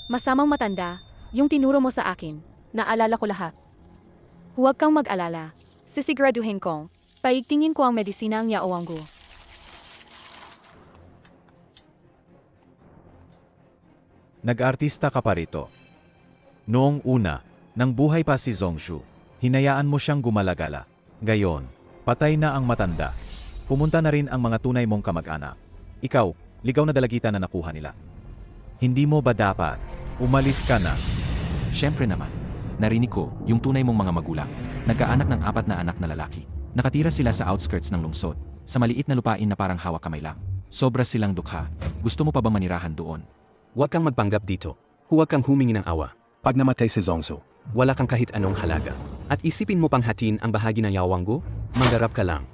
Masamang matanda, yung tinuro mo sa akin. Naalala ko lahat. Huwag kang mag-alala. Sisiguraduhin kong, paigtingin ko ang medisina ang Yaoanggu. Nag-artista ka pa rito. Noong una, nang buhay pa si Zongshu, hinayaan mo siyang gumalagala. Gayon, patay na ang matanda. Pumunta na rin ang mga tunay mong kamag-anak. Ikaw, ligaw na dalagita na nakuha nila. Hindi mo ba dapat? Umalis ka na. Siyempre naman. Narinig ko, yung tunay mong mga magulang. Nagkaanak ng 4 na anak na lalaki. Nakatira sila sa outskirts ng lungsod, sa maliit na lupain na parang hawak kamay lang. Sobra silang dukha. Gusto mo pa bang manirahan doon? Huwag kang magpanggap dito. Huwag kang humingi ng awa. Pag namatay si Zongso, wala kang kahit anong halaga. At isipin mo pang hatiin ang bahagi ng Yaoanggu, manggarap ka lang.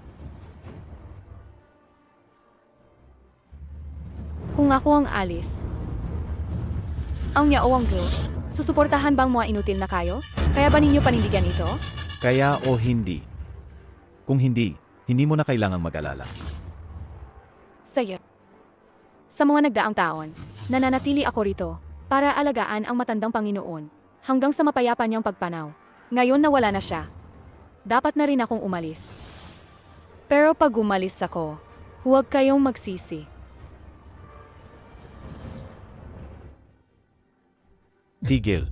Kung ako ang alis, ang Yaoanggu, susuportahan bang mga inutil na kayo? Kaya ba ninyo panindigan ito? Kaya o hindi? Kung hindi, hindi mo na kailangang mag-alala. Saya. Sa mga nagdaang taon, nananatili ako rito para alagaan ang matandang Panginoon hanggang sa mapayapa niyang pagpanaw. Ngayon nawala na siya. Dapat na rin akong umalis. Pero pag umalis ako, huwag kayong magsisi. Tigil.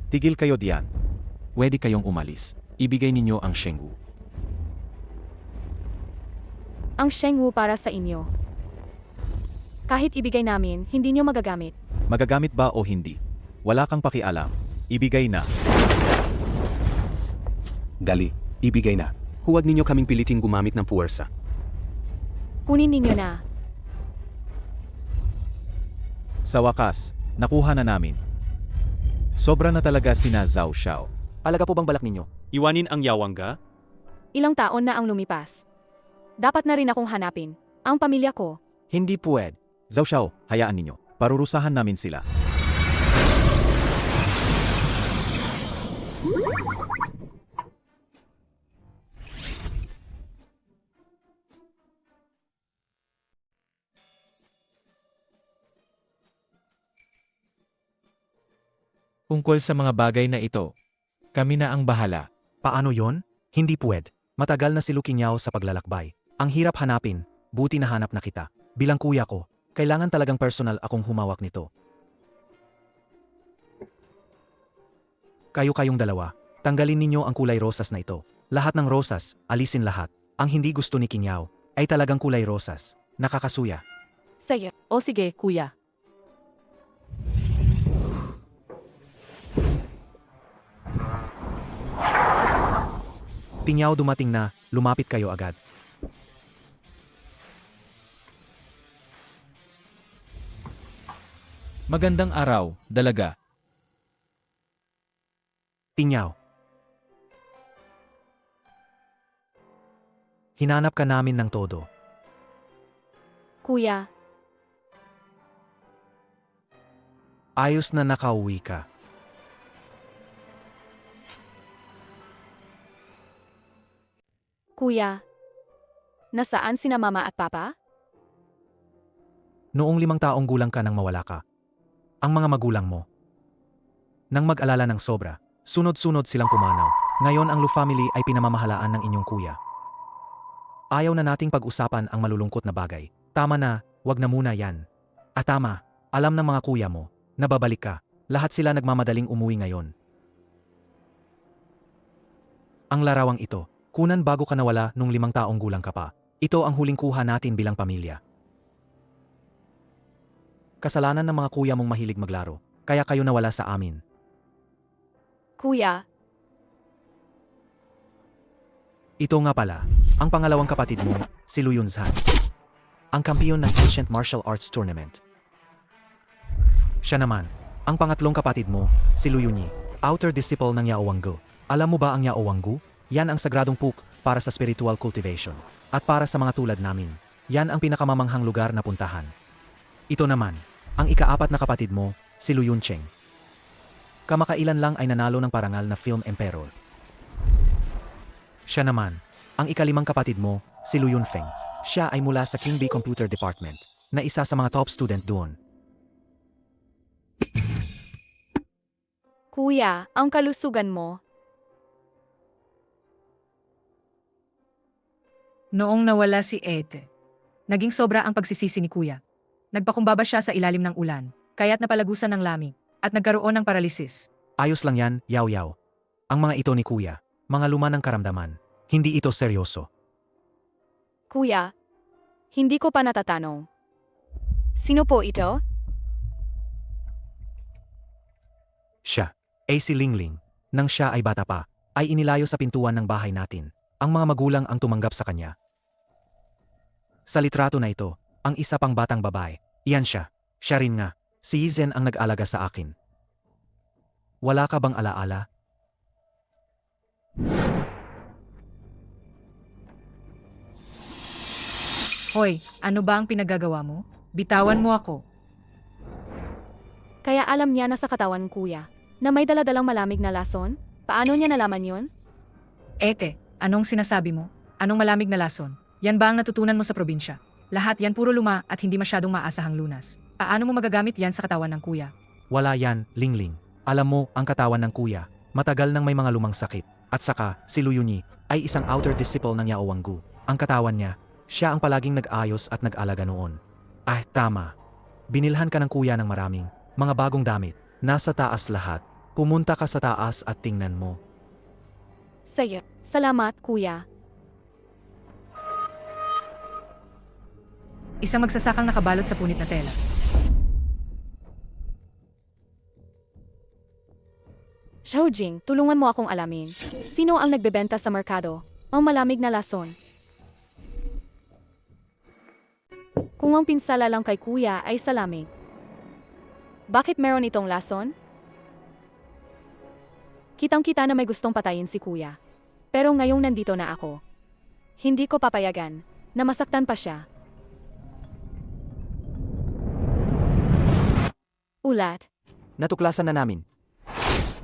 Tigil kayo diyan. Pwede kayong umalis. Ibigay ninyo ang Shengwu. Ang Shengwu para sa inyo. Kahit ibigay namin, hindi niyo magagamit. Magagamit ba o hindi? Wala kang pakialam. Ibigay na. Dali, ibigay na. Huwag ninyo kaming piliting gumamit ng puwersa. Kunin ninyo na. Sa wakas, nakuha na namin. Sobra na talaga sina Zhao Xiao. Alaga po bang balak ninyo? Iwanin ang Yawangga? Ilang taon na ang lumipas. Dapat na rin akong hanapin. Ang pamilya ko. Hindi puwed. Zhao Xiao, hayaan ninyo. Parurusahan namin sila. Tungkol sa mga bagay na ito, kami na ang bahala. Paano yon? Hindi puwed. Matagal na si Lukinyaw sa paglalakbay. Ang hirap hanapin, buti na hanap na kita. Bilang kuya ko, kailangan talagang personal akong humawak nito. Kayo-kayong dalawa, tanggalin ninyo ang kulay rosas na ito. Lahat ng rosas, alisin lahat. Ang hindi gusto ni Kinyaw ay talagang kulay rosas. Nakakasuya. Saya. O sige, kuya. Kinyaw dumating na, lumapit kayo agad. Magandang araw, dalaga. Kinyaw. Hinanap ka namin ng todo. Kuya, Ayos na nakauwi ka. kuya. Nasaan sina mama at papa? Noong 5 taong gulang ka nang mawala ka. Ang mga magulang mo. Nang mag-alala ng sobra, sunod-sunod silang pumanaw. Ngayon ang Lu family ay pinamamahalaan ng inyong kuya. Ayaw na nating pag-usapan ang malulungkot na bagay. Tama na, wag na muna yan. At tama, alam ng mga kuya mo, na babalik ka. Lahat sila nagmamadaling umuwi ngayon. Ang larawang ito, kunan bago ka nawala nung 5 taong gulang ka pa. Ito ang huling kuha natin bilang pamilya. Kasalanan ng mga kuya mong mahilig maglaro, kaya kayo nawala sa amin. Kuya, Ito nga pala, ang pangalawang kapatid mo, si Lu Yunzhan. Ang kampiyon ng Ancient Martial Arts Tournament. Siya naman, ang pangatlong kapatid mo, si Lu Yunyi, outer disciple ng Yaoanggu. Alam mo ba ang Yaoanggu? Yan ang sagradong puk para sa spiritual cultivation. At para sa mga tulad namin, yan ang pinakamamanghang lugar na puntahan. Ito naman, ang ika-4 na kapatid mo, si Lu Yuncheng. Kamakailan lang ay nanalo ng parangal na Film Emperor. Siya naman, ang ika-5 kapatid mo, si Lu Yunfeng. Siya ay mula sa King Bay Computer Department. na isa sa mga top student doon. Kuya, ang kalusugan mo. Noong nawala si Ete, naging sobra ang pagsisisi ni Kuya. Nagpakumbaba siya sa ilalim ng ulan, kaya't napalagusan ng lamig, at nagkaroon ng paralisis. Ayos lang yan, yaw-yaw. Ang mga ito ni Kuya, mga luma ng karamdaman. Hindi ito seryoso. Kuya, hindi ko pa natatanong. Sino po ito? Siya, ay si Lingling. Nang siya ay bata pa, ay inilayo sa pintuan ng bahay natin. Ang mga magulang ang tumanggap sa kanya. Sa litrato na ito, ang isa pang batang babae, iyan siya. Siya rin nga, si Yizen ang nag-alaga sa akin. Wala ka bang alaala? Hoy, ano ba ang pinagagawa mo? Bitawan mo ako. Kaya alam niya na sa katawan kuya, na may daladalang malamig na lason? Paano niya nalaman yon? Ete, anong sinasabi mo? Anong malamig na lason? Yan ba ang natutunan mo sa probinsya? Lahat yan puro luma at hindi masyadong maasahang lunas. Paano mo magagamit yan sa katawan ng kuya? Wala yan, Lingling. Alam mo, ang katawan ng kuya, matagal nang may mga lumang sakit. At saka, si Luyuni, ay isang outer disciple ng Yao Wanggu. Ang katawan niya, siya ang palaging nag-ayos at nag-alaga noon. Ah, tama. Binilhan ka ng kuya ng maraming, mga bagong damit. Nasa taas lahat. Pumunta ka sa taas at tingnan mo. Sige, salamat kuya. Isang magsasakang nakabalot sa punit na tela. Xiaojing, tulungan mo akong alamin. Sino ang nagbebenta sa merkado? Ang malamig na lason. Kung ang pinsala lang kay kuya ay sa lamig. Bakit meron itong lason? Kitang-kita na may gustong patayin si kuya. Pero ngayong nandito na ako, hindi ko papayagan na masaktan pa siya. Ulat. Natuklasan na namin.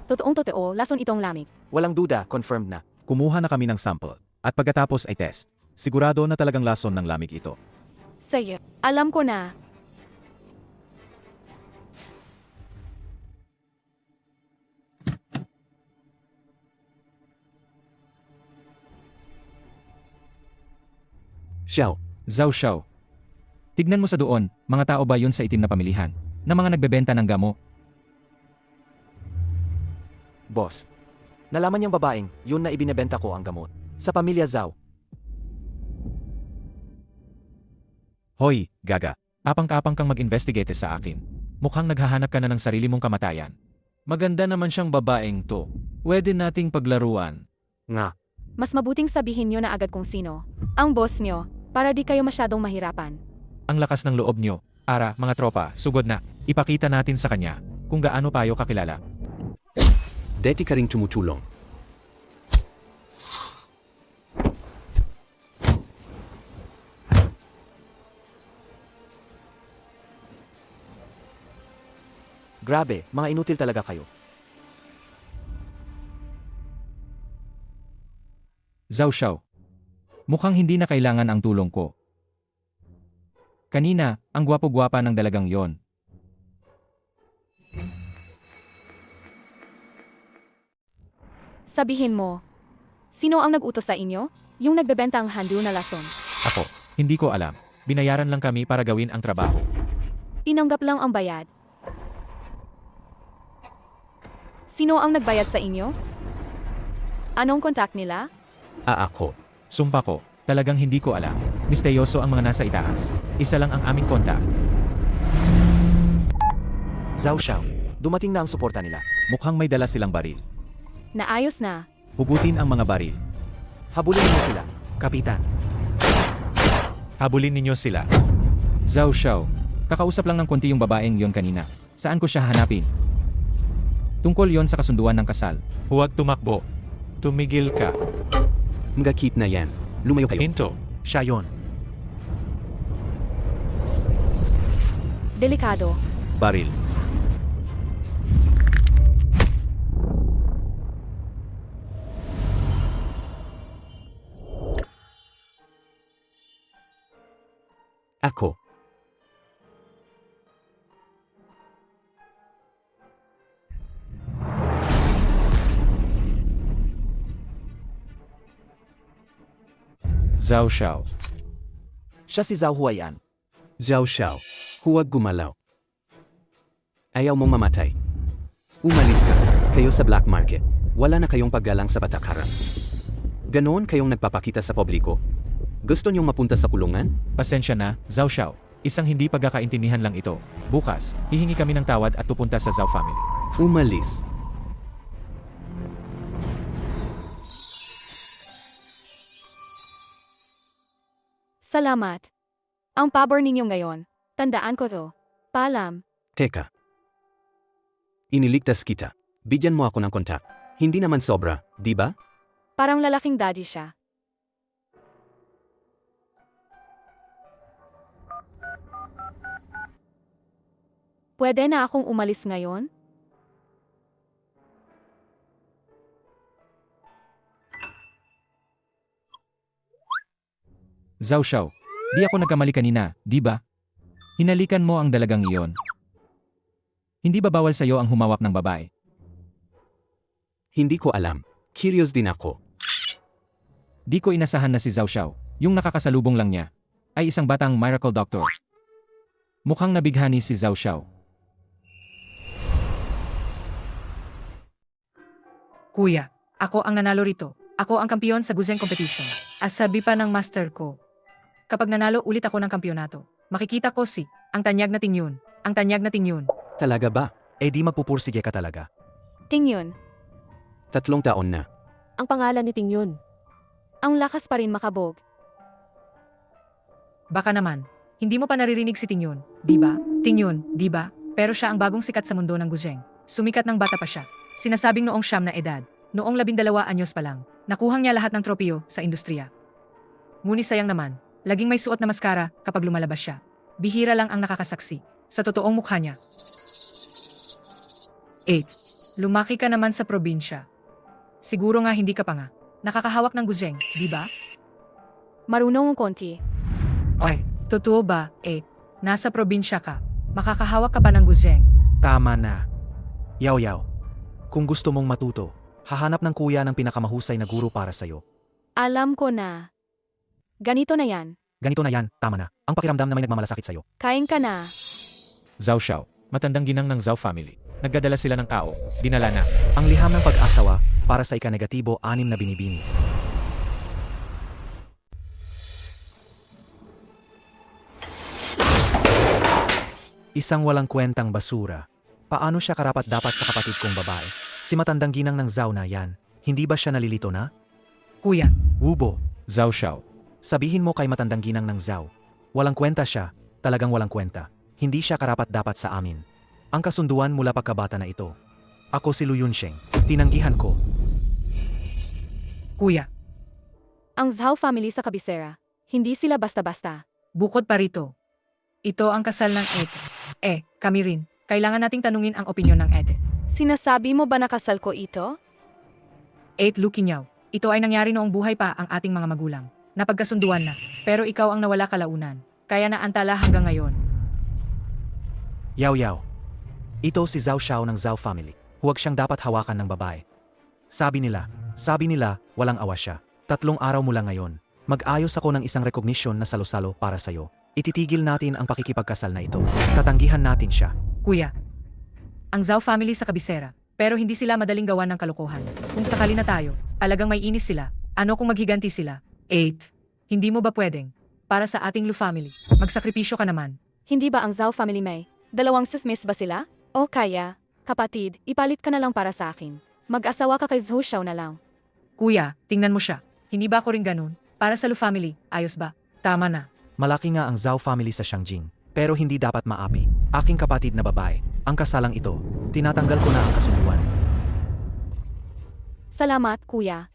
Totoong-totoo, lason itong lamig. Walang duda, confirmed na. Kumuha na kami ng sample, at pagkatapos ay test. Sigurado na talagang lason ng lamig ito. Sige, alam ko na. Xiao, Zhao Xiao. Tignan mo sa doon, mga tao ba yun sa itim na pamilihan? Na mga nagbebenta ng gamo? Boss, nalaman niyang babaeng, yun na ibinebenta ko ang gamot. Sa pamilya Zhao. Hoy, Gaga. Apang-kapang kang mag-investigate sa akin. Mukhang naghahanap ka na ng sarili mong kamatayan. Maganda naman siyang babaeng to. Pwede nating paglaruan. Nga, Mas mabuting sabihin nyo na agad kung sino. Ang boss nyo, para di kayo masyadong mahirapan. Ang lakas ng loob nyo. Ara, mga tropa, sugod na. Ipakita natin sa kanya kung gaano tayo kakilala. deti ka ring tumutulong. Grabe, mga inutil talaga kayo. Zhao Xiao. Mukhang hindi na kailangan ang tulong ko. Kanina, ang gwapo-gwapa ng dalagang yon. Sabihin mo, sino ang nag-utos sa inyo? Yung nagbebenta ang handu na lason. Ako, hindi ko alam. Binayaran lang kami para gawin ang trabaho. Tinanggap lang ang bayad. Sino ang nagbayad sa inyo? Anong kontak nila? Ako. Sumpa ko, talagang hindi ko alam. Misteryoso ang mga nasa itaas. Isa lang ang aming kontak. Zhao Xiao, dumating na ang suporta nila. Mukhang may dala silang baril. Naayos na. Hugutin ang mga baril. Habulin niyo sila. Kapitan. Habulin ninyo sila. Zhao Xiao. Kakausap lang ng konti yung babaeng yon kanina. Saan ko siya hanapin? Tungkol yon sa kasunduan ng kasal. Huwag tumakbo. Tumigil ka. Magkakit na yan. Lumayo kayo. Hinto. Siya yon. Delikado. Baril. Ako. Zhao Xiao. Siya si Zhao Huayan. Zhao Xiao, huwag gumalaw. Ayaw mong mamatay. Umalis ka, kayo sa black market. Wala na kayong paggalang sa patakaran. Ganoon kayong nagpapakita sa publiko. Gusto niyong mapunta sa kulungan? Pasensya na, Zhao Xiao. Isang hindi pagkakaintindihan lang ito. Bukas, hihingi kami ng tawad at pupunta sa Zhao family. Umalis. Salamat. Ang pabor ninyo ngayon. Tandaan ko to. Paalam. Teka. Iniligtas kita. Bigyan mo ako ng kontak. Hindi naman sobra, di ba? Parang lalaking daddy siya. Pwede na akong umalis ngayon? Zhao Xiao, di ako nagkamali kanina, di ba? Hinalikan mo ang dalagang iyon. Hindi ba bawal sa'yo ang humawak ng babae? Hindi ko alam. Curious din ako. Di ko inasahan na si Zhao Xiao, yung nakakasalubong lang niya, ay isang batang miracle doctor. Mukhang nabighani si Zhao Xiao. Kuya, ako ang nanalo rito. Ako ang kampiyon sa Guzheng competition. At sabi pa ng master ko, kapag nanalo ulit ako ng kampyonato, makikita ko ang tanyag na Tingyun. Ang tanyag na Tingyun. Talaga ba? Eh di magpupursige ka talaga. Tingyun. 3 taon na. Ang pangalan ni Tingyun. Ang lakas pa rin makabog. Baka naman, hindi mo pa naririnig si Tingyun, di ba? Tingyun, di ba? Pero siya ang bagong sikat sa mundo ng Guzheng. Sumikat ng bata pa siya. Sinasabing noong 9 na edad, noong 12 anyos pa lang, nakuhang niya lahat ng tropeo sa industriya. Ngunit sayang naman, laging may suot na maskara kapag lumalabas siya. Bihira lang ang nakakasaksi sa totoong mukha niya. 8. Lumaki ka naman sa probinsya. Siguro nga hindi ka pa nga nakakahawak ng Guzheng, di ba? Marunong ang konti. Ay, totoo ba, 8? Nasa probinsya ka, makakahawak ka pa ng Guzheng. Tama na. Yaw. Kung gusto mong matuto, hahanap ng kuya ng pinakamahusay na guro para sa'yo. Alam ko na. Ganito na yan. Ganito na yan, tama na. Ang pakiramdam na may nagmamalasakit sa'yo. Kain ka na. Zhao Xiao, matandang ginang ng Zhao family. Nagdadala sila ng tao. Dinala na. Ang liham ng pag-asawa para sa ika-negatibo 6 na binibini. Isang walang kwentang basura. Paano siya karapat-dapat sa kapatid kong babae? Si matandang ginang ng Zhao na yan. Hindi ba siya nalilito na? Kuya, Wubo, Zhao Xiao. sabihin mo kay matandang ginang ng Zhao. Walang kwenta siya, talagang walang kwenta. Hindi siya karapat-dapat sa amin. Ang kasunduan mula pagkabata na ito. Ako si Lu Yunsheng. Tinanggihan ko. kuya, Ang Zhao family sa kabisera. Hindi sila basta-basta. bukod pa rito. Ito ang kasal ng Ete. Kami rin. Kailangan nating tanungin ang opinyon ng Ete. Sinasabi mo ba nakasal ko ito? 8 Lukinyaw. Ito ay nangyari noong buhay pa ang ating mga magulang. Napagkasunduan na. Pero ikaw ang nawala kalaunan. Kaya naantala hanggang ngayon. Yaw. Ito si Zhao Xiao ng Zhao family. Huwag siyang dapat hawakan ng babae. Sabi nila, walang awa siya. 3 araw mula ngayon, mag-ayos ako ng isang recognition na salo-salo para sa'yo. Ititigil natin ang pakikipagkasal na ito. Tatanggihan natin siya. Kuya, ang Zhao family sa kabisera. Pero hindi sila madaling gawan ng kalokohan. Kung sakali na tayo, alagang may inis sila. Ano kung maghiganti sila? 8. Hindi mo ba pwedeng? Para sa ating Lu family, magsakripisyo ka naman. Hindi ba ang Zhao family may? 2 sismis ba sila? O kaya, kapatid, ipalit ka na lang para sa akin. Mag-asawa ka kay Zhou Xiao na lang. Kuya, tingnan mo siya. Hindi ba ako rin ganun? Para sa Lu family, ayos ba? Tama na. Malaki nga ang Zhao family sa Shangjing. Pero hindi dapat maapi. Aking kapatid na babae. Ang kasalang ito, tinatanggal ko na ang kasunduan. Salamat, kuya.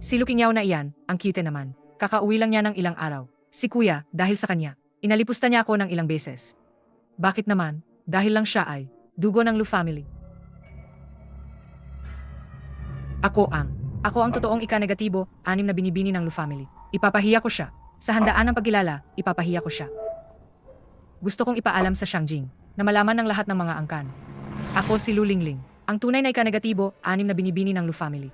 Si Lukinyaw na iyan, ang cute naman. Kakauwi lang niya ng ilang araw. Si kuya, dahil sa kanya, inalipusta niya ako ng ilang beses. Bakit naman? Dahil lang siya ay dugo ng Lu family. Ako ang totoong ika-negatibo, 6 na binibini ng Lu family. Ipapahiya ko siya. Sa handaan ng pagkilala, ipapahiya ko siya. Gusto kong ipaalam sa Shangjing na malaman ng lahat ng mga angkan. Ako si Lu Lingling. Ang tunay na ika-negatibo, 6 na binibini ng Lu family.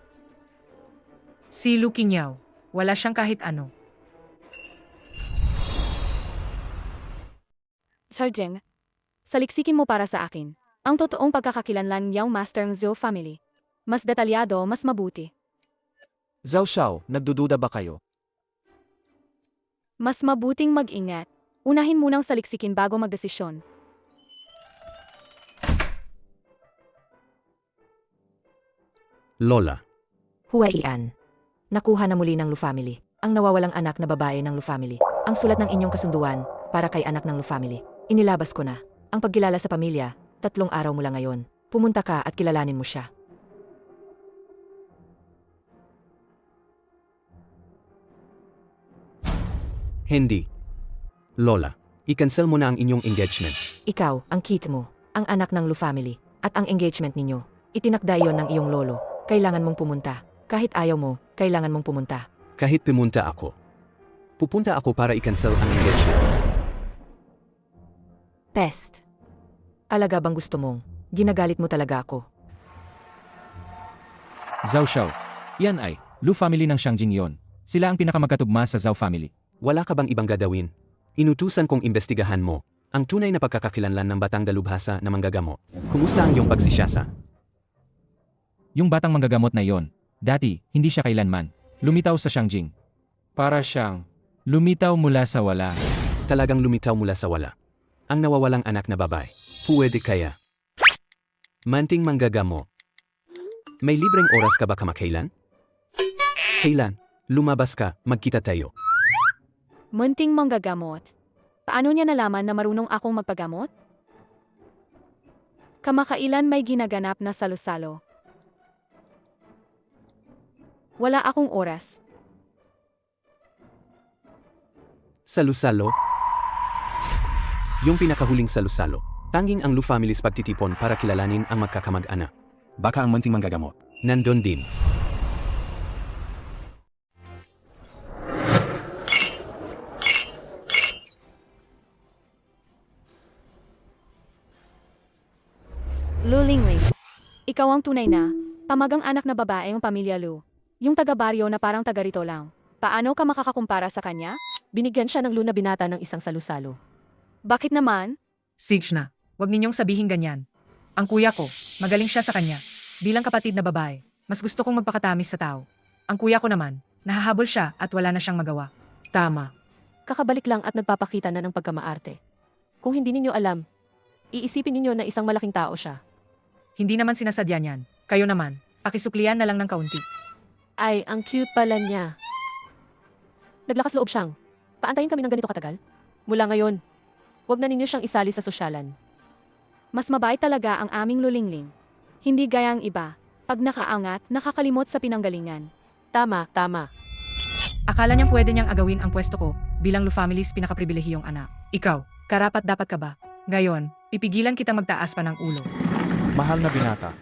Si Lu Qingyao, wala siyang kahit ano. Sir Jing, saliksikin mo para sa akin ang totoong pagkakakilanlan niyang Master ng Zhou family. Mas detalyado, mas mabuti. Zhao Xiao, nagdududa ba kayo? Mas mabuting mag-ingat. Unahin munang saliksikin bago magdesisyon. Lola, Huwaian. Nakuha na muli ng Lu family. Ang nawawalang anak na babae ng Lu family. Ang sulat ng inyong kasunduan para kay anak ng Lu family. Inilabas ko na. Ang pagkilala sa pamilya, 3 araw mula ngayon. Pumunta ka at kilalanin mo siya. hindi. Lola, i-cancel mo na ang inyong engagement. Ikaw, ang kit mo, ang anak ng Lu family, at ang engagement ninyo. Itinakda iyon ng iyong lolo. Kailangan mong pumunta. Kahit ayaw mo, kailangan mong pumunta. Kahit pumunta ako. Pupunta ako para i-cancel ang engagement. Pest. Alaga bang gusto mong? Ginagalit mo talaga ako. Zhao Xiao. Yan ay, Lu family ng Xiangjing yon. Sila ang pinakamagkatugma sa Zhao family. Wala ka bang ibang gagawin? Inutusan kong imbestigahan mo ang tunay na pagkakakilanlan ng batang dalubhasa na manggagamo. Kumusta ang iyong pagsisyasa? Yung batang manggagamot na yon, dati, hindi siya kailanman lumitaw sa Xiangjing. Para siyang lumitaw mula sa wala. Talagang lumitaw mula sa wala. Ang nawawalang anak na babae. Puwede kaya. Manting manggagamo. May libreng oras ka ba kamakailan? Kailan? Lumabas ka, magkita tayo. Munting manggagamot. Paano niya nalaman na marunong akong magpagamot? Kamakailan may ginaganap na salo-salo. Wala akong oras. Salusalo? Yung pinakahuling salusalo. Tanging ang Lu family's pagtitipon para kilalanin ang magkakamag-anak. Baka ang munting manggagamot. Nandun din. Lu Lingling. Ikaw ang tunay na, pamagang anak na babae ng pamilya Lu. Yung taga-baryo na parang taga rito lang. Paano ka makakakumpara sa kanya? Binigyan siya ng Lu na binata ng isang salusalo. Bakit naman? Sige na, wag ninyong sabihin ganyan. Ang kuya ko, magaling siya sa kanya. Bilang kapatid na babae, mas gusto kong magpakatamis sa tao. Ang kuya ko naman, nahahabol siya at wala na siyang magawa. Tama. Kakabalik lang at nagpapakita na ng pagkamaarte. Kung hindi ninyo alam, iisipin ninyo na isang malaking tao siya. Hindi naman sinasadya niyan. Kayo naman, pakisuklian na lang ng kaunti. Ay, ang cute pala niya. Naglakas loob siyang. Paantayin kami ng ganito katagal? Mula ngayon, huwag na ninyo siyang isali sa sosyalan. Mas mabait talaga ang aming lulingling. Hindi gayang iba. Pag nakaangat, nakakalimot sa pinanggalingan. Tama, tama. Akala niyang pwede niyang agawin ang pwesto ko bilang Lu family's pinakapribilehiyong anak. Ikaw, karapat dapat ka ba? Ngayon, pipigilan kita magtaas pa ng ulo. Mahal na binata.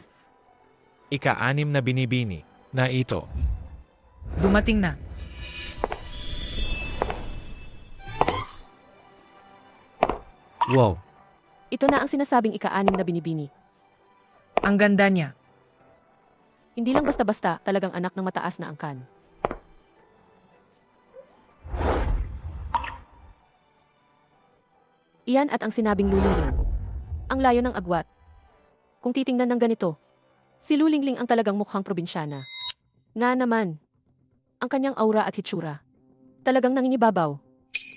Ika-6 na binibini na ito. Dumating na. Wow, Ito na ang sinasabing ika-6 na binibini. Ang ganda niya. Hindi lang basta-basta talagang anak ng mataas na angkan. Iyan at ang sinabing lulingling. Ang layo ng agwat. Kung titingnan ng ganito, si Lulingling ang talagang mukhang probinsyana. Nga naman, ang kanyang aura at hitsura. Talagang nangingibabaw.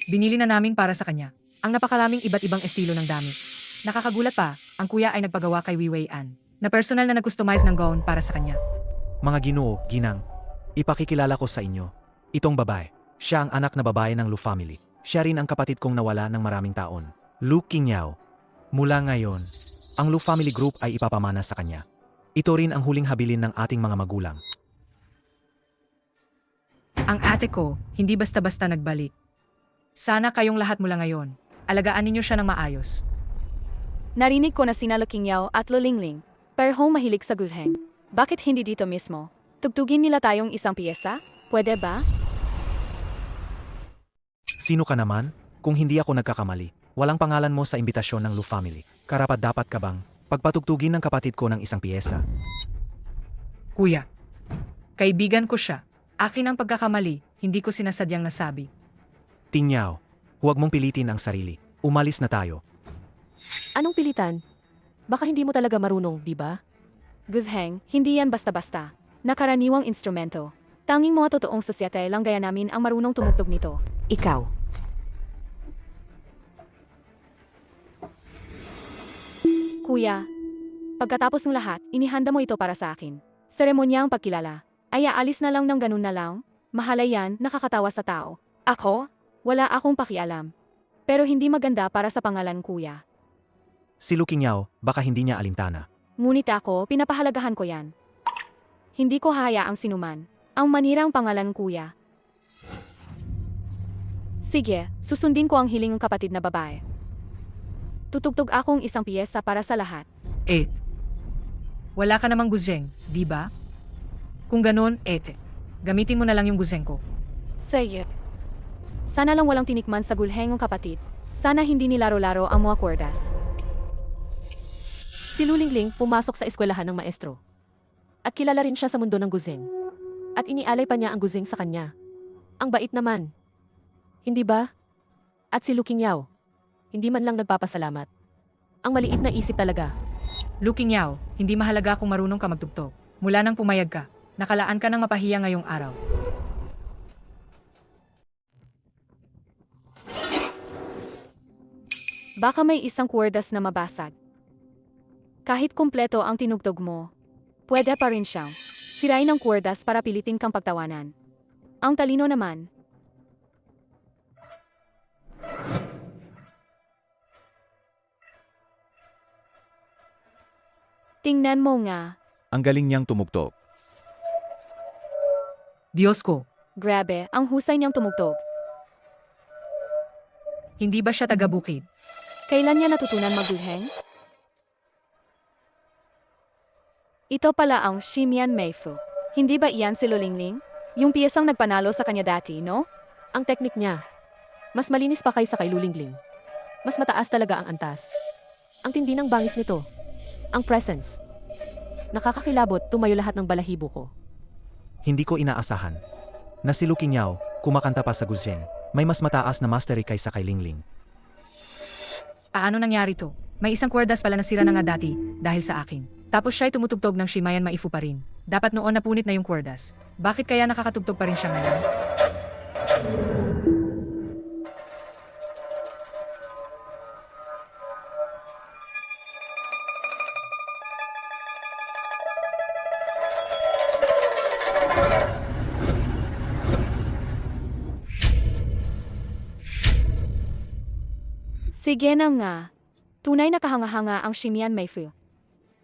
Binili na namin para sa kanya ang napakaraming iba't ibang estilo ng damit. Nakakagulat pa, ang kuya ay nagpagawa kay Wei An na personal na nag-customize ng gown para sa kanya. Mga ginoo, ginang, ipakikilala ko sa inyo. Itong babae, siya ang anak na babae ng Lu family. Siya rin ang kapatid kong nawala ng maraming taon. Lu Qingyao. Mula ngayon, ang Lu family group ay ipapamana sa kanya. Ito rin ang huling habilin ng ating mga magulang. Ang ate ko, hindi basta-basta nagbalik. Sana kayong lahat mula ngayon, alagaan ninyo siya ng maayos. Narinig ko na sina Lu Qingyao at Lu Lingling. Pero mahilig sa gulheng. Bakit hindi dito mismo? Tugtugin nila tayong isang piyesa? Pwede ba? Sino ka naman? Kung hindi ako nagkakamali, walang pangalan mo sa imbitasyon ng Lu family. Karapat dapat ka bang Pagpatugtugin ng kapatid ko ng isang piyesa. Kuya, kaibigan ko siya. Akin ang pagkakamali, hindi ko sinasadyang nasabi. Tingyaw, huwag mong pilitin ang sarili. Umalis na tayo. Anong pilitan? Baka hindi mo talaga marunong, di ba? Guzheng, hindi yan basta-basta. Nakaraniwang instrumento. Tanging mga totoong sosyete lang gaya namin ang marunong tumugtog nito. Ikaw. Kuya, pagkatapos ng lahat, inihanda mo ito para sa akin. Seremonya ang pagkilala. Ay aalis na lang ng ganun na lang? Mahalay yan, nakakatawa sa tao. Ako? Wala akong pakialam. Pero hindi maganda para sa pangalan kuya. Si Lu Qingyaw, baka hindi niya alintana. Ngunit ako, pinapahalagahan ko yan. Hindi ko hahayaang sinuman. Ang manirang pangalan kuya. Sige, susundin ko ang hiling ng kapatid na babae. Tutugtog akong isang piyesa para sa lahat. Wala ka namang guzheng, di ba? Kung ganun, gamitin mo na lang yung guzheng ko. Sige. Sana lang walang tinikman sa gulheng ng kapatid. Sana hindi nilaro-laro ang mga kwerdas. Si Lulingling pumasok sa eskwelahan ng maestro. At kilala rin siya sa mundo ng guzeng. At inialay pa niya ang guzeng sa kanya. Ang bait naman. Hindi ba? At si Lu Qingyaw, hindi man lang nagpapasalamat. Ang maliit na isip talaga. Lu Qingyaw, hindi mahalaga kung marunong ka magtugtog. Mula nang pumayag ka, nakalaan ka ng mapahiya ngayong araw. Baka may isang kwerdas na mabasag. Kahit kumpleto ang tinugtog mo, pwede pa rin siyang sirain ng kwerdas para pilitin kang pagtawanan. Ang talino naman. Tingnan mo nga. Ang galing niyang tumugtog. Diyos ko, Grabe, ang husay niyang tumugtog. hindi ba siya taga-bukid? Kailan niya natutunan maggulheng? Ito pala ang Shimian Meifu. Hindi ba iyan si Lulingling? Yung piyesang nagpanalo sa kanya dati, no? Ang teknik niya, mas malinis pa kaysa kay Lulingling. Mas mataas talaga ang antas. Ang tindi ng bangis nito. Ang presence. Nakakakilabot, tumayo lahat ng balahibo ko. Hindi ko inaasahan na si Lu Qingyaw, kumakanta pa sa guzheng, may mas mataas na mastery kaysa kay Lingling. Paano nangyari to? May isang kwerdas pala nasira na nga dati dahil sa akin. Tapos siya'y tumutugtog ng Shimayan Maifu pa rin. Dapat noon napunit na yung kwerdas. Bakit kaya nakakatugtog pa rin siya ngayon? Sige na nga. Tunay na kahanga-hanga ang Shimian Meifu.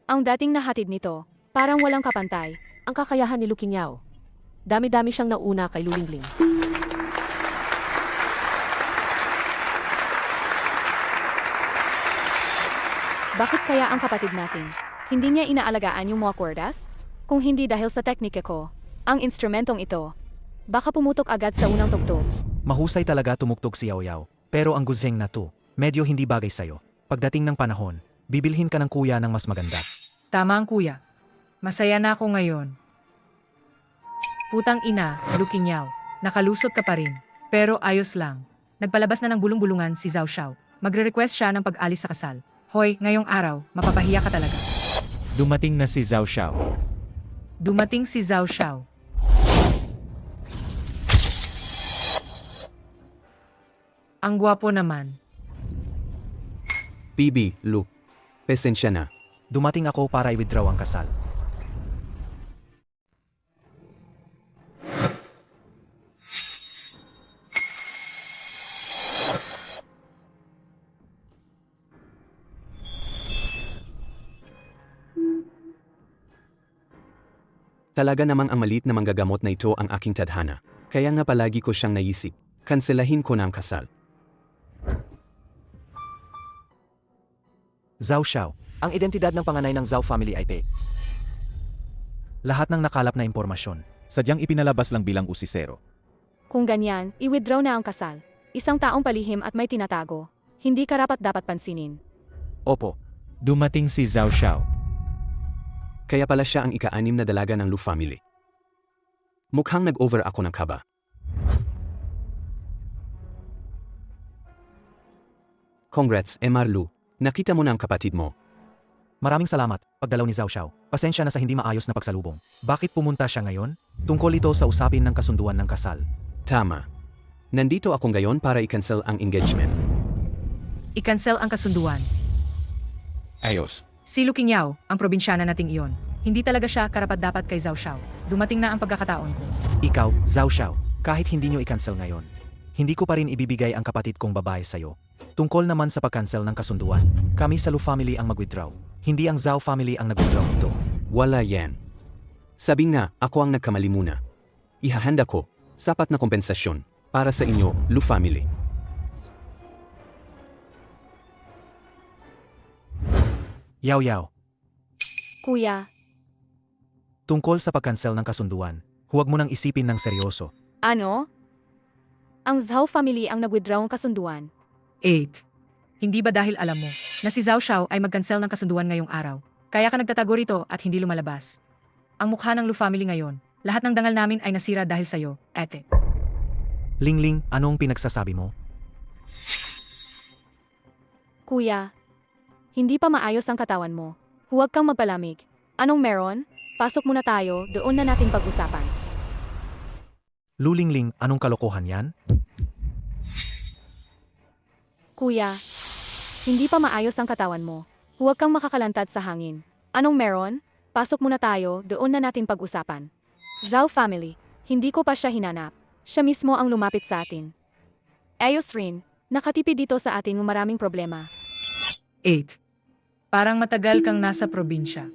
Ang dating nahatid nito, parang walang kapantay. Ang kakayahan ni Lu Qingyaw. Dami-dami siyang nauna kay Lulingling. Bakit kaya ang kapatid natin? Hindi niya inaalagaan yung mga kwerdas? Kung hindi dahil sa teknike ko, ang instrumentong ito, baka pumutok agad sa unang tugtog. Mahusay talaga tumugtog si Yao Yao, pero ang guzheng na to, medyo hindi bagay sa'yo. Pagdating ng panahon, bibilhin ka ng kuya ng mas maganda. Tama ang kuya. Masaya na ako ngayon. Putang ina, Lu Qingyaw. Nakalusot ka pa rin. Pero ayos lang. Nagpalabas na ng bulong-bulungan si Zhao Xiao. Magre-request siya ng pag-alis sa kasal. Hoy, ngayong araw, mapapahiya ka talaga. Dumating na si Zhao Xiao. Dumating si Zhao Xiao. Ang gwapo naman. Bibi, Lu. Pesensya na. Dumating ako para i-withdraw ang kasal. Talaga namang ang maliit na manggagamot na ito ang aking tadhana. Kaya nga palagi ko siyang naisip. Kanselahin ko na ang kasal. Zhao Xiao, ang identidad ng panganay ng Zhao family ay Pe. Lahat ng nakalap na impormasyon. Sadyang ipinalabas lang bilang usisero. Kung ganyan, i-withdraw na ang kasal. Isang taong palihim at may tinatago. Hindi karapat dapat pansinin. Opo. Dumating si Zhao Xiao. Kaya pala siya ang ika-6 na dalaga ng Lu family. Mukhang nag-over ako ng kaba. Congrats, Emar Lu. Nakita mo na ang kapatid mo. Maraming salamat, pagdalaw ni Zhao Xiao. Pasensya na sa hindi maayos na pagsalubong. Bakit pumunta siya ngayon? Tungkol ito sa usapin ng kasunduan ng kasal. Tama. Nandito ako ngayon para i-cancel ang engagement. I-cancel ang kasunduan. Ayos. Si Lu Qingyao, ang probinsyana nating iyon. Hindi talaga siya karapat-dapat kay Zhao Xiao. Dumating na ang pagkakataon ko. Ikaw, Zhao Xiao, kahit hindi nyo i-cancel ngayon, hindi ko pa rin ibibigay ang kapatid kong babae sa'yo. Tungkol naman sa pag-cancel ng kasunduan, kami sa Lu family ang mag-withdraw. Hindi ang Zhao family ang nag-withdraw nito. Wala yan. Sabi nga, ako ang nagkamali muna. Ihahanda ko, sapat na kompensasyon, para sa inyo, Lu family. Yao Yao, Kuya, tungkol sa pag-cancel ng kasunduan, huwag mo nang isipin ng seryoso. ano? Ang Zhao family ang nag-withdraw ng kasunduan. 8. Hindi ba dahil alam mo na si Zhao Xiao ay mag-cancel ng kasunduan ngayong araw? Kaya ka nagtatago rito at hindi lumalabas. Ang mukha ng Lu family ngayon, lahat ng dangal namin ay nasira dahil sa'yo, ete. Lingling, anong pinagsasabi mo? Kuya, hindi pa maayos ang katawan mo. Huwag kang magpalamig. Anong meron? Pasok muna tayo, doon na natin pag-usapan. Lulingling, anong kalokohan yan? Kuya, hindi pa maayos ang katawan mo. Huwag kang makakalantad sa hangin. Anong meron? Pasok muna tayo, doon na natin pag-usapan. Zhao family, hindi ko pa siya hinanap. Siya mismo ang lumapit sa atin. Ayos rin, nakatipid dito sa atin ng maraming problema. 8. Parang matagal kang nasa probinsya.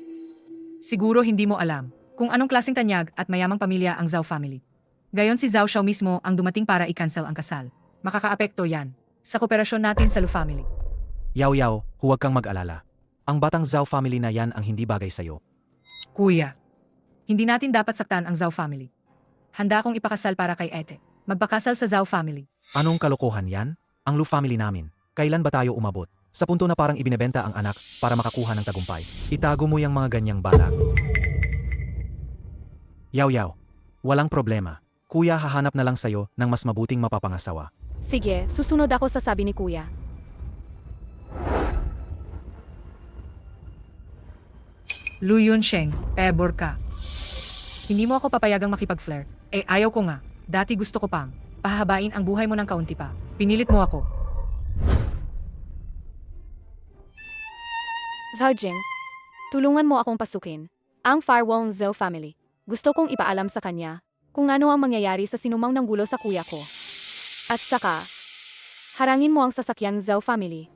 Siguro hindi mo alam kung anong klaseng tanyag at mayamang pamilya ang Zhao family. Gayon si Zhao Xiao mismo ang dumating para i-cancel ang kasal. Makakaapekto yan sa kooperasyon natin sa Lu family. Yao Yao, huwag kang mag-alala. Ang batang Zhao family na yan ang hindi bagay sa'yo. Kuya, hindi natin dapat saktan ang Zhao family. Handa akong ipakasal para kay Ete. Magpakasal sa Zhao family. Anong kalokohan yan? Ang Lu family namin. Kailan ba tayo umabot? Sa punto na parang ibinebenta ang anak para makakuha ng tagumpay. Itago mo yung mga ganyang balak. Yao Yao, walang problema. Kuya, hahanap na lang sa'yo ng mas mabuting mapapangasawa. Sige, susunod ako sa sabi ni Kuya. Lu Yunsheng, pebor ka. Hindi mo ako papayagang makipag-flirt. Eh ayaw ko nga. Dati gusto ko pang pahabain ang buhay mo ng kaunti pa. Pinilit mo ako. Zhao Jing, tulungan mo akong pasukin ang firewall ng Zhao family. Gusto kong ipaalam sa kanya kung ano ang mangyayari sa sinumang nanggulo sa kuya ko. At saka, harangin mo ang sasakyan ng Zhao family.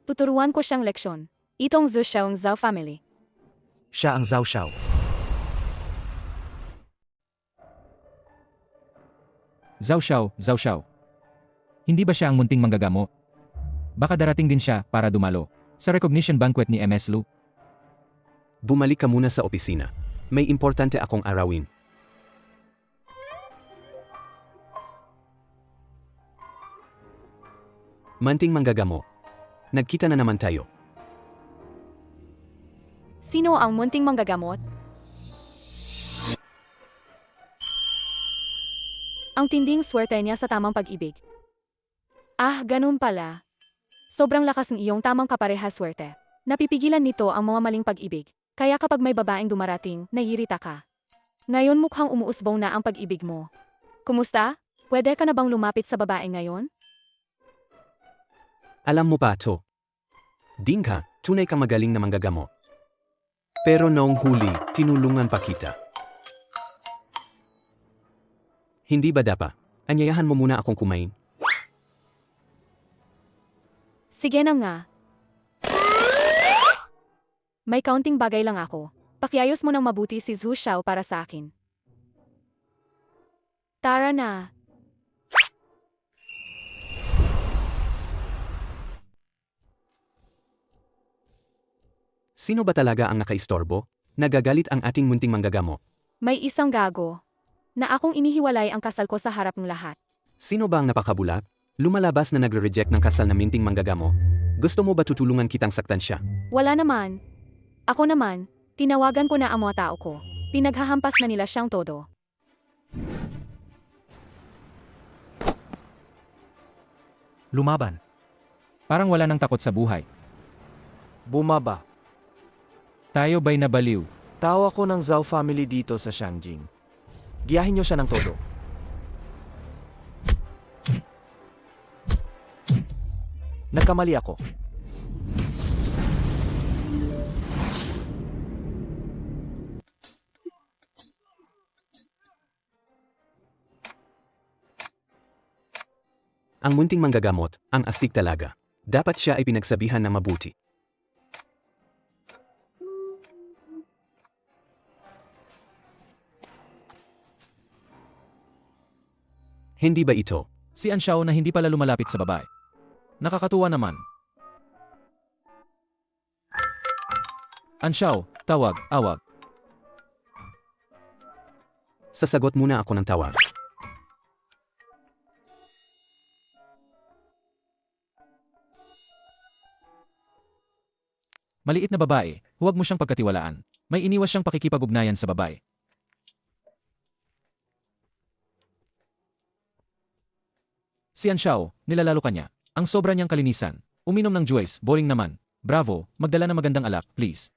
Tuturuan ko siyang leksyon. Itong Zhu Xiao ng Zhao family. Siya ang Zhao Xiao. Zhao Xiao. Hindi ba siya ang munting manggagamo? Baka darating din siya para dumalo sa recognition banquet ni MS Lu. Bumalik ka muna sa opisina. May importante akong arawin. Manting manggagamo. Nagkita na naman tayo. Sino ang munting manggagamot? Ang tinding swerte niya sa tamang pag-ibig. Ah, ganun pala. Sobrang lakas ng iyong tamang kapareha swerte. Napipigilan nito ang mga maling pag-ibig. Kaya kapag may babaeng dumarating, naiirita ka. Ngayon mukhang umuusbong na ang pag-ibig mo. Kumusta? Pwede ka na bang lumapit sa babae ngayon? Alam mo ba to? Dingka, tunay kang magaling na manggagamo. Pero noong huli, tinulungan pa kita. Hindi ba dapa? Anyayahan mo muna akong kumain. Sige na nga. May kaunting bagay lang ako. Pakiayos mo ng mabuti si Zhu Xiao para sa akin. Tara na. Sino ba talaga ang nakaistorbo? Nagagalit ang ating munting manggagamo. May isang gago na akong inihiwalay ang kasal ko sa harap ng lahat. Sino ba ang napakabulat? Lumalabas na nagre-reject ng kasal na minting manggagamo. Gusto mo ba tutulungan kitang saktan siya? Wala naman. Ako naman, tinawagan ko na ang mga tao ko. Pinaghahampas na nila siyang todo. Lumaban. Parang wala nang takot sa buhay. Bumaba. Tayo ba'y nabaliw? Tawa ko ng Zhao family dito sa Shangjing. Giyahin niyo siya ng todo. Nagkamali ako. Ang munting manggagamot, ang astig talaga. Dapat siya ay pinagsabihan ng mabuti. Hindi ba ito? Si Anxiao na hindi pala lumalapit sa babae. Nakakatuwa naman. Anxiao, tawag, awag. Sasagot muna ako ng tawag. Maliit na babae, huwag mo siyang pagkatiwalaan. May iniwas siyang pakikipag-ugnayan sa babae. Si Anxiao, nilalalo ka niya. Ang sobra niyang kalinisan. Uminom ng juice, boring naman. Bravo, magdala ng magandang alak, please.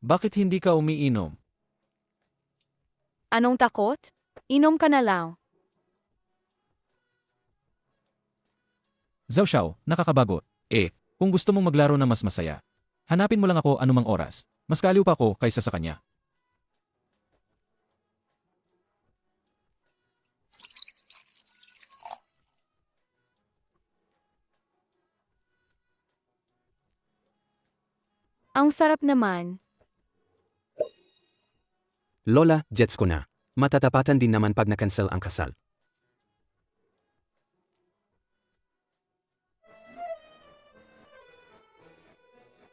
Bakit hindi ka umiinom? Anong takot? Inom ka na lang. Zhao Xiao, nakakabagot. Kung gusto mong maglaro na mas masaya, hanapin mo lang ako anumang oras. Mas kaliw pa ako kaysa sa kanya. Ang sarap naman. Lola, gets ko na. Matatapatan din naman pag na-cancel ang kasal.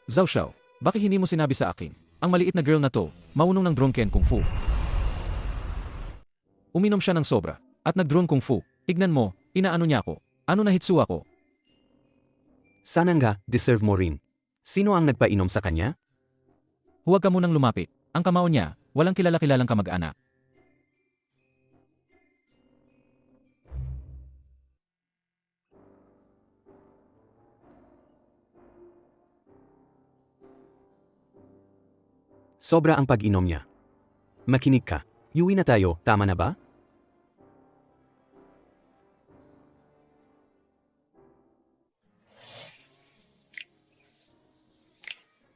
Zhao Xiao, bakit hindi mo sinabi sa akin? Ang maliit na girl na to, maunong ng drunken kung fu. Uminom siya ng sobra, at nag-drone kung fu. Tignan mo, inaano niya ako. Ano na hitsu ako? Sana nga, deserve mo rin. Sino ang nagpainom sa kanya? Huwag ka munang lumapit. Ang kamao niya, walang kilala-kilalang kamag-anak. Sobra ang pag-inom niya. Makinig ka. Iuwi na tayo, tama na ba?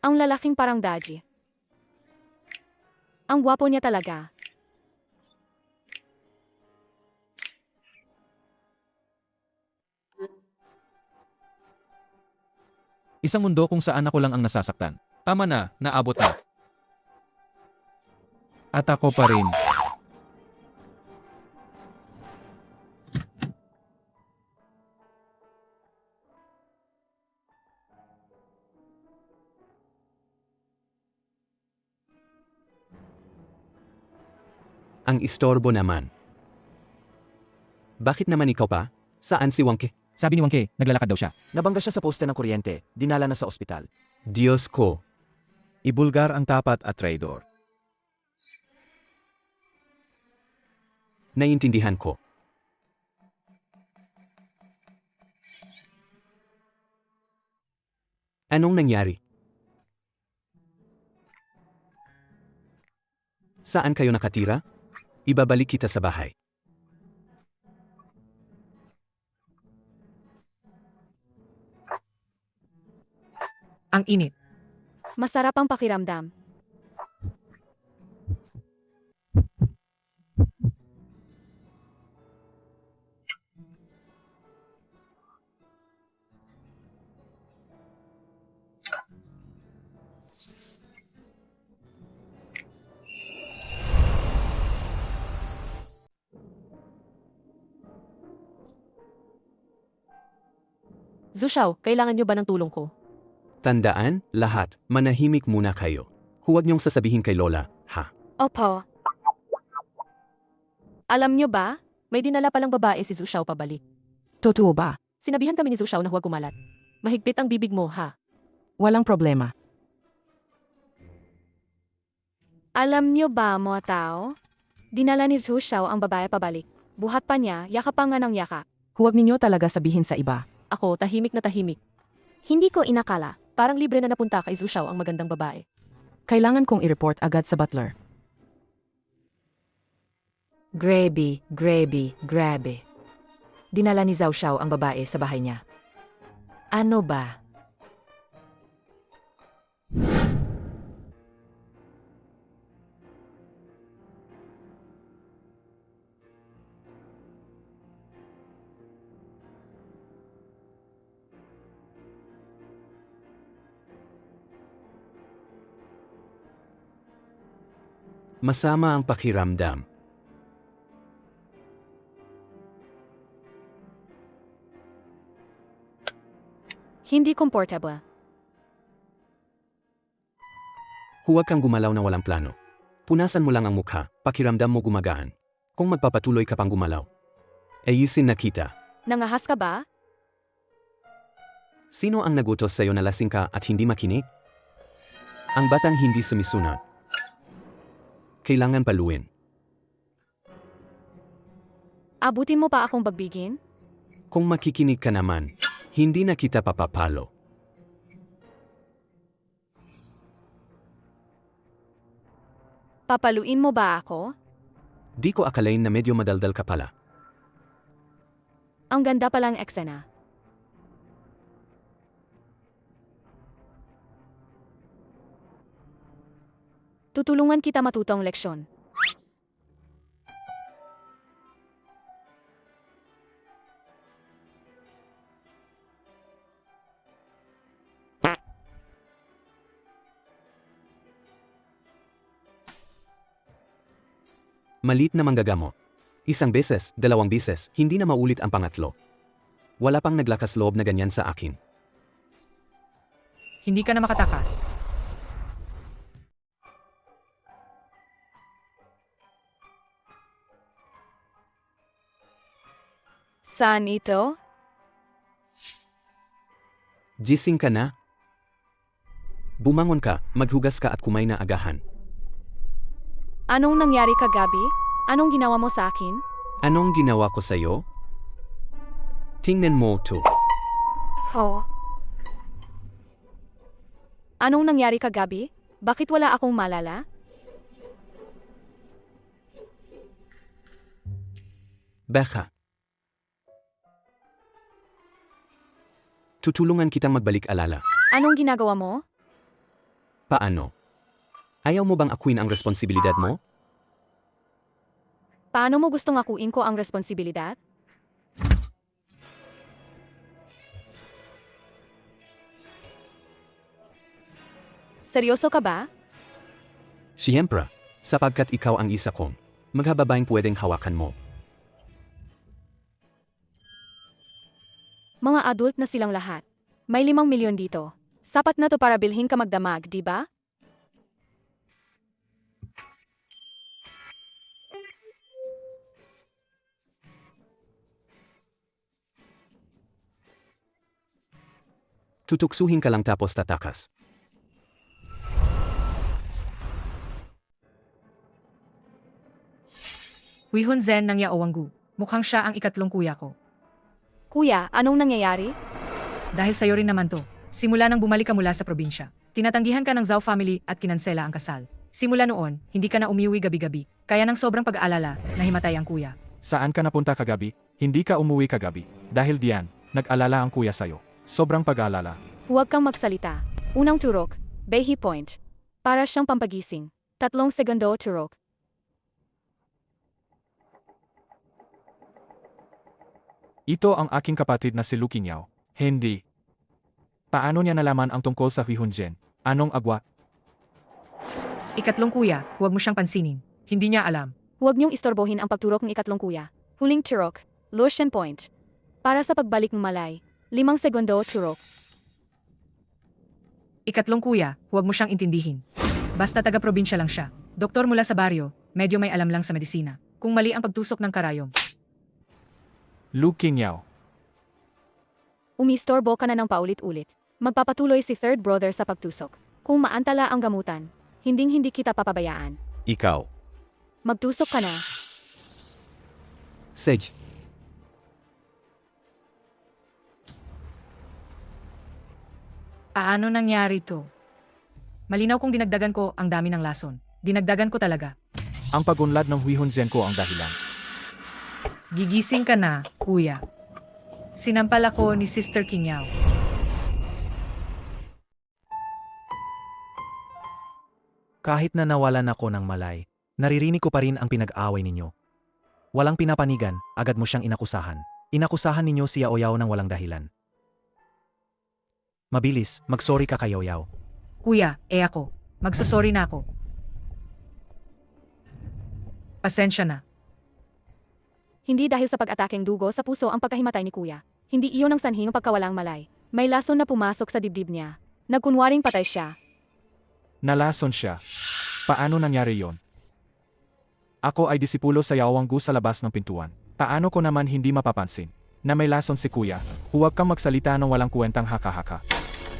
Ang lalaking parang Daji. Ang gwapo niya talaga. Isang mundo kung saan ako lang ang nasasaktan. Tama na, naabot na. At ako pa rin. Ang istorbo naman. Bakit naman ikaw pa? Saan si Wangke? Sabi ni Wangke, naglalakad daw siya. Nabangga siya sa poste ng kuryente. Dinala na sa ospital. Diyos ko. Ibulgar ang tapat at traidor. Naiintindihan ko. Anong nangyari? Saan kayo nakatira? Ibabalik kita sa bahay. Ang init. Masarap ang pakiramdam. Zhao Xiao, kailangan niyo ba ng tulong ko? Tandaan, lahat, manahimik muna kayo. Huwag niyong sasabihin kay Lola, ha? Opo. Alam niyo ba? May dinala palang babae si Zhu Xiao pabalik. Totoo ba? Sinabihan kami ni Zhu Xiao na huwag kumalat. Mahigpit ang bibig mo, ha? Walang problema. Alam niyo ba, mga tao? Dinala ni Zhu Xiao ang babae pabalik. Buhat pa niya, yakap pa nga ng yakap. Huwag ninyo talaga sabihin sa iba. Ako, tahimik na tahimik. Hindi ko inakala. Parang libre na napunta kay Zhu Xiao ang magandang babae. Kailangan kong i-report agad sa butler. Grabe, grabe, grabe. Dinala ni Zhao Xiao ang babae sa bahay niya. Ano ba? Masama ang pakiramdam. Hindi comfortable. Huwag kang gumalaw na walang plano. Punasan mo lang ang mukha, pakiramdam mo gumagaan. Kung magpapatuloy ka pang gumalaw. Ayusin na kita. Nangahas ka ba? Sino ang nagutos sa'yo na lasing ka at hindi makinig? Ang batang hindi sumisunod. Kailangan paluin. Abutin mo pa akong bagbigin? Kung makikinig ka naman, hindi na kita papapalo. Papaluin mo ba ako? Di ko akalain na medyo madaldal ka pala. Ang ganda palang eksena. Tutulungan kita matutong leksyon. Malit na manggagamo. Isang beses, dalawang beses, hindi na maulit ang pangatlo. Wala pang naglakas loob na ganyan sa akin. Hindi ka na makatakas. Saan ito? Gising ka na? Bumangon ka, maghugas ka at kumain na agahan. Anong nangyari kagabi? Anong ginawa mo sa akin? Anong ginawa ko sa'yo? Tingnan mo to. Ho. Anong nangyari kagabi? Bakit wala akong malala? Baka. Tutulungan kitang magbalik alala. Anong ginagawa mo? Paano? Ayaw mo bang akuin ang responsibilidad mo? Paano mo gustong akuin ko ang responsibilidad? Seryoso ka ba? Siyempre, sapagkat ikaw ang isa kong maghababaeng pwedeng hawakan mo. Mga adult na silang lahat. May 5 milyon dito. Sapat na to para bilhin ka magdamag, di ba? Tutuksuhin ka lang tapos tatakas. Wihun Zen ng Yaowanggu. Mukhang siya ang ikatlong kuya ko. Kuya, anong nangyayari? Dahil sa'yo rin naman to. Simula nang bumalik ka mula sa probinsya. Tinatanggihan ka ng Zhao family at kinansela ang kasal. Simula noon, hindi ka na umiuwi gabi-gabi. Kaya ng sobrang pag-aalala, nahimatay ang kuya. Saan ka napunta kagabi? Hindi ka umuwi kagabi. Dahil diyan, nag-alala ang kuya sa'yo. Sobrang pag-aalala. Huwag kang magsalita. Unang turok, Behi Point. Para siyang pampagising. 3 segundo turok. Ito ang aking kapatid na si Lu Qingyao. Hindi. Paano niya nalaman ang tungkol sa Huihunjen? Anong agwat? Ikatlong kuya, huwag mo siyang pansinin. Hindi niya alam. Huwag niyong istorbohin ang pagturok ng ikatlong kuya. Huling turok, Lucian Point. Para sa pagbalik ng Malay, 5 segundo turok. Ikatlong kuya, huwag mo siyang intindihin. Basta taga-probinsya lang siya. Doktor mula sa baryo, medyo may alam lang sa medisina. Kung mali ang pagtusok ng karayom. Lu Qingyao. Umistorbo ka na ng paulit-ulit. Magpapatuloy si third brother sa pagtusok. Kung maantala ang gamutan, hinding-hindi kita papabayaan. Ikaw. Magtusok ka na. Sage. Paano nangyari to? Malinaw kung dinagdagan ko ang dami ng lason. Dinagdagan ko talaga. Ang pagunlad ng Huihunzen ko ang dahilan. Gigising ka na, kuya. Sinampal ako ni Sister Qingyao. Kahit na nawalan ako ng malay, naririnig ko pa rin ang pinag-away ninyo. Walang pinapanigan, agad mo siyang inakusahan. Inakusahan ninyo si Yao Yao ng walang dahilan. Mabilis, mag-sorry ka kay Yao Yao. Kuya, ako. Magsasorry na ako. Pasensya na. Hindi dahil sa pag-ataking dugo sa puso ang pagkahimatay ni Kuya. Hindi iyon ang sanhi ng pagkawalang malay. May lason na pumasok sa dibdib niya. Nagkunwaring patay siya. Nalason siya. Paano nangyari yon? Ako ay disipulo sa Yawanggu sa labas ng pintuan. Paano ko naman hindi mapapansin na may lason si Kuya? Huwag kang magsalita ng walang kwentang haka-haka.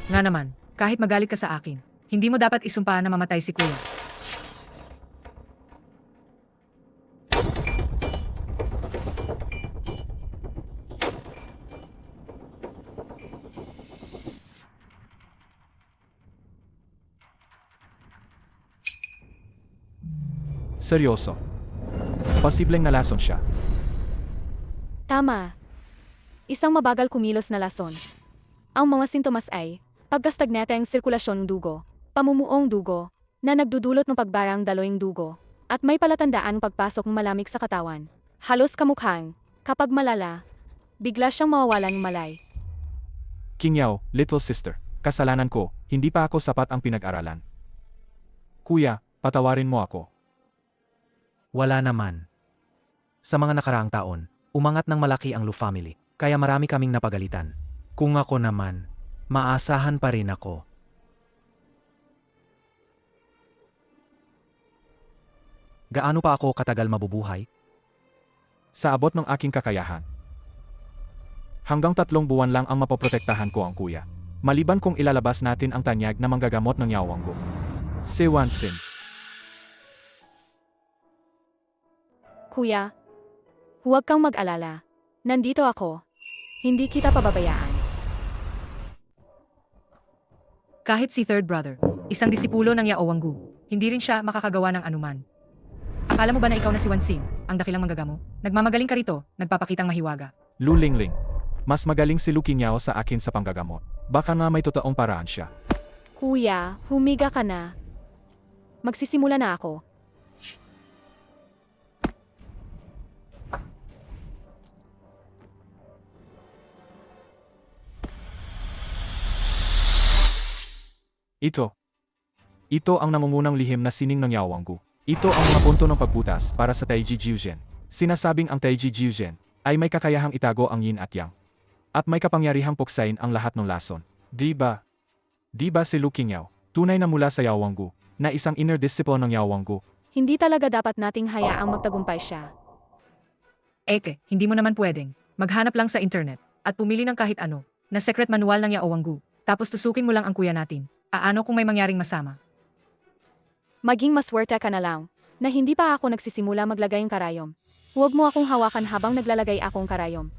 Nga naman, kahit magalit ka sa akin, hindi mo dapat isumpa na mamatay si kuya. Seryoso. Posibleng nalason siya. Tama. Isang mabagal kumilos na lason. Ang mga sintomas ay pagkastagnate ang sirkulasyon ng dugo, pamumuong dugo, na nagdudulot ng pagbarang daloing dugo, at may palatandaan ng pagpasok ng malamig sa katawan. Halos kamukhang, kapag malala, bigla siyang mawawalan ng malay. Qingyao, little sister, kasalanan ko, hindi pa ako sapat ang pinag-aralan. Kuya, patawarin mo ako. Wala naman. Sa mga nakaraang taon, umangat ng malaki ang Lu family, kaya marami kaming napagalitan. Kung ako naman, maasahan pa rin ako. Gaano pa ako katagal mabubuhay? Sa abot ng aking kakayahan. Hanggang 3 buwan lang ang mapoprotektahan ko ang kuya. Maliban kung ilalabas natin ang tanyag na manggagamot ng Yawanggu. Si Wansin. Kuya, huwag kang mag-alala. Nandito ako. Hindi kita pababayaan. Kahit si third brother, isang disipulo ng Yao Wanggu, hindi rin siya makakagawa ng anuman. Akala mo ba na ikaw na si Wansin, ang dakilang manggagamo? Nagmamagaling ka rito, nagpapakitang mahiwaga. Lu Lingling. Mas magaling si Lu Qingyao sa akin sa panggagamot. Baka nga may totoong paraan siya. Kuya, humiga ka na. Magsisimula na ako. Ito ang nangungunang lihim na sining ng Yawanggu. Ito ang mga punto ng pagbutas para sa Taiji Jiuzhen. Sinasabing ang Taiji Jiuzhen ay may kakayahang itago ang yin at yang. At may kapangyarihang puksain ang lahat ng lason. Di ba? Di ba si Lu Qingyao, tunay na mula sa Yawanggu, na isang inner disciple ng Yawanggu? Hindi talaga dapat nating hayaang magtagumpay siya. Hindi mo naman pwedeng. Maghanap lang sa internet, at pumili ng kahit ano, na secret manual ng Yao Wanggu, tapos tusukin mo lang ang kuya natin. Paano kung may mangyaring masama? Maging maswerte ka na lang, na hindi pa ako nagsisimula maglagay ng karayom. Huwag mo akong hawakan habang naglalagay akong karayom.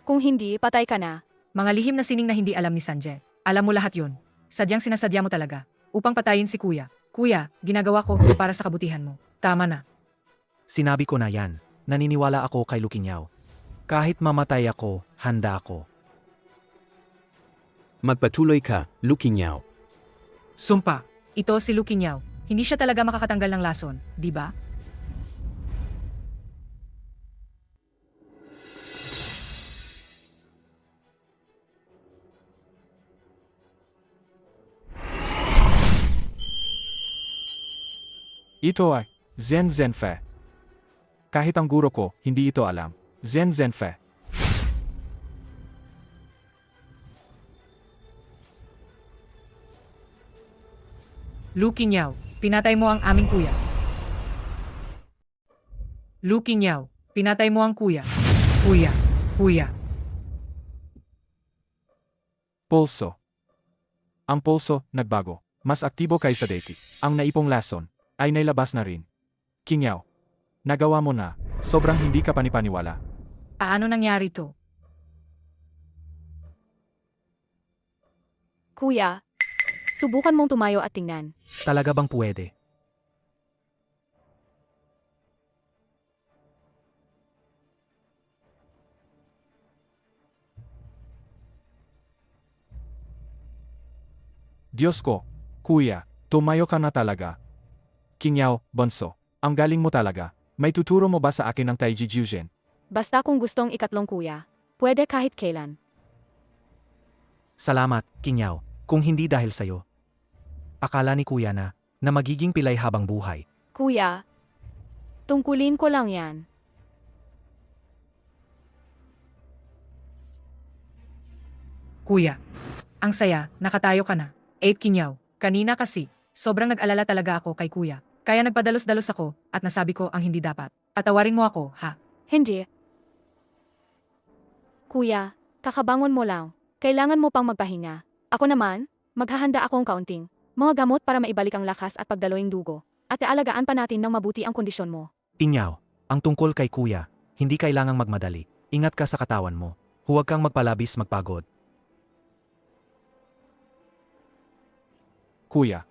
Kung hindi, patay ka na. Mga lihim na sining na hindi alam ni Sanjay. Alam mo lahat yon. Sadyang sinasadya mo talaga, upang patayin si kuya. Kuya, ginagawa ko para sa kabutihan mo. Tama na. Sinabi ko na yan, naniniwala ako kay Lu Qingyao. Kahit mamatay ako, handa ako. Magpatuloy ka, Lu Qingyao. Sumpa, ito si Lu Qingyao. Hindi siya talaga makakatanggal ng lason, di ba? Ito ay Zhen Zhenfe. Kahit ang guro ko, hindi ito alam. Zhen Zhenfe. Lu Qingyao, pinatay mo ang aming kuya. Lu Qingyao, pinatay mo ang kuya. Kuya, Kuya, Pulso. Ang pulso, nagbago. Mas aktibo kaysa dati. Ang naipong lason, ay nailabas na rin. Kingyaw. Nagawa mo na. Sobrang hindi ka panipaniwala. paano nangyari to? Kuya, subukan mong tumayo at tingnan. Talaga bang pwede? Diyos ko, kuya, tumayo ka na talaga. Kingyaw, Bonso, ang galing mo talaga. May tuturo mo ba sa akin ng Taiji Jiujen? Basta kung gustong ikatlong kuya, pwede kahit kailan. Salamat, Kingyaw, kung hindi dahil sa'yo. Akala ni Kuya na magiging pilay habang buhay. Kuya, tungkulin ko lang yan. Kuya, ang saya, nakatayo ka na. 8 Kinyaw, kanina kasi, sobrang nag-alala talaga ako kay kuya. Kaya nagpadalos-dalos ako at nasabi ko ang hindi dapat. Patawarin mo ako, ha? Hindi. Kuya, kakabangon mo lang. Kailangan mo pang magpahinga. Ako naman, maghahanda akong kaunting mga gamot para maibalik ang lakas at pagdaloing dugo. At aalagaan pa natin ng mabuti ang kondisyon mo. Kingyaw, ang tungkol kay Kuya, hindi kailangang magmadali. Ingat ka sa katawan mo. Huwag kang magpalabis magpagod. Kuya,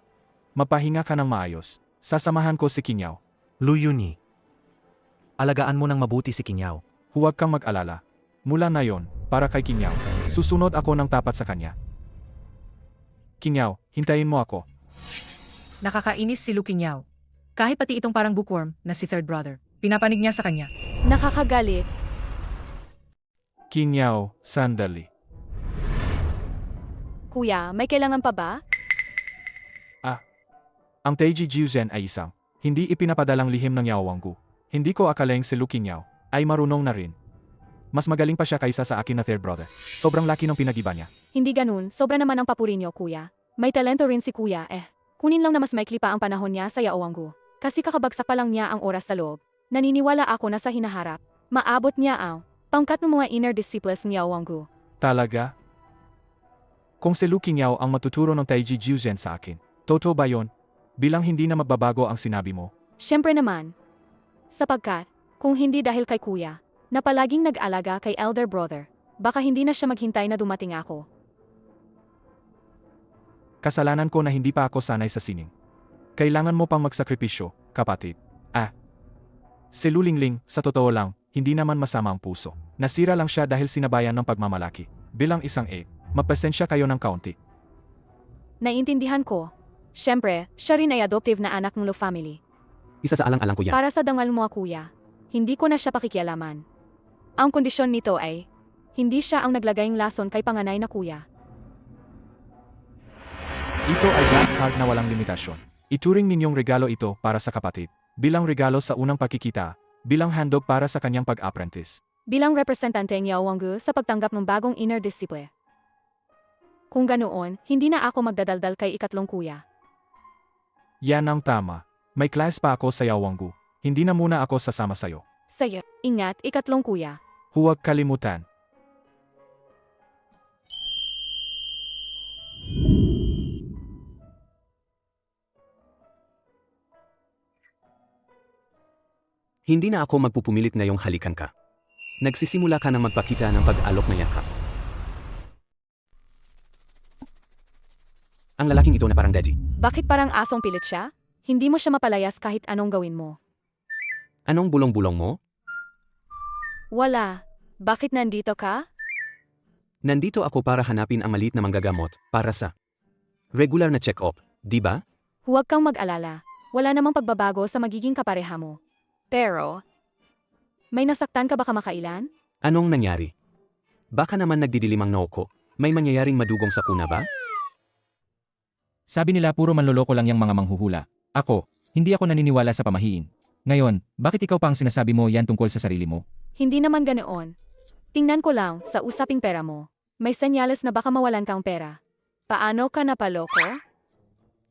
mapahinga ka ng maayos. Sasamahan ko si Kingyaw. Luyuni. Alagaan mo ng mabuti si Kingyaw. Huwag kang mag-alala. Mula na yon, para kay Kingyaw, susunod ako ng tapat sa kanya. Kingyaw, hintayin mo ako. Nakakainis si Lu Kinyaw. Kahit pati itong parang bookworm na si third brother, pinapanig niya sa kanya. Nakakagalit. Kingyaw, sandali. Kuya, may kailangan pa ba? Ang Taiji Jiuzen ay isang hindi ipinapadalang lihim ng Yaowanggu. Hindi ko akalaing si Lu Kingyaw ay marunong na rin. Mas magaling pa siya kaysa sa akin na third brother. Sobrang laki ng pinag-iba niya. Hindi ganun, sobra naman ang papuri niyo, kuya. May talento rin si kuya, kunin lang na mas maikli pa ang panahon niya sa Yaowanggu. Kasi kakabagsak pa lang niya ang oras sa loob. Naniniwala ako na sa hinaharap, maabot niya ang pangkat ng mga inner disciples ni Yaowanggu. Talaga? Kung si Lu Kingyaw ang matuturo ng Taiji Jiuzen sa akin, totoo ba yon? Bilang hindi na magbabago ang sinabi mo. Siyempre naman. Sapagkat, kung hindi dahil kay kuya, na palaging nag-alaga kay elder brother, baka hindi na siya maghintay na dumating ako. Kasalanan ko na hindi pa ako sanay sa sining. Kailangan mo pang magsakripisyo, kapatid. Si Lu Lingling, sa totoo lang, hindi naman masama ang puso. Nasira lang siya dahil sinabayan ng pagmamalaki. Bilang isang mapasensya kayo ng kaunti. Naiintindihan ko. Siyempre, siya rin ay adoptive na anak ng Lu family. Isa sa alang-alang ko yan. Para sa dangal mo, kuya, hindi ko na siya pakikialaman. Ang kondisyon nito ay, hindi siya ang naglagayng lason kay panganay na kuya. Ito ay black card na walang limitasyon. Ituring ninyong regalo ito para sa kapatid. Bilang regalo sa unang pagkikita, bilang handog para sa kanyang pag-apprentice. Bilang representante ng Yaowanggu sa pagtanggap ng bagong inner disciple. Kung ganoon, hindi na ako magdadaldal kay ikatlong kuya. Yan ang tama. May class pa ako sa Yaowanggu. Hindi na muna ako sasama sayo. Saya, ingat, ikatlong kuya. Huwag kalimutan. Hindi na ako magpupumilit ngayong halikan ka. Nagsisimula ka ng magpakita ng pag-alok na yakap. Ang lalaking ito na parang daddy. Bakit parang asong pilit siya? Hindi mo siya mapalayas kahit anong gawin mo. Anong bulong-bulong mo? Wala. Bakit nandito ka? Nandito ako para hanapin ang maliit na manggagamot para sa regular na check-up, di ba? Huwag kang mag-alala. Wala namang pagbabago sa magiging kapareha mo. Pero, may nasaktan ka ba kamakailan? Anong nangyari? Baka naman nagdidilim ang noo ko. May mangyayaring madugong sakuna ba? Sabi nila puro manloloko lang yung mga manghuhula. Ako, hindi ako naniniwala sa pamahiin. Ngayon, bakit ikaw pa ang sinasabi mo yan tungkol sa sarili mo? Hindi naman ganoon. Tingnan ko lang sa usaping pera mo. May senyales na baka mawalan kang pera. Paano ka napaloko?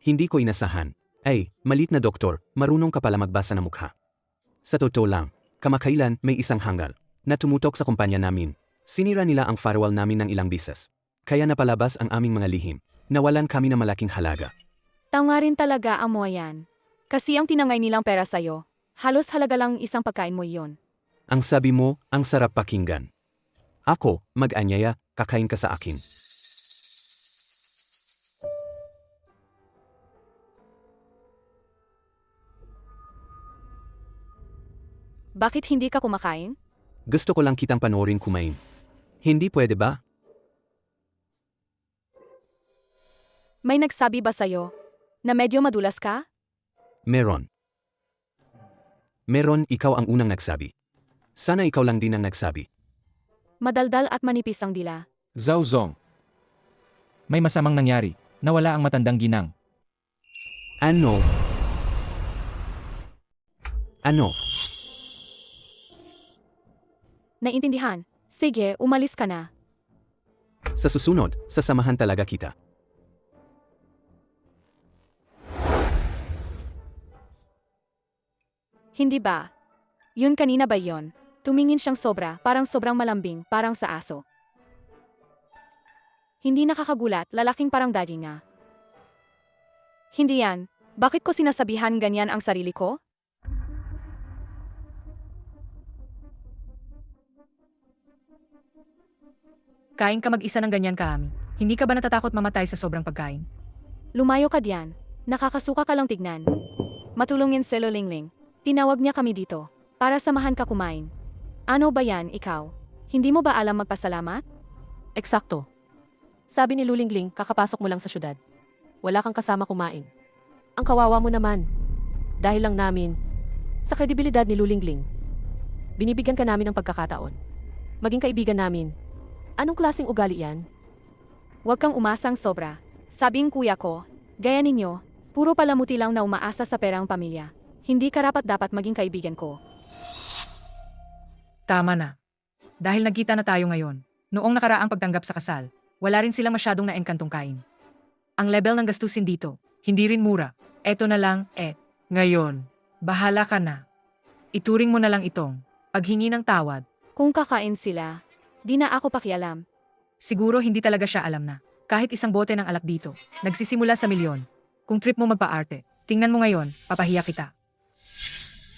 Hindi ko inasahan. Ay, malit na doktor, marunong ka pala magbasa ng mukha. Sa totoo lang, kamakailan may isang hanggal na tumutok sa kumpanya namin. Sinira nila ang firewall namin ng ilang bises. Kaya napalabas ang aming mga lihim. Nawalan kami ng malaking halaga. Tao nga rin talaga ang mga yan. Kasi ang tinangay nilang pera sa'yo, halos halaga lang isang pagkain mo iyon. Ang sabi mo, ang sarap pakinggan. Ako, mag-anyaya, kakain ka sa akin. Bakit hindi ka kumakain? Gusto ko lang kitang panoorin kumain. Hindi pwede ba? May nagsabi ba sa'yo na medyo madulas ka? Meron. Meron, ikaw ang unang nagsabi. Sana ikaw lang din ang nagsabi. Madaldal at manipis ang dila. Zhao Zong. May masamang nangyari. Nawala ang matandang ginang. Ano? Ano? Naintindihan. Sige, umalis ka na. Sa susunod, sasamahan talaga kita. Hindi ba? Yun kanina ba yon? Tumingin siyang sobra, parang sobrang malambing, parang sa aso. Hindi nakakagulat, lalaking parang daddy nga. Hindi yan. Bakit ko sinasabihan ganyan ang sarili ko? Kain ka mag-isa ng ganyan kaami. Hindi ka ba natatakot mamatay sa sobrang pagkain? Lumayo ka diyan. Nakakasuka ka lang tignan. Matulungin si Lolingling. Tinawag niya kami dito para samahan ka kumain. Ano ba yan, ikaw? Hindi mo ba alam magpasalamat? Eksakto. Sabi ni Lulingling, kakapasok mo lang sa syudad. Wala kang kasama kumain. Ang kawawa mo naman. Dahil lang namin, sa kredibilidad ni Lulingling, binibigyan ka namin ng pagkakataon. Maging kaibigan namin. Anong klaseng ugali yan? Huwag kang umasang sobra. Sabing kuya ko, gaya ninyo, puro palamuti lang na umaasa sa perang pamilya. Hindi karapat dapat maging kaibigan ko. Tama na. Dahil nagkita na tayo ngayon, noong nakaraang pagtanggap sa kasal, wala rin sila masyadong naengkantong kain. Ang level ng gastusin dito, hindi rin mura. Eto na lang, ngayon, bahala ka na. Ituring mo na lang itong paghingi ng tawad. Kung kakain sila, di na ako pakialam. Siguro hindi talaga siya alam na. Kahit isang bote ng alak dito, nagsisimula sa milyon. Kung trip mo magpa-arte, tingnan mo ngayon, papahiya kita.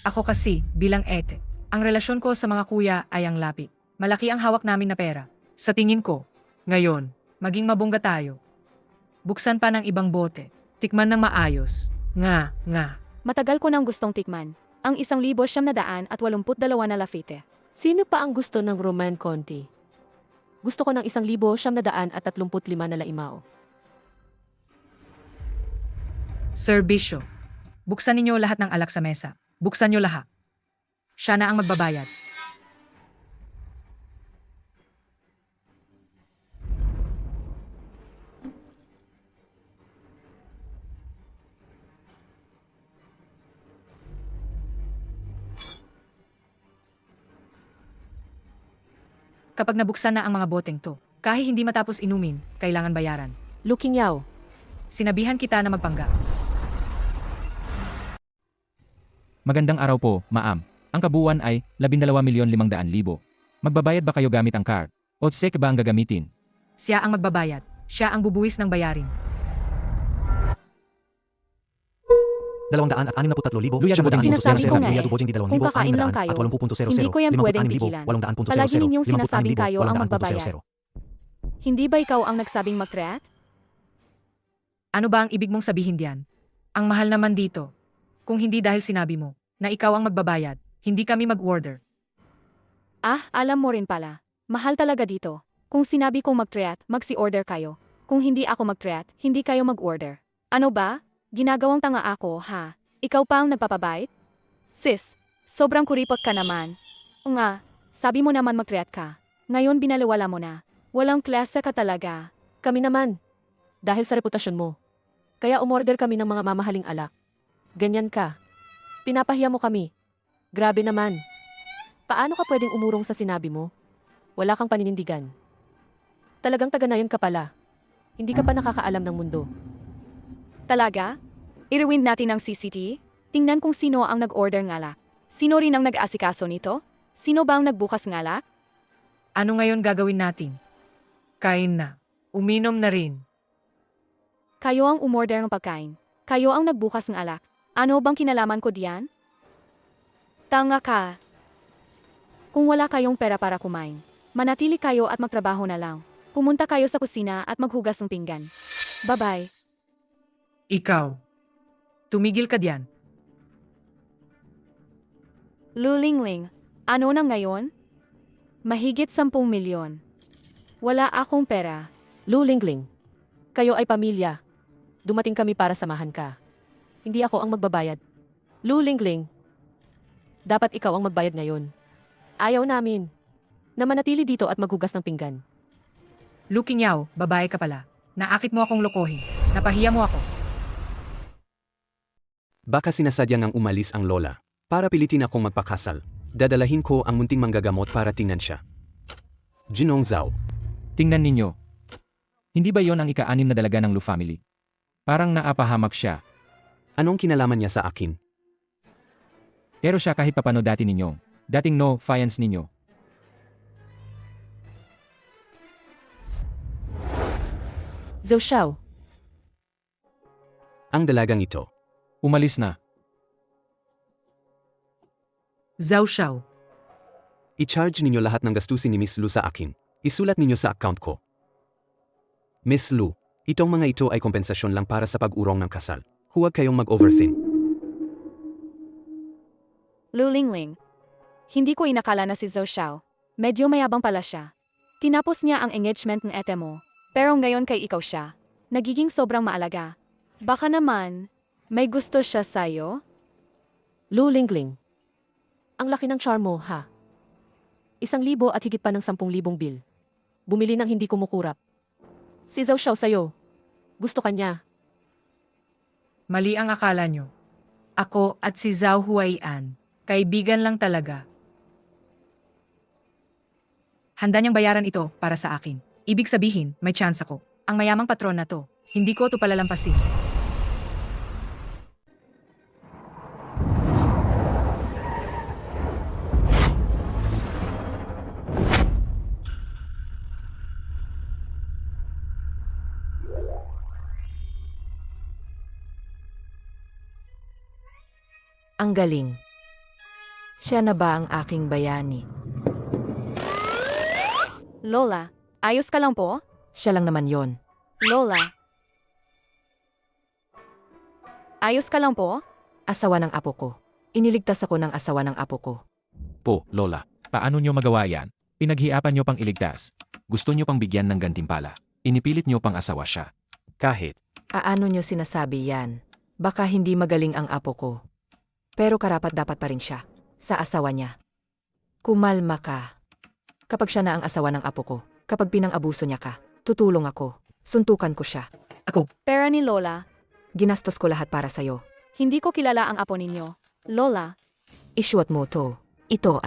Ako kasi, bilang ete, ang relasyon ko sa mga kuya ay ang lapit. Malaki ang hawak namin na pera. Sa tingin ko, ngayon, maging mabungga tayo. Buksan pa ng ibang bote. Tikman ng maayos. Nga. Matagal ko nang gustong tikman. Ang 1,982 na lafite. Sino pa ang gusto ng Roman Conti? Gusto ko ng 1,935 na laimao. Serbisyo. Buksan ninyo lahat ng alak sa mesa. Buksan nyo lahat. Siya na ang magbabayad. Kapag nabuksan na ang mga boteng to, kahit hindi matapos inumin, kailangan bayaran. Looking Yao, Sinabihan kita na magpangga. Magandang araw po, ma'am. Ang kabuuan ay 12,500,000. Magbabayad ba kayo gamit ang card? O cheque ba ang gagamitin? Siya ang magbabayad. Siya ang bubuwis ng bayarin. 263,000. Luya Dubojing di Sinasabi ko nga Luya eh, Dubojing di kung kakain lang kayo, hindi ko yan pwedeng pigilan. Palagi ninyong sinasabing kayo ang magbabayad. Hindi ba ikaw ang nagsabing mag-treat? Ano ba ang ibig mong sabihin diyan? Ang mahal naman dito. Kung hindi dahil sinabi mo na ikaw ang magbabayad, hindi kami mag-order. Ah, alam mo rin pala. Mahal talaga dito. Kung sinabi kong mag-treat, magsi-order kayo. Kung hindi ako mag-treat, hindi kayo mag-order. Ano ba? Ginagawang tanga ako, ha? Ikaw pa ang nagpapabait? Sis, sobrang kuripot ka naman. O nga, sabi mo naman mag-treat ka. Ngayon binaliwala mo na. Walang klase ka talaga. kami naman. Dahil sa reputasyon mo. Kaya umorder kami ng mga mamahaling alak. Ganyan ka. Pinapahiya mo kami. Grabe naman. Paano ka pwedeng umurong sa sinabi mo? Wala kang paninindigan. Talagang taga-nayon ka pala. Hindi ka pa nakakaalam ng mundo. Talaga? I-rewind natin ang CCTV? Tingnan kung sino ang nag-order ng alak. Sino rin ang nag-asikaso nito? Sino ba ang nagbukas ng alak? Ano ngayon gagawin natin? Kain na. Uminom na rin. Kayo ang umorder ng pagkain. Kayo ang nagbukas ng alak. Ano bang kinalaman ko diyan? Tanga ka. Kung wala kayong pera para kumain, manatili kayo at magtrabaho na lang. Pumunta kayo sa kusina at maghugas ng pinggan. Bye-bye. Ikaw. Tumigil ka diyan. Lulingling, ano na ngayon? Mahigit 10 milyon. Wala akong pera. Lulingling. Kayo ay pamilya. Dumating kami para samahan ka. Hindi ako ang magbabayad. Lulingling. Dapat ikaw ang magbayad ngayon. Ayaw namin na manatili dito at maghugas ng pinggan. Lukinyaw, babae ka pala. Naakit mo akong lokohin. Napahiya mo ako. Baka sinasadya ngang umalis ang lola. Para pilitin akong magpakasal. Dadalahin ko ang munting manggagamot para tingnan siya. Jinong Zhao. Tingnan ninyo. Hindi ba yon ang ika-6 na dalaga ng Lu family? Parang naapahamak siya. Anong kinalaman niya sa akin? Pero siya kahit papano dati ninyo. Dating no fiance ninyo. Zhou Xiao, Ang dalagang ito. Umalis na. Zhao Xiao. I-charge ninyo lahat ng gastusin ni Miss Lu sa akin. Isulat ninyo sa account ko. Miss Lu, itong mga ito ay kompensasyon lang para sa pag-urong ng kasal. Huwag kayong mag-overthink. Lulingling. Hindi ko inakala na si Zhou Xiao. Medyo mayabang pala siya. Tinapos niya ang engagement ng ete mo. Pero ngayon kay ikaw siya. Nagiging sobrang maalaga. Baka naman, may gusto siya sa'yo? Lulingling. Ang laki ng charm mo, ha? 1,000 at higit pa ng 10,000 bill. Bumili ng hindi kumukurap. Si Zhou Xiao sa'yo. Gusto ka niya. Mali ang akala nyo. Ako at si Zhao Huaian, kaibigan lang talaga. Handa niyang bayaran ito para sa akin. Ibig sabihin, may chance ako. Ang mayamang patron na to, hindi ko to palalampasin. Ang galing. Siya na ba ang aking bayani? Lola, ayos ka lang po? Siya lang naman yon. Lola. Ayos ka lang po? Asawa ng apo ko. Iniligtas ako ng asawa ng apo ko. Po, Lola. Paano nyo magawa yan? Pinaghiapan nyo pang iligtas. Gusto nyo pang bigyan ng gantimpala. Inipilit nyo pang asawa siya. Kahit, Aano nyo sinasabi yan? Baka hindi magaling ang apo ko. Pero karapat-dapat pa rin siya. Sa asawa niya. Kumalma ka. Kapag siya na ang asawa ng apo ko, kapag pinang-abuso niya ka, tutulong ako. Suntukan ko siya. Pera ni Lola. Ginastos ko lahat para sa'yo. Hindi ko kilala ang apo ninyo. Lola. Isuot mo to. Ito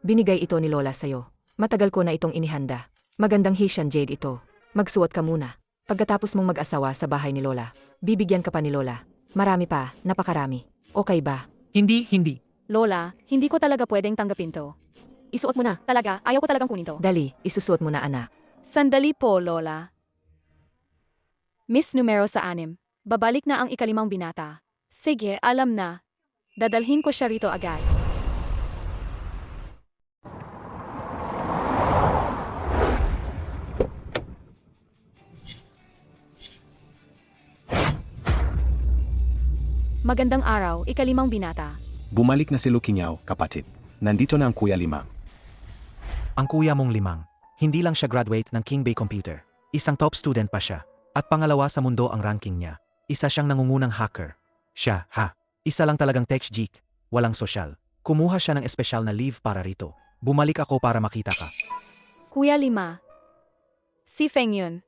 Binigay ito ni Lola sa'yo. Matagal ko na itong inihanda. Magandang Haitian jade ito. Magsuot ka muna. Pagkatapos mong mag-asawa sa bahay ni Lola, bibigyan ka pa ni Lola. Marami pa, napakarami. Okay ba? Hindi. Lola, hindi ko talaga pwedeng tanggapin to. Isuot mo na. Talaga, ayaw ko talagang kunin to. Dali, isusuot mo na anak. Sandali po, Lola. Miss numero sa 6. Babalik na ang ikalimang binata. Sige, alam na. Dadalhin ko siya rito agad. Magandang araw, ikalimang binata. Bumalik na si Lukinyaw, kapatid. Nandito na ang Kuya Limang. Ang kuya mong Limang, hindi lang siya graduate ng King Bay Computer. Isang top student pa siya. At pangalawa sa mundo ang ranking niya. Isa siyang nangungunang hacker. Siya, isa lang talagang tech geek. Walang sosyal. Kumuha siya ng espesyal na leave para rito. Bumalik ako para makita ka. Kuya Lima. Si Feng yun.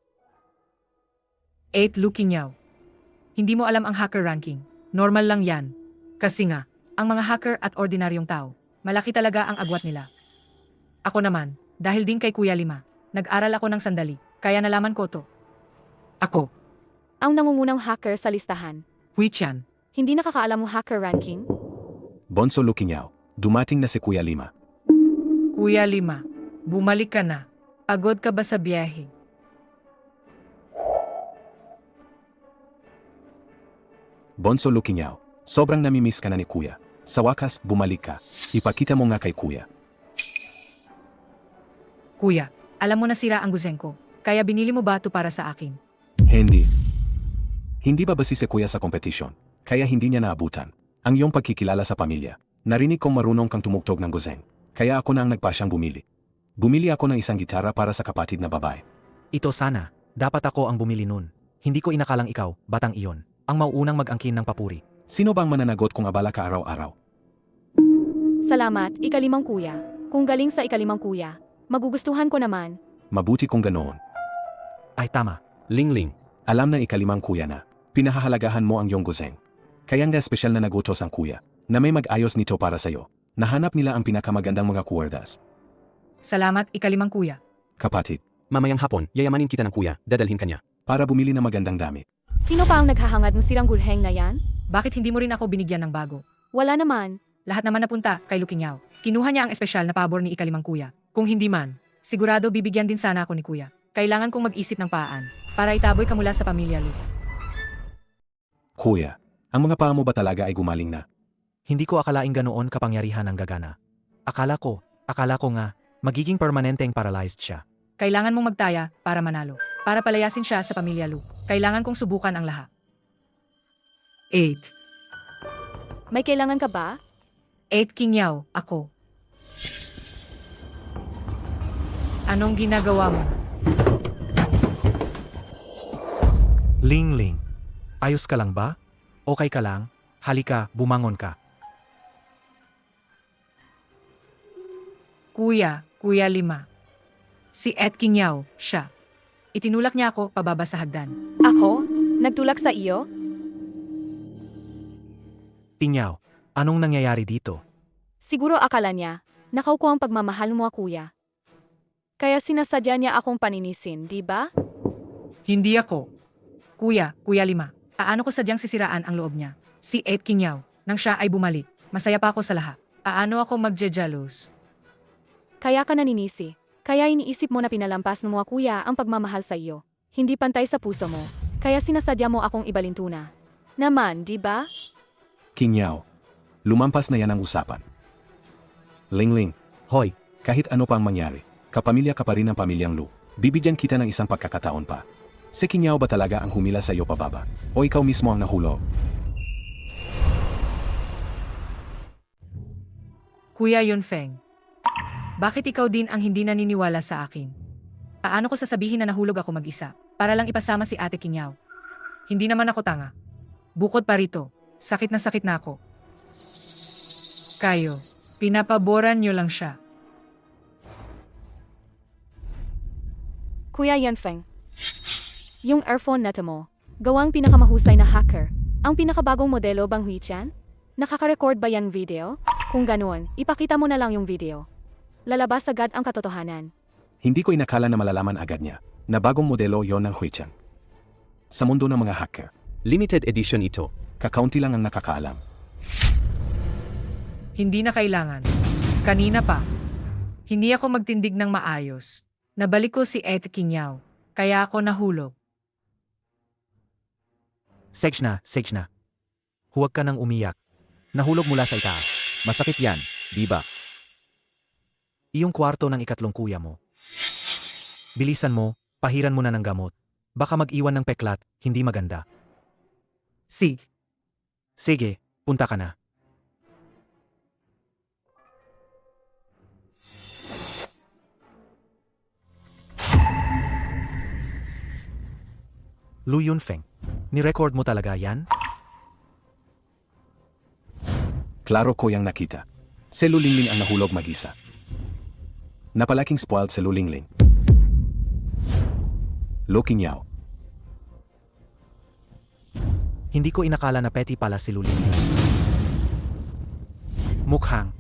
8 Lukinyaw. Hindi mo alam ang hacker ranking. Normal lang yan. Kasi nga, ang mga hacker at ordinaryong tao, malaki talaga ang agwat nila. Ako naman, dahil din kay Kuya Lima, nag-aral ako ng sandali, kaya nalaman ko to. Ako, Ang nangungunang hacker sa listahan. Hui Chan. Hindi nakakaalam mo hacker ranking? Bonso Lukinyaw, dumating na si Kuya Lima. Kuya Lima, bumalik ka na. Pagod ka ba sa biyahe? Bonso Lukinyaw, sobrang namimiss ka na ni kuya. Sa wakas, bumalik ka. Ipakita mo nga kay kuya. Kuya, alam mo na sira ang guzeng ko. Kaya binili mo ba ito para sa akin? Hindi. Hindi ba basi si kuya sa competition? Kaya hindi niya naabutan. Ang iyong pagkikilala sa pamilya. Narinig kong marunong kang tumugtog ng guzeng. Kaya ako na ang nagpasyang bumili. Bumili ako ng isang gitara para sa kapatid na babae. Ito sana, dapat ako ang bumili nun. Hindi ko inakalang ikaw, batang iyon, ang mauunang mag-angkin ng papuri. Sino bang mananagot kung abala ka araw-araw? Salamat, ikalimang kuya. Kung galing sa ikalimang kuya, magugustuhan ko naman. Mabuti kung ganoon. Ay tama, Lingling, Alam ng ikalimang kuya na, pinahahalagahan mo ang iyong guzeng. Kaya nga espesyal na nagutos ang kuya, na may mag-ayos nito para sa'yo. Nahanap nila ang pinakamagandang mga kuwerdas. Salamat, ikalimang kuya. Kapatid, mamayang hapon, yayamanin kita ng kuya, dadalhin ka niya. para bumili ng magandang damit. Sino pa ang naghahangad ng sirang gulheng na yan? Bakit hindi mo rin ako binigyan ng bago? Wala naman. Lahat naman napunta kay Lukinyaw. Kinuha niya ang espesyal na pabor ni ikalimang kuya. Kung hindi man, sigurado bibigyan din sana ako ni kuya. Kailangan kong mag-isip ng paan para itaboy ka mula sa pamilya Lu. Kuya, ang mga paa mo ba talaga ay gumaling na? hindi ko akalaing ganoon kapangyarihan ang gagana. Akala ko nga, magiging permanenteng paralyzed siya. Kailangan mong magtaya para manalo. Para palayasin siya sa pamilya Lu. Kailangan kong subukan ang lahat. 8. May kailangan ka ba? 8 Kinyaw, ako. Anong ginagawa mo? Ling, ayos ka lang ba? Okay ka lang? Halika, bumangon ka. Kuya 5. Si Ed Kinyaw, siya. Itinulak niya ako pababa sa hagdan. Ako? Nagtulak sa iyo? Tinyaw, anong nangyayari dito? Siguro akala niya, nakaw ko ang pagmamahal mo, kuya. Kaya sinasadya niya akong paninisin, di ba? Hindi ako. Kuya 5. Paano ko sadyang sisiraan ang loob niya? Si Ed Kinyaw, nang siya ay bumalik. Masaya pa ako sa lahat. Paano ako magjejealous? Kaya ka naninisi. Kaya iniisip mo na pinalampas ng mga kuya ang pagmamahal sa iyo. Hindi pantay sa puso mo. Kaya sinasadya mo akong ibalintuna. Naman, di ba? Kinyaw, lumampas na yan ang usapan. Lingling, Hoy, kahit ano pa ang mangyari, kapamilya ka pa rin ng pamilyang Lu. Bibigyan kita ng isang pagkakataon pa. Si Kinyaw ba talaga ang humila sa iyo pababa? O ikaw mismo ang nahulog? Kuya Yunfeng, bakit ikaw din ang hindi naniniwala sa akin? Paano ko sasabihin na nahulog ako mag-isa para lang ipasama si Ate Kinyaw? Hindi naman ako tanga. Bukod pa rito, sakit na ako. Kayo, pinapaboran niyo lang siya. Kuya Yanfeng. Yung earphone na mo, gawang pinakamahusay na hacker. Ang pinakabagong modelo bang Huichan? Nakaka-record ba yung video? Kung ganoon, ipakita mo na lang yung video. Lalabas agad ang katotohanan. Hindi ko inakala na malalaman agad niya na bagong modelo yon ng Huichan. Sa mundo ng mga hacker, limited edition ito. kakaunti lang ang nakakaalam. Hindi na kailangan. Kanina pa. Hindi ako magtindig ng maayos. Nabalik ko si Ate Kinyaw. Kaya ako nahulog. Sage na. Huwag ka nang umiyak. Nahulog mula sa itaas. Masakit yan, di ba? Iyong kwarto ng ikatlong kuya mo. Bilisan mo, pahiran mo na ng gamot. Baka mag-iwan ng peklat, hindi maganda. Sige, punta ka na. Lu Yunfeng, ni-record mo talaga yan? Klaro ko yang nakita. Si Lulingling ang nahulog mag-isa. Napalaking spoiled si Lulingling. Lu Kinyaw, Hindi ko inakala na petty pala si Lulin. Mukhang,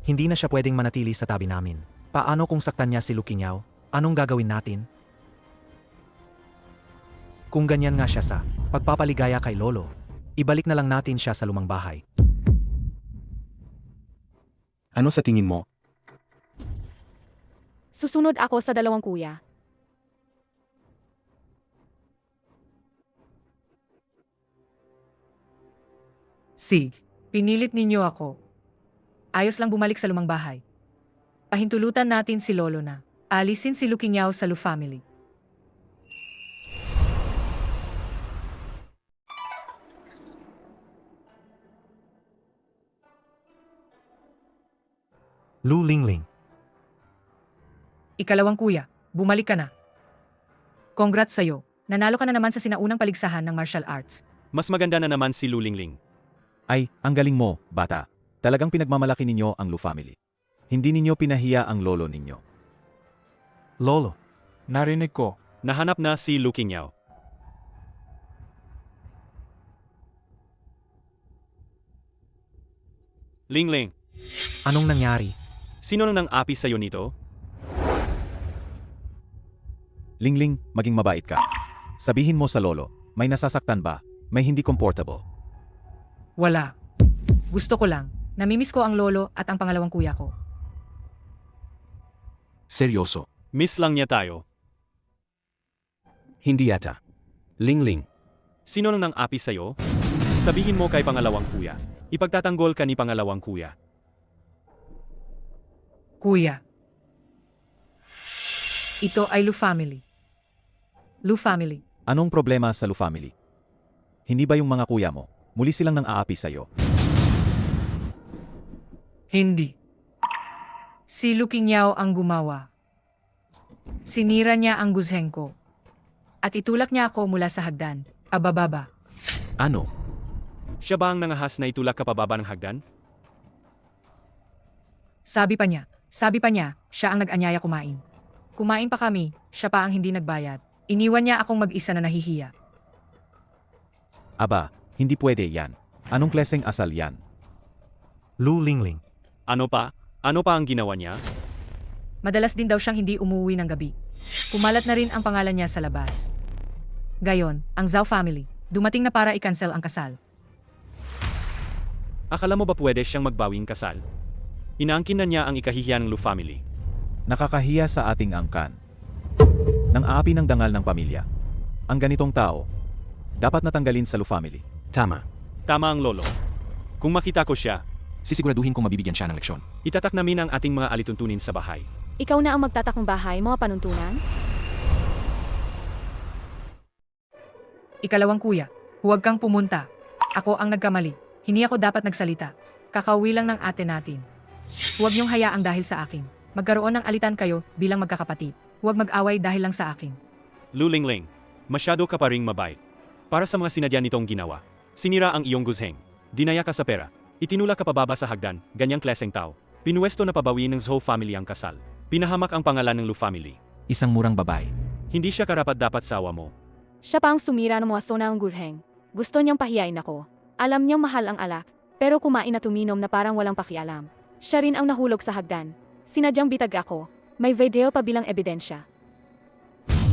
hindi na siya pwedeng manatili sa tabi namin. Paano kung saktan niya si Lukinyaw? Anong gagawin natin? Kung ganyan nga siya sa pagpapaligaya kay Lolo, ibalik na lang natin siya sa lumang bahay. ano sa tingin mo? Susunod ako sa dalawang kuya. Sig, pinilit ninyo ako. Ayos lang bumalik sa lumang bahay. Pahintulutan natin si Lolo na. Alisin si Lukinyaw sa Lu family. Lu Lingling. Ikalawang kuya, bumalik ka na. Congrats sa'yo. Nanalo ka na naman sa sinaunang paligsahan ng martial arts. Mas maganda na naman si Lulingling. Ay, ang galing mo, bata. Talagang pinagmamalaki ninyo ang Lu family. Hindi ninyo pinahiya ang lolo ninyo. Lolo. Narinig ko. Nahanap na si Lukinyaw. Lingling, Anong nangyari? sino nang nang-api sa'yo nito? Lingling, maging mabait ka. Sabihin mo sa lolo, may nasasaktan ba? May hindi comfortable. Wala. Gusto ko lang. Namimiss ko ang lolo at ang pangalawang kuya ko. Seryoso. Miss lang niya tayo. Hindi yata. Lingling. Sino nang nang-api sa'yo? Sabihin mo kay pangalawang kuya. Ipagtatanggol ka ni pangalawang kuya. Kuya. Ito ay Lu family. Lu family. Anong problema sa Lu family? Hindi ba yung mga kuya mo, muli silang nang aapi sa'yo? Hindi. Si Lukinyaw ang gumawa. Sinira niya ang guzheng ko. At itulak niya ako mula sa hagdan. Abababa. Ano? Siya ba ang nangahas na itulak ka pababa ng hagdan? Sabi pa niya, siya ang nag-anyaya kumain. Kumain pa kami, siya pa ang hindi nagbayad. Iniwan niya akong mag-isa na nahihiya. Aba, hindi pwede yan. Anong klaseng asal yan? Lu Lingling. Ano pa? Ano pa ang ginawa niya? Madalas din daw siyang hindi umuwi ng gabi. Kumalat na rin ang pangalan niya sa labas. Gayon, ang Zhao family, dumating na para i-cancel ang kasal. Akala mo ba pwede siyang magbawing kasal? Inaangkin na niya ang ikahihiya ng Lu family. Nakakahiya sa ating angkan. Nang aapi ng dangal ng pamilya. Ang ganitong tao, dapat natanggalin sa Lu family. Tama. Tama ang lolo. Kung makita ko siya, Sisiguraduhin kong mabibigyan siya ng leksyon. itatak namin ang ating mga alituntunin sa bahay. Ikaw na ang magtatakong bahay, mga panuntunan? Ikalawang kuya, huwag kang pumunta. Ako ang nagkamali. Hindi ako dapat nagsalita. Kakauwi lang ng ate natin. Huwag niyong hayaang dahil sa akin. Magkaroon ng alitan kayo bilang magkakapatid. Huwag mag-away dahil lang sa akin. Lulingling, masyado ka pa ring mabait. Para sa mga sinadya nitong ginawa. Sinira ang iyong guzheng. Dinaya ka sa pera. Itinulak ka pababa sa hagdan, ganyang klaseng tao. Pinuwesto na pabawi ng Zhou family ang kasal. Pinahamak ang pangalan ng Lu family. Isang murang babae. Hindi siya karapat-dapat sawa mo. Siya pa ang sumira ng mga sona ng gurheng. Gusto niyang pahiyain ako. Alam niyang mahal ang alak, pero kumain at uminom na parang walang pakialam. Siya rin ang nahulog sa hagdan. Sinadyang bitag ako. May video pa bilang ebidensya.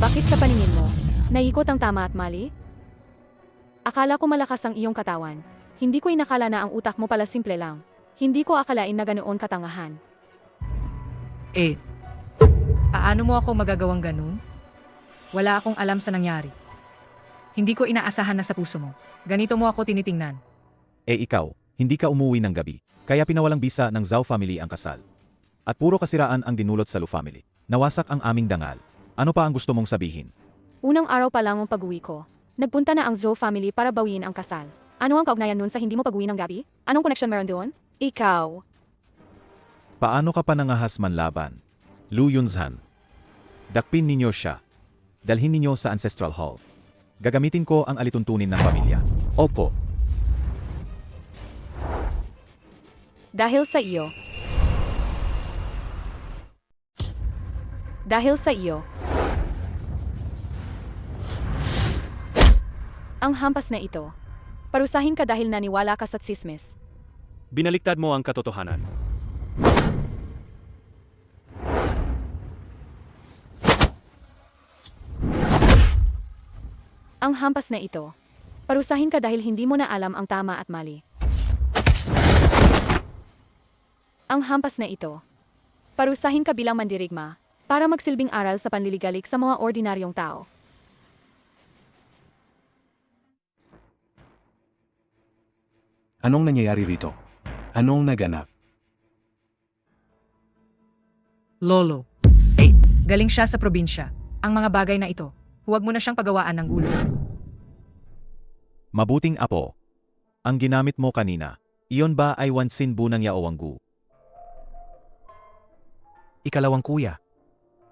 Bakit sa paningin mo, naikot ang tama at mali? Akala ko malakas ang iyong katawan. Hindi ko inakala na ang utak mo pala simple lang. Hindi ko akalain na ganoon katangahan. Paano mo ako magagawang ganun? Wala akong alam sa nangyari. Hindi ko inaasahan na sa puso mo. Ganito mo ako tinitingnan. Ikaw, hindi ka umuwi ng gabi, kaya pinawalang bisa ng Zhao family ang kasal. At puro kasiraan ang dinulot sa Lu family. Nawasak ang aming dangal. Ano pa ang gusto mong sabihin? Unang araw pa lang ang pag-uwi ko. Nagpunta na ang Zhou family para bawiin ang kasal. Ano ang kaugnayan nun sa hindi mo pag-uwi ng gabi? Anong connection meron doon? Ikaw. Paano ka pa nangahas manlaban? Lu Yunzhan. Dakpin ninyo siya. Dalhin ninyo sa Ancestral Hall. Gagamitin ko ang alituntunin ng pamilya. Opo. Dahil sa iyo. Dahil sa iyo. Ang hampas na ito. Parusahin ka dahil naniwala ka sa tsismis. Binaliktad mo ang katotohanan. Ang hampas na ito. Parusahin ka dahil hindi mo na alam ang tama at mali. Ang hampas na ito. Parusahin ka bilang mandirigma. para magsilbing aral sa panliligalig sa mga ordinaryong tao. Anong nangyayari rito? Anong naganap? Lolo. Galing siya sa probinsya. Ang mga bagay na ito, huwag mo na siyang pagawaan ng gulo. Mabuting apo. Ang ginamit mo kanina, iyon ba ay wansin bu ng Yaowanggu? Ikalawang kuya.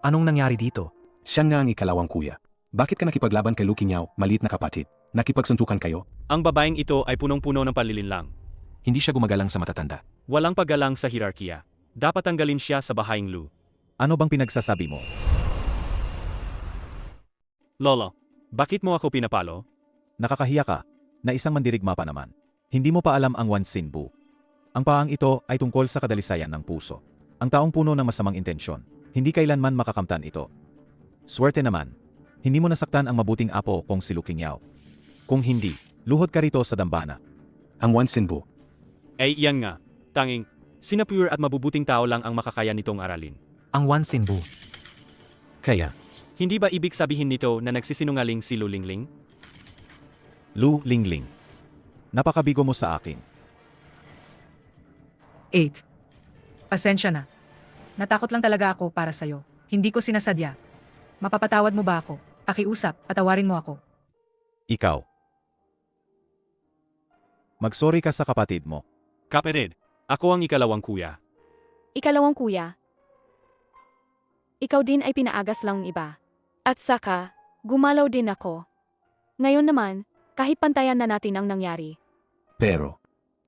Anong nangyari dito? Siya nga ang ikalawang kuya. Bakit ka nakipaglaban kay Lucky Niao, maliit na kapatid? Nakipagsuntukan kayo? Ang babaeng ito ay punong-puno ng panlilinlang. Hindi siya gumagalang sa matatanda. Walang paggalang sa hierarkiya. Dapat tanggalin siya sa bahaing Lu. Ano bang pinagsasabi mo? Lolo, bakit mo ako pinapalo? Nakakahiya ka, na isang mandirigma pa naman. Hindi mo pa alam ang wansin bu. Ang paang ito ay tungkol sa kadalisayan ng puso. Ang taong puno ng masamang intensyon, hindi kailanman makakamtan ito. Swerte naman, hindi mo nasaktan ang mabuting apo kung si Lucky Niao. Kung hindi, luhod ka rito sa dambana. Ang Wansinbu. Ay iyan nga, tanging, sina pure at mabubuting tao lang ang makakaya nitong aralin. Ang Wansinbu. Kaya, Hindi ba ibig sabihin nito na nagsisinungaling si Lu Lingling? Lu Lingling. Napakabigo mo sa akin. 8. Pasensya na. Natakot lang talaga ako para sa'yo. Hindi ko sinasadya. Mapapatawad mo ba ako? Pakiusap, patawarin mo ako. Ikaw. Magsorry ka sa kapatid mo. Kapatid, ako ang ikalawang kuya. Ikalawang kuya. Ikaw din ay pinaagas lang ng iba. At saka, gumalaw din ako. Ngayon naman, kahit pantayan na natin ang nangyari. pero,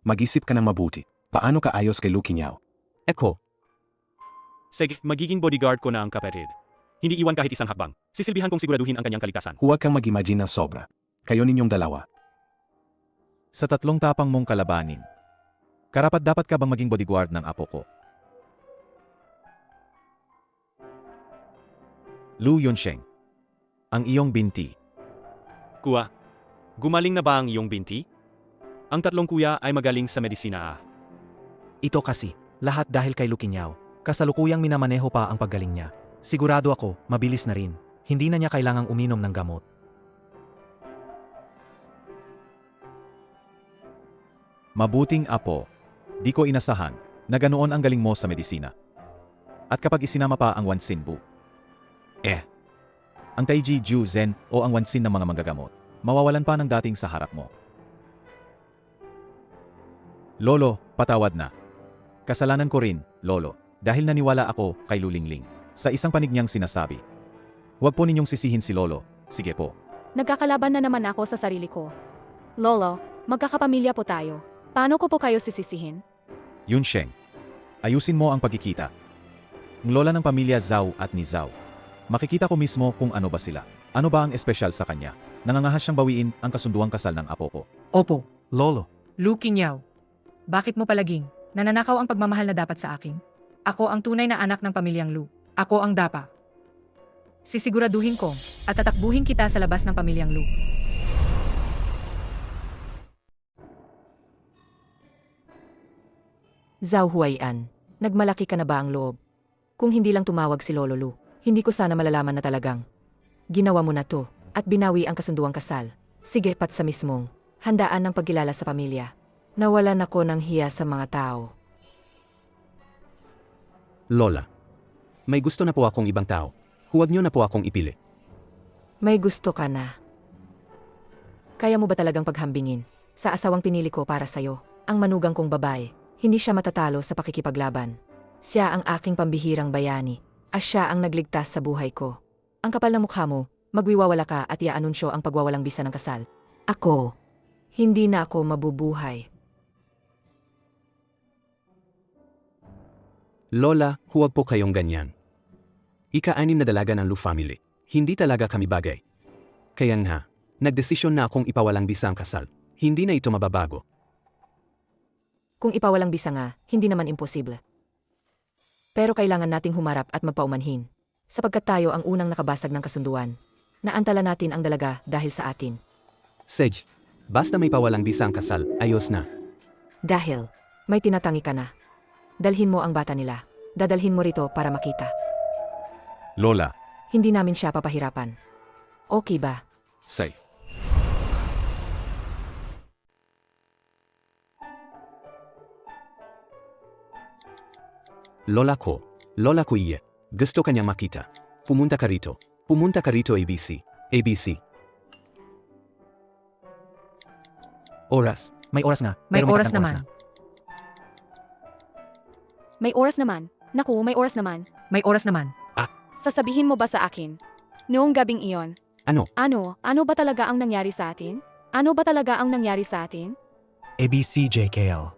mag-isip ka ng mabuti. Paano ka ayos kay Lucky Niao? Eko, Sige, magiging bodyguard ko na ang kapatid. Hindi iwan kahit isang hakbang. Sisilbihan kong siguraduhin ang kanyang kaligtasan. Huwag kang mag-imagine ng sobra. Kayo ninyong dalawa. Sa tatlong tapang mong kalabanin, karapat-dapat ka bang maging bodyguard ng apo ko? Lu Yunsheng. Ang iyong binti. Kuya, gumaling na ba ang iyong binti? Ang tatlong kuya ay magaling sa medisina. Ito kasi, lahat dahil kay Lucky Niao. Kasalukuyang minamaneho pa ang paggaling niya. Sigurado ako, mabilis na rin. Hindi na niya kailangang uminom ng gamot. Mabuting apo. Di ko inasahan na ganoon ang galing mo sa medisina. At kapag isinama pa ang Wansinbu. Ang Taiji Jiu Zen o ang Wansin ng mga manggagamot, mawawalan pa ng dating sa harap mo. Lolo, patawad na. Kasalanan ko rin, Lolo, dahil naniwala ako kay Lu Lingling. Sa isang panig niyang sinasabi. Huwag po ninyong sisihin si Lolo. Sige po. Nagkakalaban na naman ako sa sarili ko. Lolo, magkakapamilya po tayo. Paano ko po kayo sisisihin? Yunsheng, ayusin mo ang pagkikita. Ang lola ng pamilya Zhao at ni Zhao. Makikita ko mismo kung ano ba sila. Ano ba ang espesyal sa kanya? Nangangahas siyang bawiin ang kasunduang kasal ng apo ko. Opo, Lolo, Lucky Niao. Bakit mo palaging nananakaw ang pagmamahal na dapat sa akin? Ako ang tunay na anak ng pamilyang Lu. Ako ang dapa. Sisiguraduhin ko at tatakbuhin kita sa labas ng pamilyang Lu. Zhao Huaian, nagmalaki ka na ba ang loob? Kung hindi lang tumawag si Lolo Lu, hindi ko sana malalaman na talagang ginawa mo na to at binawi ang kasunduang kasal. Sige, pat sa mismong handaan ng pagkilala sa pamilya. Nawalan ako ng hiya sa mga tao. Lola. May gusto na po akong ibang tao. Huwag niyo na po akong ipili. May gusto ka na. Kaya mo ba talagang paghambingin sa asawang pinili ko para sa'yo, ang manugang kong babae? Hindi siya matatalo sa pakikipaglaban. Siya ang aking pambihirang bayani. At siya ang nagligtas sa buhay ko. Ang kapal ng mukha mo, magwiwawala ka at iaanunsyo ang pagwawalang bisa ng kasal. Ako, hindi na ako mabubuhay. Lola, huwag po kayong ganyan. Ika-anim na dalaga ng Lu family. Hindi talaga kami bagay. Kaya nga, nagdesisyon na akong ipawalang bisa ang kasal. Hindi na ito mababago. Kung ipawalang bisa nga, hindi naman imposible. Pero kailangan nating humarap at magpaumanhin. Sapagkat tayo ang unang nakabasag ng kasunduan. Naantala natin ang dalaga dahil sa atin. Sej, basta may pawalang bisa ang kasal, ayos na. Dahil, may tinatangi ka na. Dalhin mo ang bata nila. Dadalhin mo rito para makita. Lola, Hindi namin siya papahirapan. Okay ba? Say. Lola ko iye. Gusto kanyang makita. Pumunta ka rito. Pumunta ka rito ABC. ABC. Oras. May oras nga. May pero oras tatlong naman. na. May oras naman. Naku, may oras naman. May oras naman. Sasabihin mo ba sa akin? Noong gabing iyon. Ano? Ano ba talaga ang nangyari sa atin? Ano ba talaga ang nangyari sa atin? ABCJKL.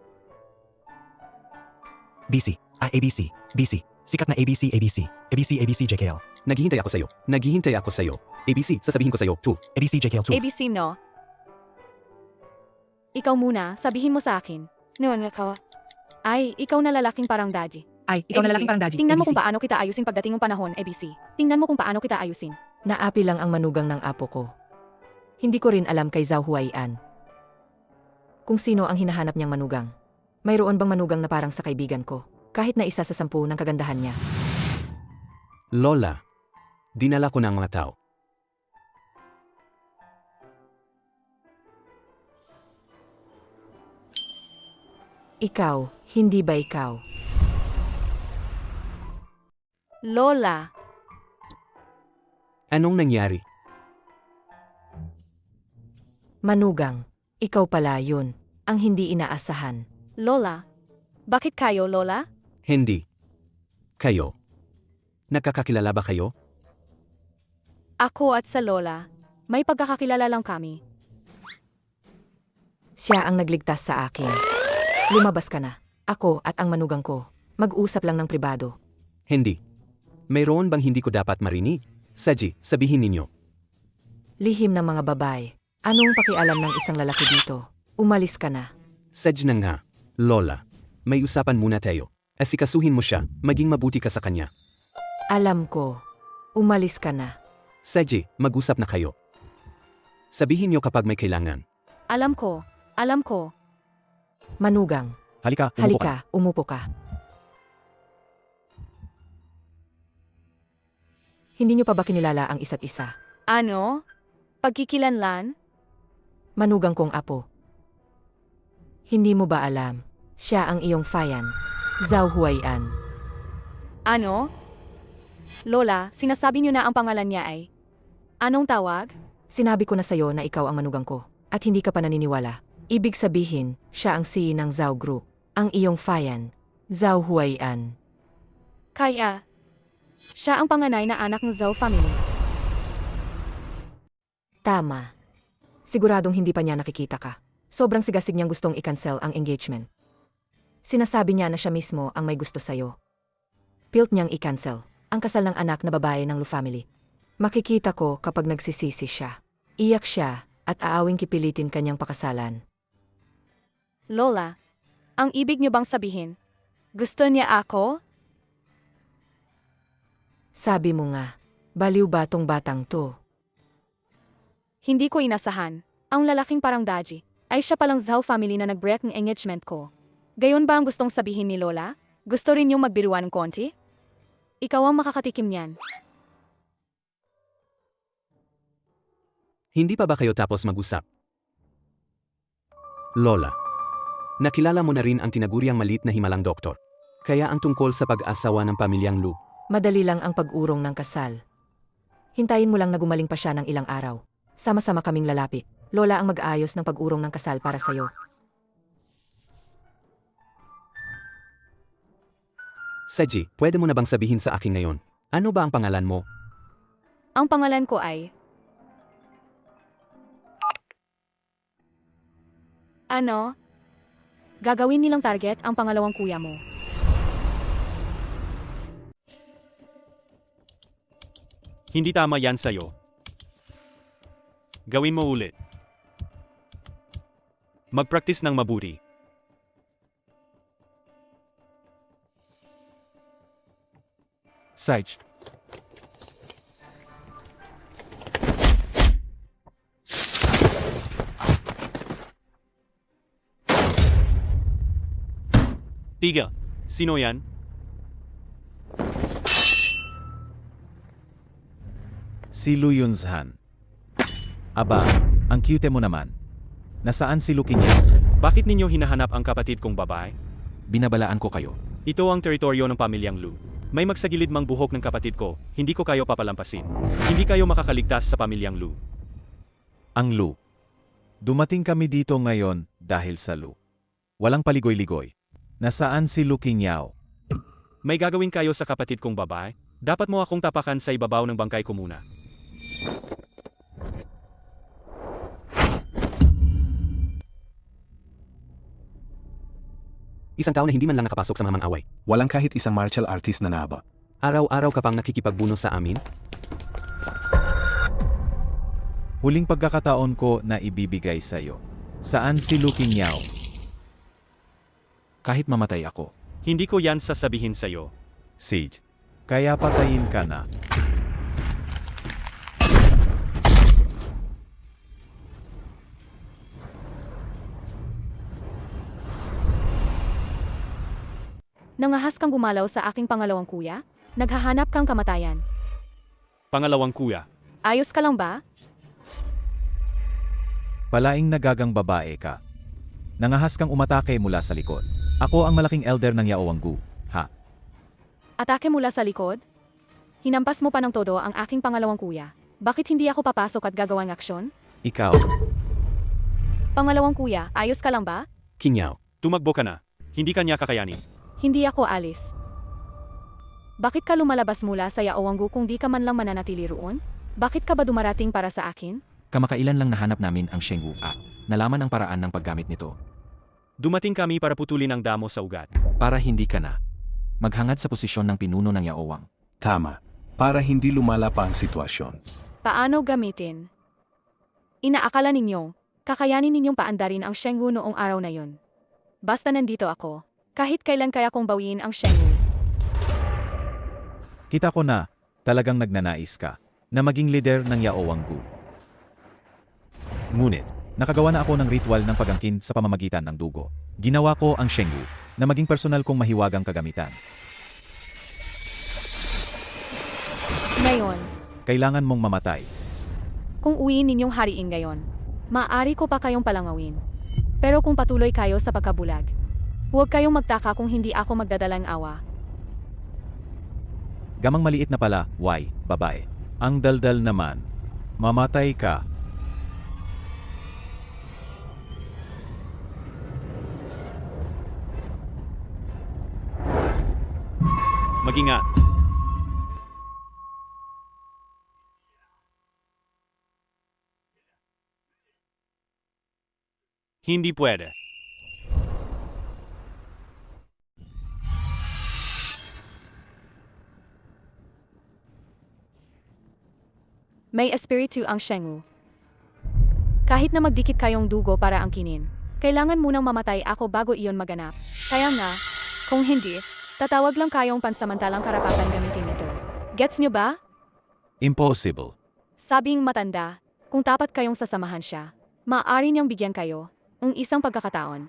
BC. ABC. BC. Sikat na ABC, ABC. ABC, ABCJKL. Naghihintay ako sa'yo. Naghihintay ako sa'yo. ABC, sasabihin ko sa'yo. 2. ABCJKL 2. ABC no? Ikaw muna, sabihin mo sa akin. Noon nga ka. Ay, ikaw na lalaking parang daddy. Ay, ikaw na ABC. lalaking parang daddy. Tingnan mo ABC. kung paano kita ayusin pagdating ng panahon, ABC. Tingnan mo kung paano kita ayusin. Naapi lang ang manugang ng apo ko. Hindi ko rin alam kay Zhao Huaian. Kung sino ang hinahanap niyang manugang. Mayroon bang manugang na parang sa kaibigan ko? Kahit na isa sa 10 ng kagandahan niya. Lola. Dinala ko ng mga tao. Ikaw, hindi ba ikaw? Lola, Anong nangyari? Manugang, ikaw pala yun, ang hindi inaasahan. Lola. Bakit kayo, Lola? Hindi. Kayo. Nakakakilala ba kayo? Ako at sa Lola, may pagkakakilala lang kami. Siya ang nagligtas sa akin. Lumabas ka na. Ako at ang manugang ko. Mag-usap lang ng pribado. Hindi. Mayroon bang hindi ko dapat marinig? Saji, sabihin ninyo. Lihim ng mga babae. Anong pakialam ng isang lalaki dito? Umalis ka na. Saj na nga. Lola. May usapan muna tayo. Asikasuhin mo siya, maging mabuti ka sa kanya. Alam ko. Umalis ka na. Saji, mag-usap na kayo. Sabihin niyo kapag may kailangan. Alam ko. Manugang, halika, umupo ka. halika, umupo ka. Hindi niyo pa ba kinilala ang isa't isa? Ano? Pagkikilanlan? Manugang kong apo. Hindi mo ba alam? Siya ang iyong fayan. Zhao Huaian. Ano? Lola, sinasabi niyo na ang pangalan niya ay... Anong tawag? Sinabi ko na sa'yo na ikaw ang manugang ko, at hindi ka pa naniniwala. Ibig sabihin, siya ang CEO ng Zhao Group. Ang iyong fayan. Zhao Huaian. Kaya... Siya ang panganay na anak ng Zhao family. Tama. Siguradong hindi pa niya nakikita ka. Sobrang sigasig niyang gustong i-cancel ang engagement. Sinasabi niya na siya mismo ang may gusto sa'yo. Pilt niyang i-cancel ang kasal ng anak na babae ng Lu family. Makikita ko kapag nagsisisi siya. Iyak siya at aawing kipilitin kanyang pakasalan. Lola, ang ibig niyo bang sabihin? Gusto niya ako? Sabi mo nga, baliw ba tong batang to? Hindi ko inasahan. Ang lalaking parang Daji ay siya palang Zhao family na nag-break ng engagement ko. Gayon ba ang gustong sabihin ni Lola? Gusto rin niyong magbiruan ng konti? Ikaw ang makakatikim niyan. Hindi pa ba kayo tapos mag-usap? Lola. Nakilala mo na rin ang tinaguriang malit na himalang doktor. Kaya ang tungkol sa pag-asawa ng pamilyang Lu. Madali lang ang pag-urong ng kasal. Hintayin mo lang na gumaling pa siya ng ilang araw. Sama-sama kaming lalapit. Lola ang mag-aayos ng pag-urong ng kasal para sa'yo. Saji, pwede mo na bang sabihin sa akin ngayon? Ano ba ang pangalan mo? Ang pangalan ko ay... Ano? Gagawin nilang target ang pangalawang kuya mo. Hindi tama yan sa'yo. Gawin mo ulit. Mag-practice ng mabuti. Sage. Tiga. Sino yan? Si Lu Yunzhan. Aba, ang cute mo naman. Nasaan si Lu Qingyao? Bakit ninyo hinahanap ang kapatid kong babae? Binabalaan ko kayo. Ito ang teritoryo ng pamilyang Lu. May magsagilid mang buhok ng kapatid ko, hindi ko kayo papalampasin. Hindi kayo makakaligtas sa pamilyang Lu. Ang Lu. Dumating kami dito ngayon dahil sa Lu. Walang paligoy-ligoy. Nasaan si Lu Qingyao? May gagawin kayo sa kapatid kong babae? Dapat mo akong tapakan sa ibabaw ng bangkay ko muna. Isang tao na hindi man lang nakapasok sa mamang away. Walang kahit isang martial artist na naaba. Araw-araw ka pang nakikipagbuno sa amin? Huling pagkakataon ko na ibibigay sa'yo. Saan si Lu Qingyao? Kahit mamatay ako. Hindi ko yan sasabihin sa'yo. Sage. Kaya patayin ka na. Nangahas kang gumalaw sa aking pangalawang kuya? Naghahanap kang kamatayan. Pangalawang kuya. Ayos ka lang ba? Palaing nagagang babae ka. Nangahas kang umatake mula sa likod. Ako ang malaking elder ng Yaowanggu. Ha? Atake mula sa likod? Hinampas mo pa ng todo ang aking pangalawang kuya. Bakit hindi ako papasok at gagawang aksyon? Ikaw. Pangalawang kuya, ayos ka lang ba? Qingyao. Tumakbo ka na. Hindi kanya kakayanin. Hindi ako alis. Bakit ka lumalabas mula sa Yaowanggu kung di ka man lang mananatili roon? Bakit ka ba dumarating para sa akin? Kamakailan lang nahanap namin ang Shengwu at nalaman ang paraan ng paggamit nito. Dumating kami para putulin ang damo sa ugat. Para hindi ka na maghangad sa posisyon ng pinuno ng Yaowang. Tama. Para hindi lumala pa ang sitwasyon. Paano gamitin? Inaakala ninyo, kakayanin ninyong paandarin ang Shengwu noong araw na yon. Basta nandito ako, kahit kailan kaya kong bawiin ang Shengwu. Kita ko na, talagang nagnanais ka, na maging leader ng Yaowanggu. Ngunit, nakagawa na ako ng ritual ng pagangkin sa pamamagitan ng dugo. Ginawa ko ang Shengwu, na maging personal kong mahiwagang kagamitan. Ngayon, Kailangan mong mamatay. kung uwiin ninyong hariin ngayon, maaari ko pa kayong palangawin. Pero kung patuloy kayo sa pagkabulag, huwag kayong magtaka kung hindi ako magdadalang awa. Gamang maliit na pala, why, babae. Ang daldal naman. Mamatay ka. Mag-ingat. Hindi pwede. May espiritu ang Shengwu. Kahit na magdikit kayong dugo para angkinin, kailangan munang mamatay ako bago iyon maganap. Kaya nga, kung hindi, tatawag lang kayong pansamantalang karapatan gamitin ito. Gets nyo ba? Impossible. Sabing matanda, kung tapat kayong sasamahan siya, maaari niyang bigyan kayo ng isang pagkakataon.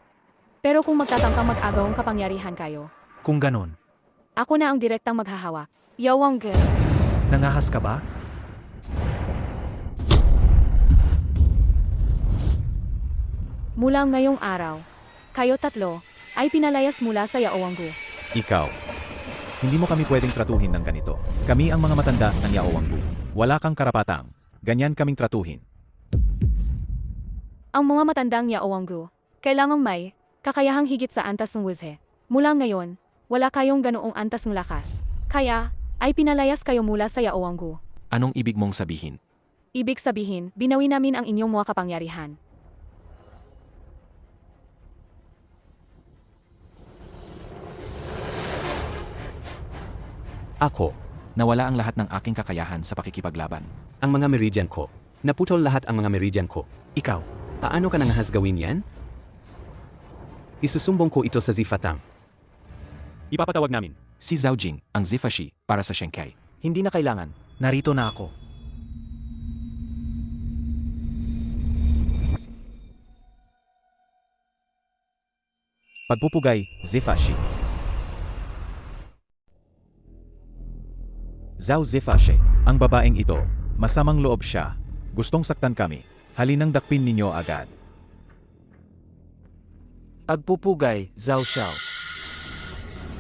Pero kung magtatangkang mag-agawang kapangyarihan kayo, Kung ganon, ako na ang direktang maghahawak. Yaowanggu. nangahas ka ba? Mula ngayong araw, kayo tatlo ay pinalayas mula sa Yaowanggu. Ikaw. Hindi mo kami pwedeng tratuhin ng ganito. Kami ang mga matanda ng Yaowanggu. Wala kang karapatang. Ganyan kaming tratuhin. Ang mga matandang Yaowanggu, kailangang may kakayahang higit sa antas ng Wuzhe. Mula ngayon, wala kayong ganoong antas ng lakas. Kaya, ay pinalayas kayo mula sa Yaowanggu. Anong ibig mong sabihin? Ibig sabihin, binawi namin ang inyong mga kapangyarihan. Ako. Nawala ang lahat ng aking kakayahan sa pakikipaglaban. Ang mga meridian ko. Naputol lahat ang mga meridian ko. Ikaw. Paano ka nangahas gawin yan? Isusumbong ko ito sa Zifatang. Ipapatawag namin. Si Zhao Jing, ang Zifashi, para sa Shenkai. Hindi na kailangan. Narito na ako. Pagpupugay, Zifashi. Zhao Zifashi, ang babaeng ito, Masamang loob siya. Gustong saktan kami. Halinang dakpin ninyo agad. Agpupugay, Zhao Xiao.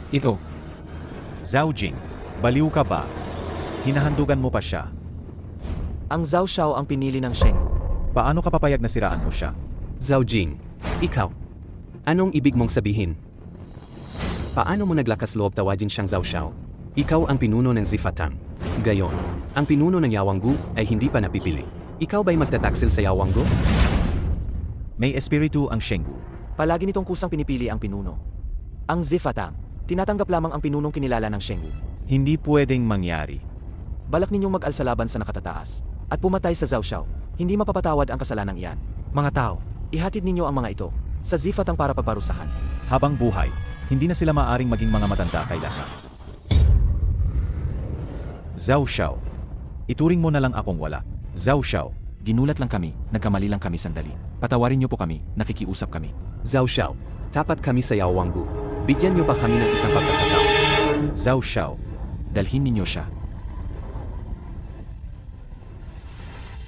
Ito, Zhao Jing, baliw ka ba? Hinahandugan mo pa siya. Ang Zhao Xiao ang pinili ng Sheng. Paano ka papayag na siraan mo siya? Zhao Jing, ikaw. Anong ibig mong sabihin? Paano mo naglakas loob tawagin siyang Zhao Xiao? Ikaw ang pinuno ng Zifatang. Gayon, ang pinuno ng Yawanggu ay hindi pa napipili. Ikaw ba'y magtataksil sa Yawanggu? May espiritu ang Shenggu. Palagi nitong kusang pinipili ang pinuno. Ang Zifatang, tinatanggap lamang ang pinunong kinilala ng Shenggu. Hindi pwedeng mangyari. Balak ninyong mag-alsa laban sa nakatataas at pumatay sa Zhao Xiao. Hindi mapapatawad ang kasalanang iyan. Mga tao, Ihatid ninyo ang mga ito sa Zifatang para pagparusahan. Habang buhay, hindi na sila maaring maging mga matanda kailanman. Zhao Xiao. Ituring mo na lang akong wala. Zhao Xiao. ginulat lang kami, nagkamali lang kami sandali. Patawarin niyo po kami, nakikiusap kami. Zhao Xiao, tapat kami sa Yawanggu. Bigyan niyo ba kami ng isang pagkakataon? Zhao Xiao. Dalhin ninyo siya.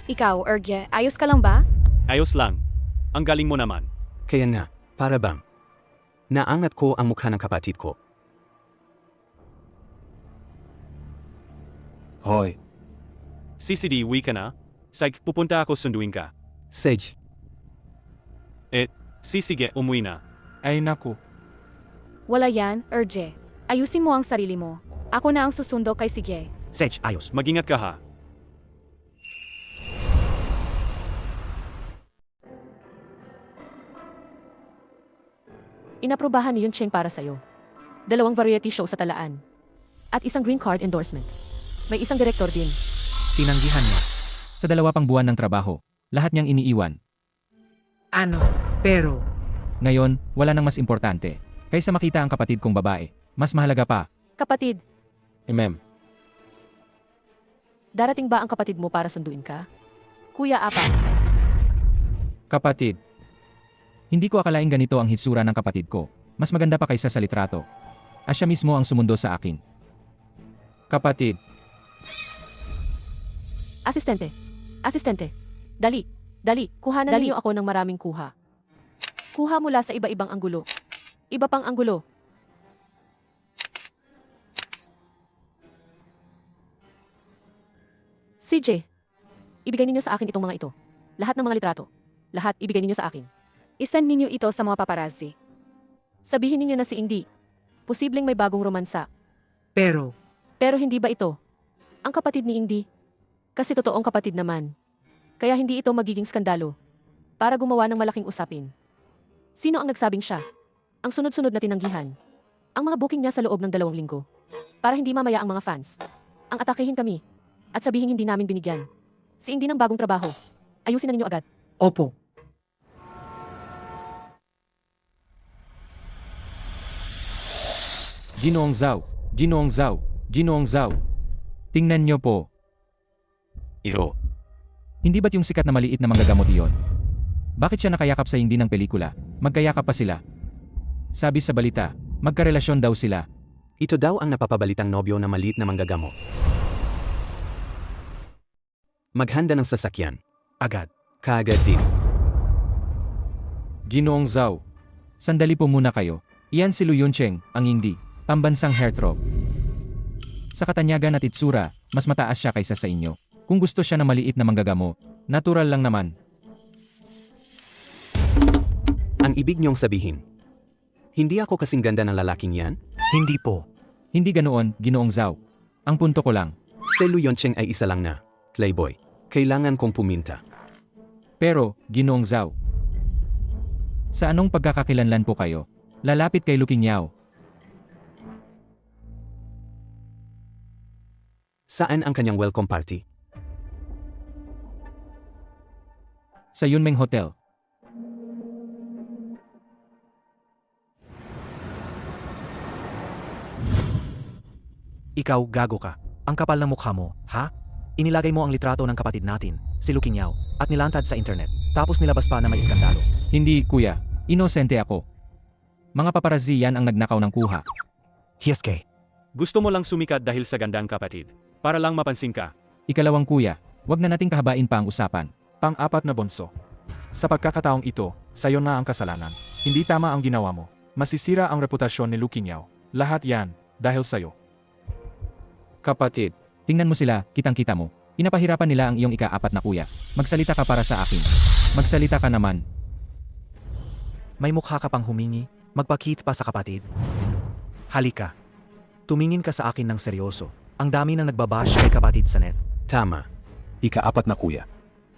Ikaw, Erge, ayos ka lang ba? Ayos lang. Ang galing mo naman. Kaya nga, para bang naangat ko ang mukha ng kapatid ko. Hoy, CCD, uwi ka na? Psych, pupunta ako sunduin ka. Sage, Sige, umuwi na. Ay naku, Wala yan, Erge. Ayusin mo ang sarili mo. Ako na ang susundo kay Sige. Sage, ayos. Mag-ingat ka ha. Inaprubahan ni Yun Cheng para sa'yo. 2 variety show sa talaan. At isang green card endorsement. May isang direktor din. Tinanggihan niya. Sa 2 pang buwan ng trabaho, lahat niyang iniiwan. Ano? Pero, Ngayon, wala nang mas importante. Kaysa makita ang kapatid kong babae, mas mahalaga pa. Kapatid, ma'am. darating ba ang kapatid mo para sunduin ka? Kuya Apa, Kapatid. Hindi ko akalaing ganito ang hitsura ng kapatid ko. Mas maganda pa kaysa sa litrato. Siya mismo ang sumundo sa akin. Kapatid. asistente. Asistente. Dali, dali, kuhanan niyo ako ng maraming kuha. Kuha mula sa iba-ibang anggulo. Iba pang anggulo. CJ, ibigay ninyo sa akin itong mga ito. Lahat ng mga litrato. Lahat ibigay ninyo sa akin. Isend ninyo ito sa mga paparazzi. Sabihin ninyo na si Indy. Posibleng may bagong romansa. pero, Pero hindi ba ito ang kapatid ni Indy? Kasi totoong kapatid naman. Kaya hindi ito magiging skandalo para gumawa ng malaking usapin. Sino ang nagsabing siya? Ang sunod-sunod na tinanggihan. Ang mga booking niya sa loob ng 2 linggo. Para hindi mamaya ang mga fans. Ang atakehin kami. At sabihin hindi namin binigyan. Si Indy ng bagong trabaho. Ayusin na ninyo agad. opo. Ginoong Zhao. Ginoong Zhao. Ginoong Zhao. Tingnan niyo po. Iro. Hindi ba't yung sikat na maliit na manggagamot iyon? Bakit siya nakayakap sa hindi ng pelikula? Magkayakap pa sila. Sabi sa balita, magkarelasyon daw sila. Ito daw ang napapabalitang nobyo na maliit na manggagamot. Maghanda ng sasakyan. Agad. Kaagad din. Ginoong Zhao. Sandali po muna kayo. Iyan si Lu Yuncheng, ang hindi. Pambansang heartthrob. Sa katanyagan at itsura, mas mataas siya kaysa sa inyo. Kung gusto siya na maliit na manggagamo, natural lang naman. Ang ibig niyong sabihin, hindi ako kasing ganda ng lalaking yan? Hindi po. Hindi ganoon, Ginoong Zhao. Ang punto ko lang. Si Lu Yoncheng ay isa lang na playboy. Kailangan kong puminta. Pero, Ginoong Zhao. Sa anong pagkakakilanlan po kayo? Lalapit kay Lu Qingyao. Saan ang kanyang welcome party? Sa Yunmeng Hotel. Ikaw, gago ka. Ang kapal ng mukha mo, ha? Inilagay mo ang litrato ng kapatid natin, si Lu Qingyao, at nilantad sa internet. Tapos nilabas pa na may iskandalo. Hindi, kuya. Inosente ako. Mga paparazzi yan ang nagnakaw ng kuha. TSK. Gusto mo lang sumikat dahil sa gandang kapatid. Para lang mapansin ka. Ikalawang kuya. Huwag na nating kahabain pa ang usapan. Pang-apat na bunso. Sa pagkakataong ito, sayo na ang kasalanan. Hindi tama ang ginawa mo. Masisira ang reputasyon ni Lu Qingyo. Lahat yan, dahil sayo. Kapatid, tingnan mo sila, kitang-kita mo. Pinapahirapan nila ang iyong ika-4 na kuya. Magsalita ka para sa akin. Magsalita ka naman. May mukha ka pang humingi, magpakit pa sa kapatid. Halika. Tumingin ka sa akin ng seryoso. Ang dami nang nagbabash kay kapatid sa net. Tama. Ika-4 na kuya.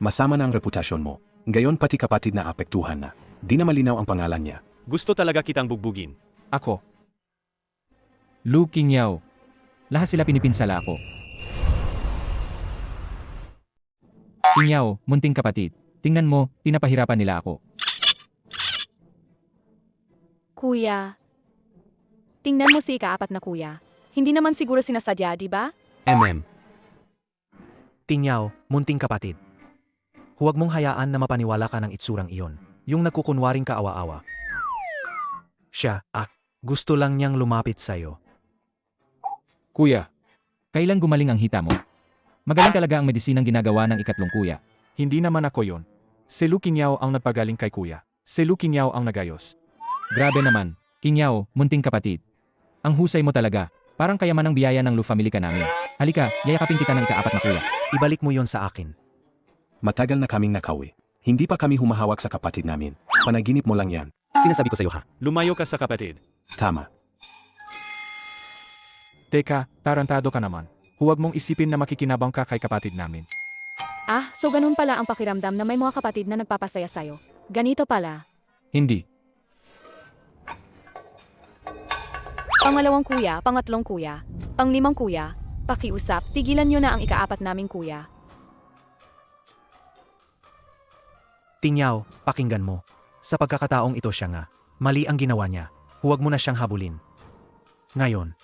Masama na ang reputasyon mo. Ngayon pati kapatid na apektuhan na. Di na malinaw ang pangalan niya. Gusto talaga kitang bugbugin. Ako. Lu Qingyo. Lahat sila pinipinsala ako. Qingyo, munting kapatid. Tingnan mo, pinapahirapan nila ako. Kuya. Tingnan mo si ika-4 na kuya. Hindi naman siguro sinasadya, di ba? Tingyaw, munting kapatid. Huwag mong hayaan na mapaniwala ka ng itsurang iyon. Yung nagkukunwaring kaawa-awa. Siya, gusto lang niyang lumapit sa'yo. Kuya, kailan gumaling ang hita mo? Magaling talaga ang medisinang ginagawa ng ikatlong kuya. Hindi naman ako yon. Si Lu Qingyo ang nagpagaling kay kuya. Si Lu Qingyo ang nagayos. Grabe naman. Qingyo, munting kapatid. Ang husay mo talaga. Parang kayaman ng biyaya ng Lu family ka namin. Halika, yayakapin kita ng ika-4 na kuya. Ibalik mo yon sa akin. Matagal na kaming nakawi. Hindi pa kami humahawak sa kapatid namin. Panaginip mo lang yan. Sinasabi ko sa'yo ha. Lumayo ka sa kapatid. Tama. Teka, tarantado ka naman. Huwag mong isipin na makikinabang ka kay kapatid namin. So ganun pala ang pakiramdam na may mga kapatid na nagpapasaya sa'yo. Ganito pala. Hindi. Pangalawang kuya, pangatlong kuya, panglimang kuya, pakiusap, tigilan nyo na ang ika-4 naming kuya. Tingyaw, pakinggan mo. Sa pagkakataong ito siya nga. Mali ang ginawa niya. Huwag mo na siyang habulin. Ngayon,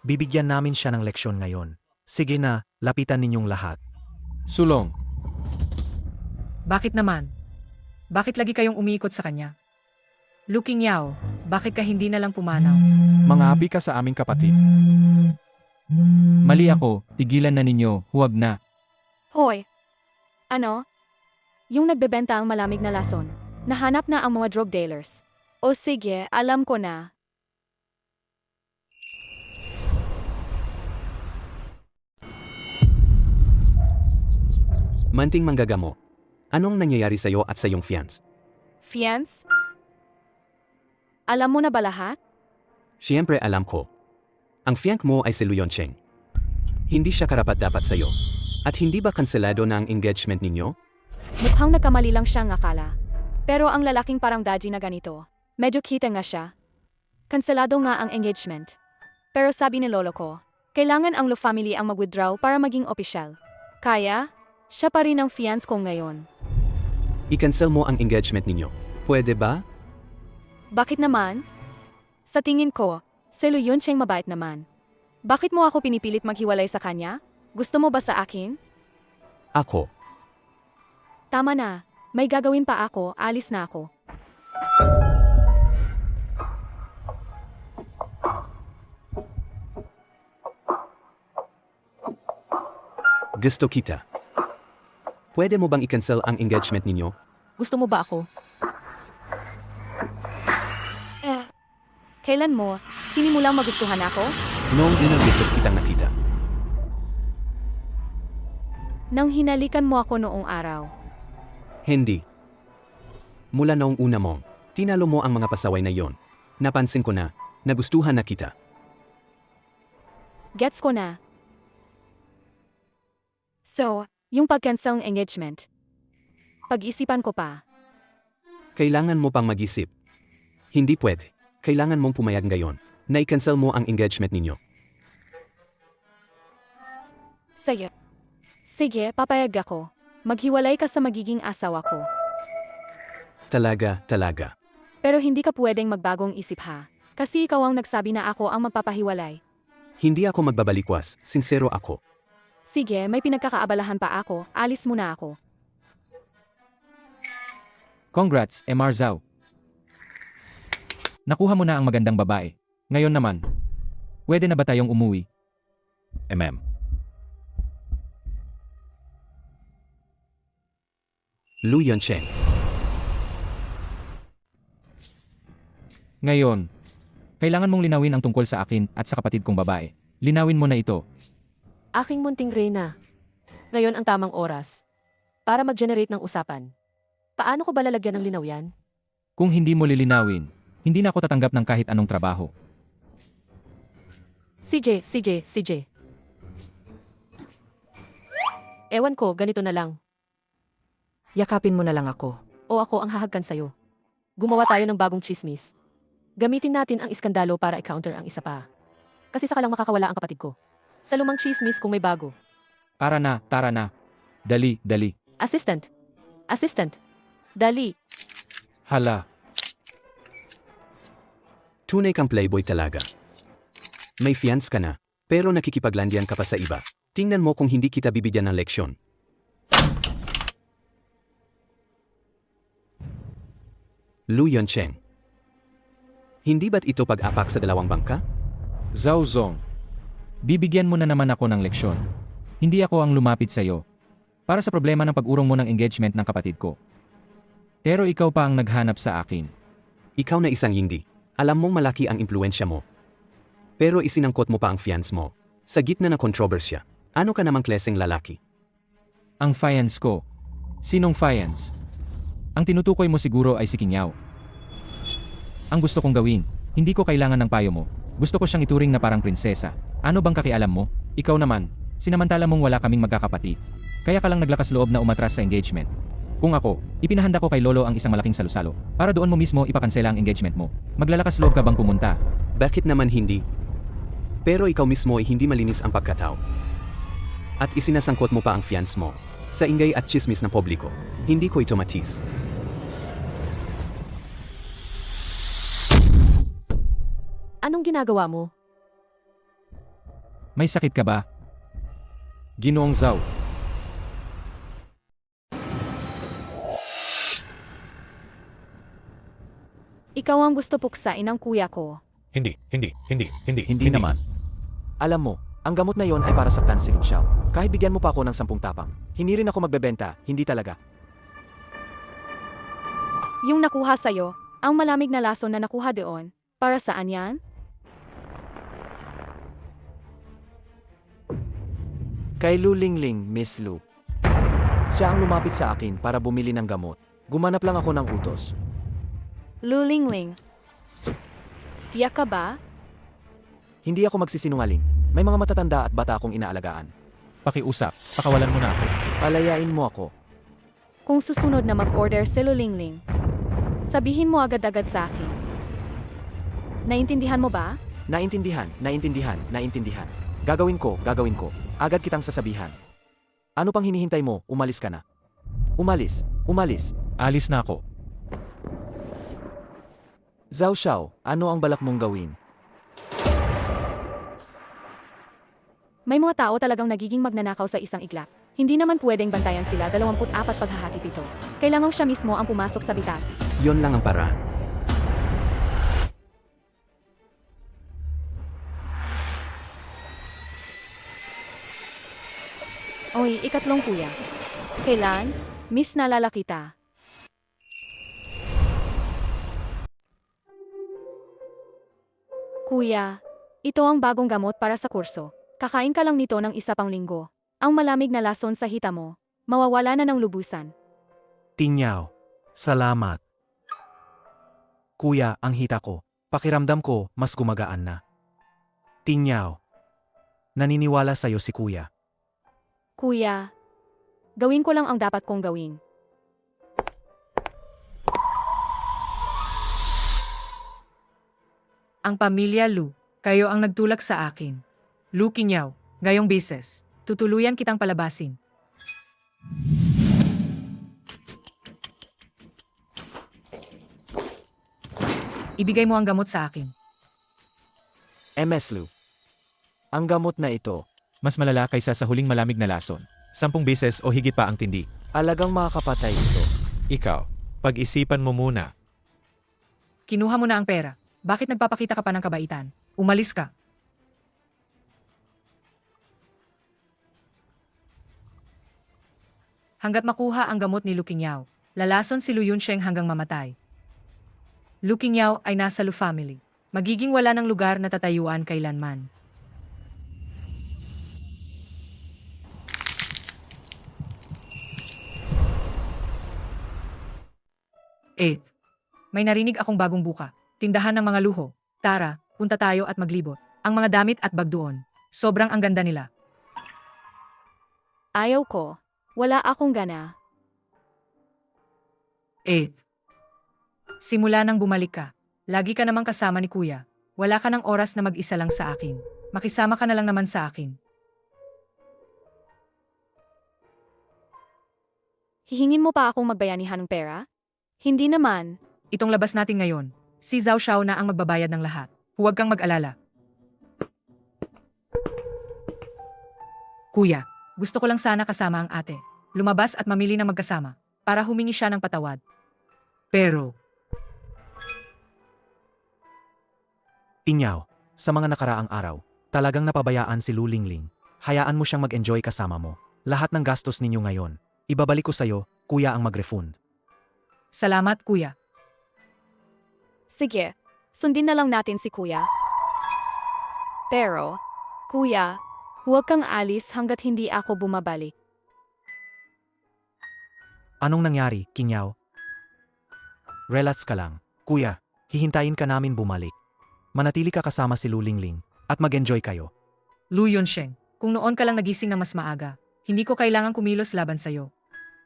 bibigyan namin siya ng leksyon ngayon. Sige na, lapitan ninyong lahat. Sulong. Bakit naman? Bakit lagi kayong umiikot sa kanya? Lu Qingyo, bakit ka hindi na lang pumanaw? Mga api ka sa aming kapatid. Mali ako, tigilan na ninyo, huwag na. Hoy! Ano? Yung nagbebenta ang malamig na lason. Nahanap na ang mga drug dealers. O sige, alam ko na. Manting manggagamo. Anong nangyayari sa'yo at sa iyong fiance? Fiance? Alam mo na ba lahat? Siyempre alam ko. Ang fiance mo ay si Lu Yoncheng. Hindi siya karapat-dapat sa'yo. At hindi ba kanselado na ang engagement ninyo? Mukhang nagkamali lang siyang akala. Pero ang lalaking parang daji na ganito, medyo kita nga siya. Kanselado nga ang engagement. Pero sabi ni lolo ko, kailangan ang Lu family ang mag-withdraw para maging opisyal. Kaya, siya pa rin ang fiance ko ngayon. I-cancel mo ang engagement ninyo. Pwede ba? Bakit naman? Sa tingin ko, si Lu Yuncheng mabait naman. Bakit mo ako pinipilit maghiwalay sa kanya? Gusto mo ba sa akin? Ako. Tama na. May gagawin pa ako, alis na ako. Gusto kita. Pwede mo bang i-cancel ang engagement ninyo? Gusto mo ba ako? Kailan mo, sinimulang magustuhan ako? Noong unang beses kitang nakita. Nang hinalikan mo ako noong araw. Hindi. Mula noong una mo, tinalo mo ang mga pasaway na yon. Napansin ko na, nagustuhan na kita. Gets ko na. So, yung pag-cancel ng engagement. Pag-isipan ko pa. Kailangan mo pang mag-isip. Hindi pwede. Kailangan mong pumayag ngayon na i-cancel mo ang engagement ninyo. Sige. Sige, papayag ako. Maghiwalay ka sa magiging asawa ko. Talaga. Pero hindi ka pwedeng magbagong isip ha. Kasi ikaw ang nagsabi na ako ang magpapahiwalay. Hindi ako magbabalikwas, sincero ako. Sige, may pinagkakaabalahan pa ako. Alis muna ako. Congrats, Mr. Zhao. Nakuha mo na ang magandang babae. Ngayon naman, pwede na ba tayong umuwi? Lu Yuncheng. Ngayon, kailangan mong linawin ang tungkol sa akin at sa kapatid kong babae. Linawin mo na ito. Aking munting reyna. Ngayon ang tamang oras. Para mag-generate ng usapan. Paano ko ba lalagyan ng linaw yan? Kung hindi mo lilinawin, hindi na ako tatanggap ng kahit anong trabaho. CJ. Ewan ko, ganito na lang. Yakapin mo na lang ako. O ako ang hahagkan sa'yo. Gumawa tayo ng bagong chismis. Gamitin natin ang iskandalo para i-counter ang isa pa. Kasi saka lang makakawala ang kapatid ko. Sa lumang chismis kung may bago. Tara na. Dali. Assistant. Dali. Hala, Tunay kang playboy talaga. May fiance ka na, pero nakikipaglandian ka pa sa iba. Tingnan mo kung hindi kita bibigyan ng leksyon. Lu Yuncheng. Hindi ba't ito pag-apak sa dalawang bangka? Zhao Zong. Bibigyan mo na naman ako ng leksyon. Hindi ako ang lumapit sa'yo. Para sa problema ng pag-urong mo ng engagement ng kapatid ko. Pero ikaw pa ang naghanap sa akin. Ikaw na isang hindi. Alam mong malaki ang impluensya mo. Pero isinangkot mo pa ang fiance mo. Sa gitna ng kontrobersya, ano ka namang kleseng lalaki? Ang fiance ko. Sinong fiance? Ang tinutukoy mo siguro ay si Kingyao. Ang gusto kong gawin, hindi ko kailangan ng payo mo. Gusto ko siyang ituring na parang prinsesa. Ano bang kakialam mo? Ikaw naman, sinamantala mong wala kaming magkakapatid. Kaya ka lang naglakas loob na umatras sa engagement. Kung ako, ipinahanda ko kay Lolo ang isang malaking salusalo. Para doon mo mismo ipakansela ang engagement mo. Maglalakas loob ka bang pumunta? Bakit naman hindi? Pero ikaw mismo ay hindi malinis ang pagkatao. At isinasangkot mo pa ang fiance mo. Sa ingay at chismis ng publiko. Hindi ko ito matis. Anong ginagawa mo? May sakit ka ba? Ginoong Zhao. Ikaw ang gusto puksain ng kuya ko. Hindi Hindi naman. Alam mo, ang gamot na yon ay para saktan si Lin Xiao. Kahit bigyan mo pa ako ng 10 tapang, hindi rin ako magbebenta, hindi talaga. Yung nakuha sa'yo, ang malamig na lason na nakuha doon, para saan yan? Kay Lu Lingling, Miss Lu. Siya ang lumapit sa akin para bumili ng gamot. Gumanap lang ako ng utos. Lulingling. Tiyak ka ba? Hindi ako magsisinungaling. May mga matatanda at bata akong inaalagaan. Pakiusap, pakawalan mo na ako. Palayain mo ako. Kung susunod na mag-order si Lulingling, sabihin mo agad-agad sa akin. Naintindihan mo ba? Naintindihan. Gagawin ko. Agad kitang sasabihan. Ano pang hinihintay mo? Umalis ka na. Umalis. Alis na ako. Zhao Xiao, ano ang balak mong gawin? May mga tao talagang nagiging magnanakaw sa isang iglap. Hindi naman pwedeng bantayan sila 24 paghahatid ito. Kailangan siya mismo ang pumasok sa bitat. Yon lang ang paraan. Oy, ikatlong kuya. Kailan? Miss nalala kita. Kuya, ito ang bagong gamot para sa kurso. Kakain ka lang nito ng isa pang linggo. Ang malamig na lason sa hita mo, mawawala na ng lubusan. Tingyaw. Salamat. Kuya, ang hita ko. Pakiramdam ko, mas gumagaan na. Tingyaw. Naniniwala sa'yo si kuya. Kuya, gawin ko lang ang dapat kong gawin. Ang pamilya Lu, kayo ang nagtulak sa akin. Lu Kinyaw, ngayong beses, tutuluyan kitang palabasin. Ibigay mo ang gamot sa akin. MS Lu. Ang gamot na ito, Mas malala kaysa sa huling malamig na lason. 10 beses o higit pa ang tindi. alagang makakapatay ito. Ikaw, pag-isipan mo muna. Kinuha mo na ang pera. Bakit nagpapakita ka pa ng kabaitan? Umalis ka. hanggat makuha ang gamot ni Lu Qingyao. Lalason si Lu Yunsheng hanggang mamatay. Lu Qingyao ay nasa Lu family. Magiging wala ng lugar na tatayuan kailanman. Eh, may narinig akong bagong buka. Tindahan ng mga luho. Tara, punta tayo at maglibot. Ang mga damit at bag doon. Sobrang ang ganda nila. Ayaw ko. Wala akong gana. Eh, simula nang bumalik ka, lagi ka namang kasama ni Kuya. Wala ka ng oras na mag-isa lang sa akin. Makisama ka na lang naman sa akin. Hihingin mo pa akong magbayanihan ng pera? Hindi naman. Itong labas natin ngayon, si Zhao Xiao na ang magbabayad ng lahat. Huwag kang mag-alala. Kuya, gusto ko lang sana kasama ang ate. Lumabas at mamili ng magkasama para humingi siya ng patawad. Pero, Inyaw, sa mga nakaraang araw, talagang napabayaan si Lu Lingling. Hayaan mo siyang mag-enjoy kasama mo. Lahat ng gastos ninyo ngayon, ibabalik ko sa'yo, kuya ang mag-refund. salamat kuya. Sige, sundin na lang natin si Kuya. Pero, Kuya, huwag kang alis hanggat hindi ako bumabalik. Anong nangyari, Kinyaw? Relax ka lang. Kuya, hihintayin ka namin bumalik. Manatili ka kasama si Lu Lingling at mag-enjoy kayo. Lu Yunsheng, kung noon ka lang nagising na mas maaga, hindi ko kailangan kumilos laban sa'yo.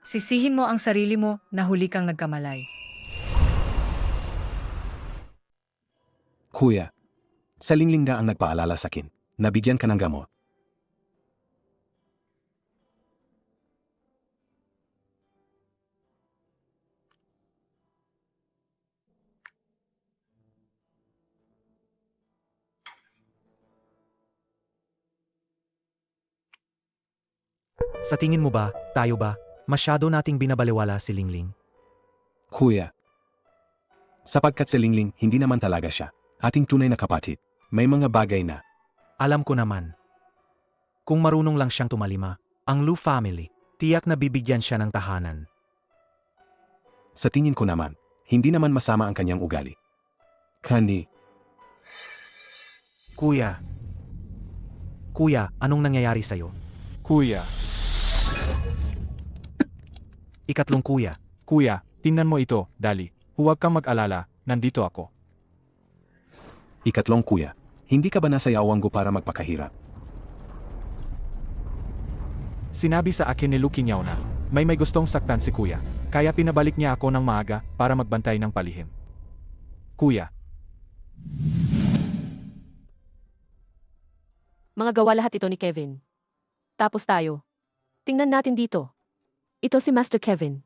Sisihin mo ang sarili mo na huli kang nagkamalay. Kuya, sa Lingling nga ang nagpaalala sa akin. Nabigyan ka ng gamot. Sa tingin mo ba, tayo ba, masyado nating binabaliwala si Lingling? Kuya, sapagkat si Lingling hindi naman talaga siya ating tunay na kapatid. May mga bagay na Alam ko naman. Kung marunong lang siyang tumalima, ang Lu family, tiyak na bibigyan siya ng tahanan. sa tingin ko naman, hindi naman masama ang kanyang ugali. Kuya. Kuya, anong nangyayari sa'yo? Kuya, Ikatlong kuya. kuya, tingnan mo ito, dali. Huwag kang mag-alala, nandito ako. Ikatlong kuya, hindi ka ba nasa Yawanggu para magpakahirap? Sinabi sa akin ni Lu Qingyao na may gustong saktan si kuya, kaya pinabalik niya ako ng maaga para magbantay ng palihim. Kuya, Mga gawa lahat ito ni Kevin. Tapos tayo. Tingnan natin dito. Ito si Master Kevin.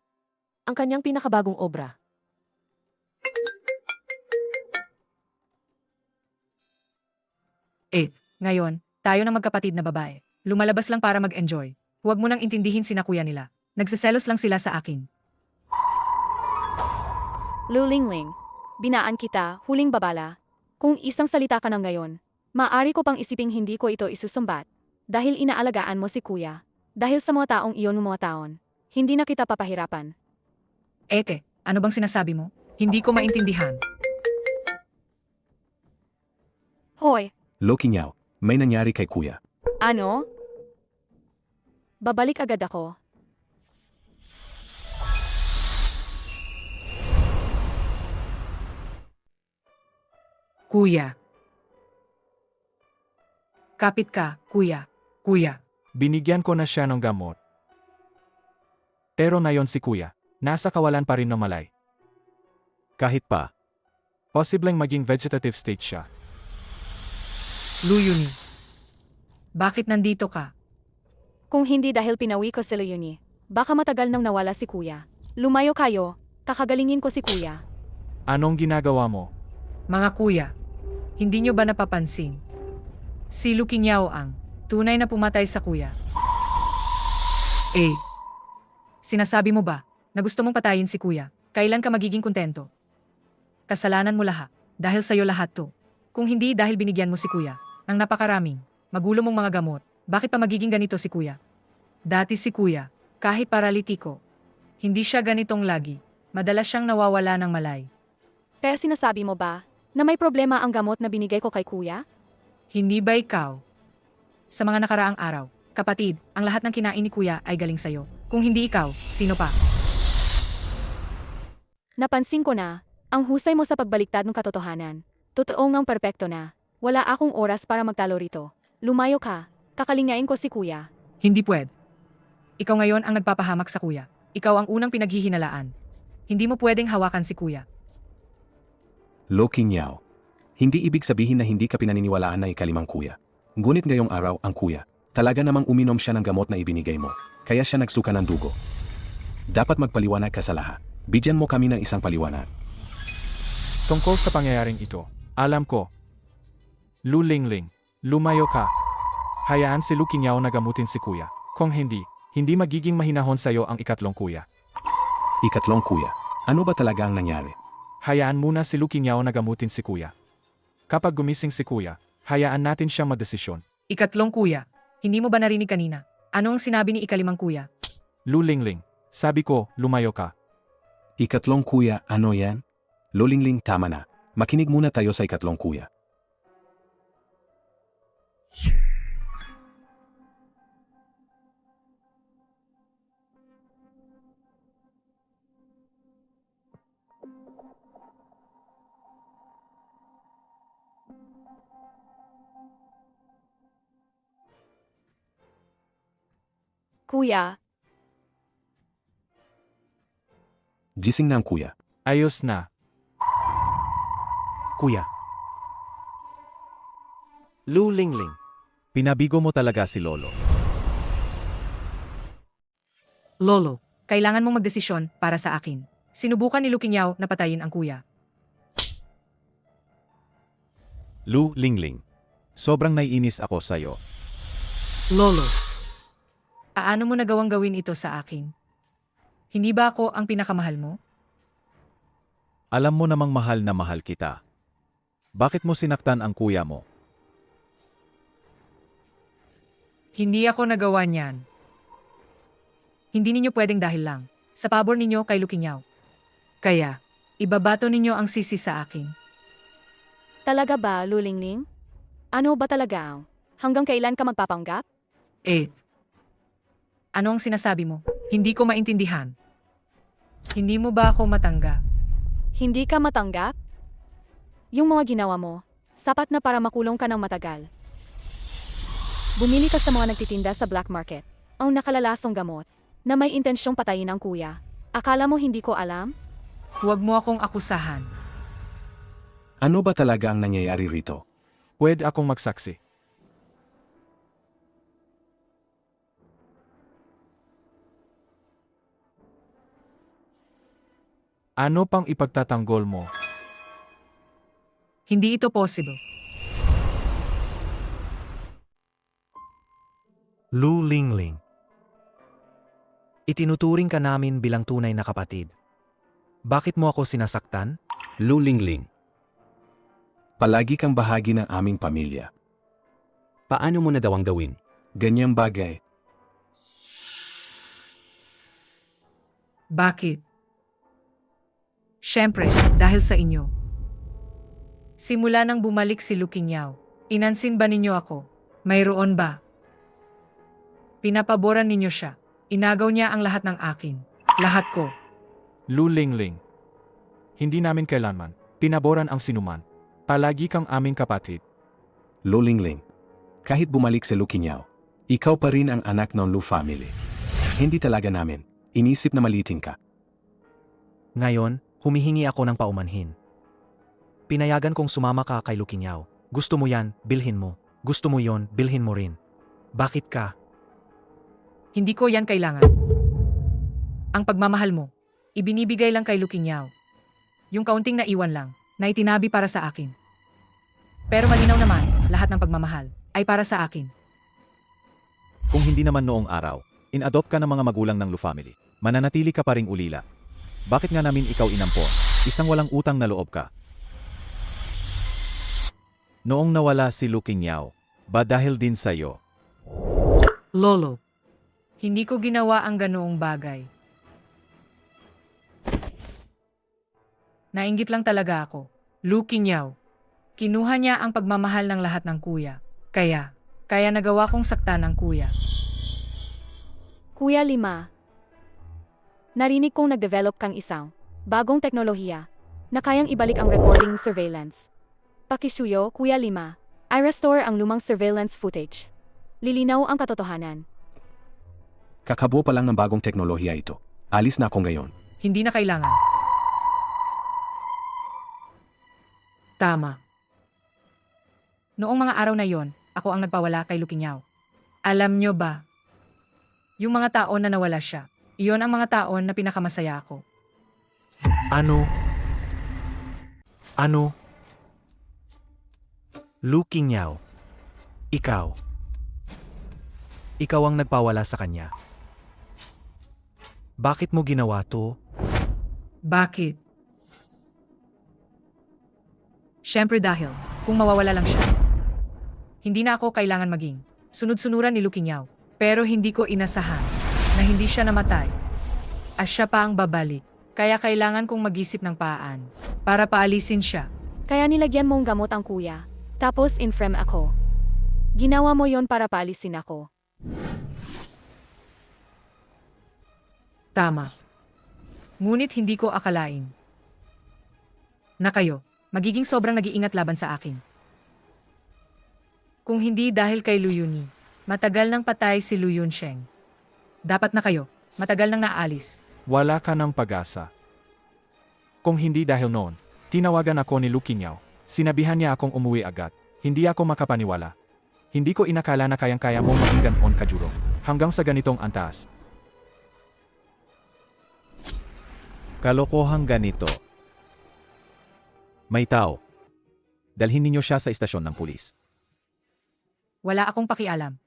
Ang kanyang pinakabagong obra. Ngayon, tayo na magkapatid na babae. Lumalabas lang para mag-enjoy. Huwag mo nang intindihin sina kuya nila. Nagsiselos lang sila sa akin. Lu Lingling, binaan kita, huling babala. Kung isang salita ka na ngayon, maaari ko pang isiping hindi ko ito isusumbat. Dahil inaalagaan mo si Kuya. Dahil sa mga taong iyon mga taon, hindi na kita papahirapan. Ete, ano bang sinasabi mo? Hindi ko maintindihan. Hoy, Lu Qingyao, may nangyari kay kuya. ano? Babalik agad ako. Kuya. Kapit ka, kuya. Kuya. binigyan ko na siya ng gamot. Pero nayon si kuya, nasa kawalan pa rin ng malay. Kahit pa, Posibleng maging vegetative state siya. Lu Yuni. Bakit nandito ka? Kung hindi dahil pinawi ko si Leonie, baka matagal nang nawala si Kuya. Lumayo kayo, kakagalingin ko si Kuya. Anong ginagawa mo? Mga kuya, hindi nyo ba napapansin? Si Lu Qingyao ang tunay na pumatay sa kuya. Sinasabi mo ba na gusto mong patayin si kuya? Kailan ka magiging kontento? Kasalanan mo lahat, dahil sa'yo lahat to. Kung hindi dahil binigyan mo si kuya, ng napakaraming, magulo mong mga gamot, bakit pa magiging ganito si kuya? Dati si kuya, Kahit paralitiko, hindi siya ganitong lagi. Madalas siyang nawawala ng malay. Kaya sinasabi mo ba na may problema ang gamot na binigay ko kay kuya? Hindi ba ikaw? Sa mga nakaraang araw, kapatid, ang lahat ng kinain ni kuya ay galing sa'yo. Kung hindi ikaw, sino pa? Napansin ko na, ang husay mo sa pagbaliktad ng katotohanan. Totoo ngang perpekto na. Wala akong oras para magtalo rito. Lumayo ka, kakalingain ko si kuya. Hindi pwede. Ikaw ngayon ang nagpapahamak sa kuya. Ikaw ang unang pinaghihinalaan. Hindi mo pwedeng hawakan si kuya. Lo Qingyo. Hindi ibig sabihin na hindi ka pinaniniwalaan na ikalimang kuya. Ngunit ngayong araw ang kuya, talaga namang uminom siya ng gamot na ibinigay mo, kaya siya nagsuka ng dugo. Dapat magpaliwanag ka sa lahat. Bigyan mo kami ng isang paliwanag. Tungkol sa pangyayaring ito, alam ko. Lu Lingling, lumayo ka. Hayaan si Lu Qingyo na gamutin si kuya. Kung hindi magiging mahinahon sa'yo ang ikatlong kuya. Ikatlong kuya. Ano ba talaga ang nangyari? Hayaan muna si Lu Qingyo na gamutin si kuya. Kapag gumising si kuya, hayaan natin siyang madesisyon. Ikatlong kuya, hindi mo ba narinig kanina? Ano ang sinabi ni ikalimang kuya? Lu Lingling, sabi ko, lumayo ka. Ikatlong kuya, ano yan? Lo Lingling, tama na. Makinig muna tayo sa ikatlong kuya. Kuya, Gising na ang kuya. Ayos na. Kuya, Lu Lingling. Pinabigo mo talaga si Lolo. Lolo, kailangan mong magdesisyon para sa akin. Sinubukan ni Lu Qingyo na patayin ang kuya. Lu Lingling. Sobrang naiinis ako sa'yo. Lolo, paano mo nagawang gawin ito sa akin? Hindi ba ako ang pinakamahal mo? Alam mo namang mahal na mahal kita. Bakit mo sinaktan ang kuya mo? Hindi ako nagawa niyan. Hindi ninyo pwedeng dahil lang sa pabor ninyo kay Lu Qingyo. Kaya, ibabato ninyo ang sisi sa akin. talaga ba, Lu Lingling? Ano ba talaga? Hanggang kailan ka magpapanggap? Ano ang sinasabi mo? Hindi ko maintindihan. Hindi mo ba ako matanggap? Hindi ka matanggap? Yung mga ginawa mo, sapat na para makulong ka ng matagal. Bumili ka sa mga nagtitinda sa black market, ang nakalalasong gamot, na may intensyong patayin ang kuya. Akala mo hindi ko alam? Huwag mo akong akusahan. Ano ba talaga ang nangyayari rito? Pwede akong magsaksi. Ano pang ipagtatanggol mo? Hindi ito possible. Lu Lingling. Itinuturing ka namin bilang tunay na kapatid. Bakit mo ako sinasaktan? Lu Lingling. Palagi kang bahagi ng aming pamilya. Paano mo nadawang gawin? Ganyang bagay. Bakit? Siyempre, dahil sa inyo. Simula nang bumalik si Lu Qingyo, inansin ba ninyo ako? Mayroon ba? Pinapaboran ninyo siya. Inagaw niya ang lahat ng akin. Lahat ko. Lu Lingling. Hindi namin kailanman pinaboran ang sinuman. Palagi kang aming kapatid. Lo Lingling. Kahit bumalik si Lu Qingyo, ikaw pa rin ang anak ng Lu family. Hindi talaga namin. Inisip na maliitin ka. Ngayon, humihingi ako ng paumanhin. Pinayagan kong sumama ka kay Lu Qingyo. Gusto mo yan, bilhin mo. Gusto mo yon, bilhin mo rin. Bakit ka? Hindi ko yan kailangan. Ang pagmamahal mo, ibinibigay lang kay Lu Qingyo. Yung kaunting naiwan lang, na itinabi para sa akin. Pero malinaw naman, lahat ng pagmamahal ay para sa akin. Kung hindi naman noong araw, in-adopt ka ng mga magulang ng Lu family, mananatili ka pa ring ulila. Bakit nga namin ikaw inampon? Isang walang utang na loob ka. Noong nawala si Lu Qingyo, ba dahil din sa'yo? Lolo, Hindi ko ginawa ang ganoong bagay. Nainggit lang talaga ako. Lu Qingyaw. Kinuha niya ang pagmamahal ng lahat ng kuya. Kaya nagawa kong saktan ng kuya. Kuya Lima, narinig kong nag-develop kang isang bagong teknolohiya na kayang ibalik ang recording surveillance. Pakisuyo, Kuya Lima, i-restore ang lumang surveillance footage. Lilinaw ang katotohanan. Kakabuo pa lang ng bagong teknolohiya ito. Alis na ako ngayon. Hindi na kailangan. Tama. Noong mga araw na yon, ako ang nagpawala kay Lu Qingyaw. Alam nyo ba, yung mga taon na nawala siya, iyon ang mga taon na pinakamasaya ako. Ano? Lu Qingyaw. Ikaw. Ikaw ang nagpawala sa kanya. Bakit mo ginawa to? Bakit? Siyempre dahil, kung mawawala lang siya. Hindi na ako kailangan maging sunod-sunuran ni Lu Qingyaw. Pero hindi ko inasahan na hindi siya namatay. At siya pa ang babalik. Kaya kailangan kong mag-isip ng paan para paalisin siya. Kaya nilagyan mong gamot ang kuya, tapos in-frame ako. Ginawa mo yon para paalisin ako. Tama. Ngunit hindi ko akalain na kayo magiging sobrang nag-iingat laban sa akin. Kung hindi dahil kay Lu Yuni, matagal nang patay si Lu Yunsheng. Dapat na kayo, matagal nang naalis. Wala ka ng pag-asa. Kung hindi dahil noon, tinawagan ako ni Lu Qingyaw. Sinabihan niya akong umuwi agad. Hindi ako makapaniwala. Hindi ko inakala na kayang-kaya mong maging ganon kajuro. Hanggang sa ganitong antas. Kalokohang ganito. May tao. Dalhin ninyo siya sa istasyon ng pulis. Wala akong pakialam.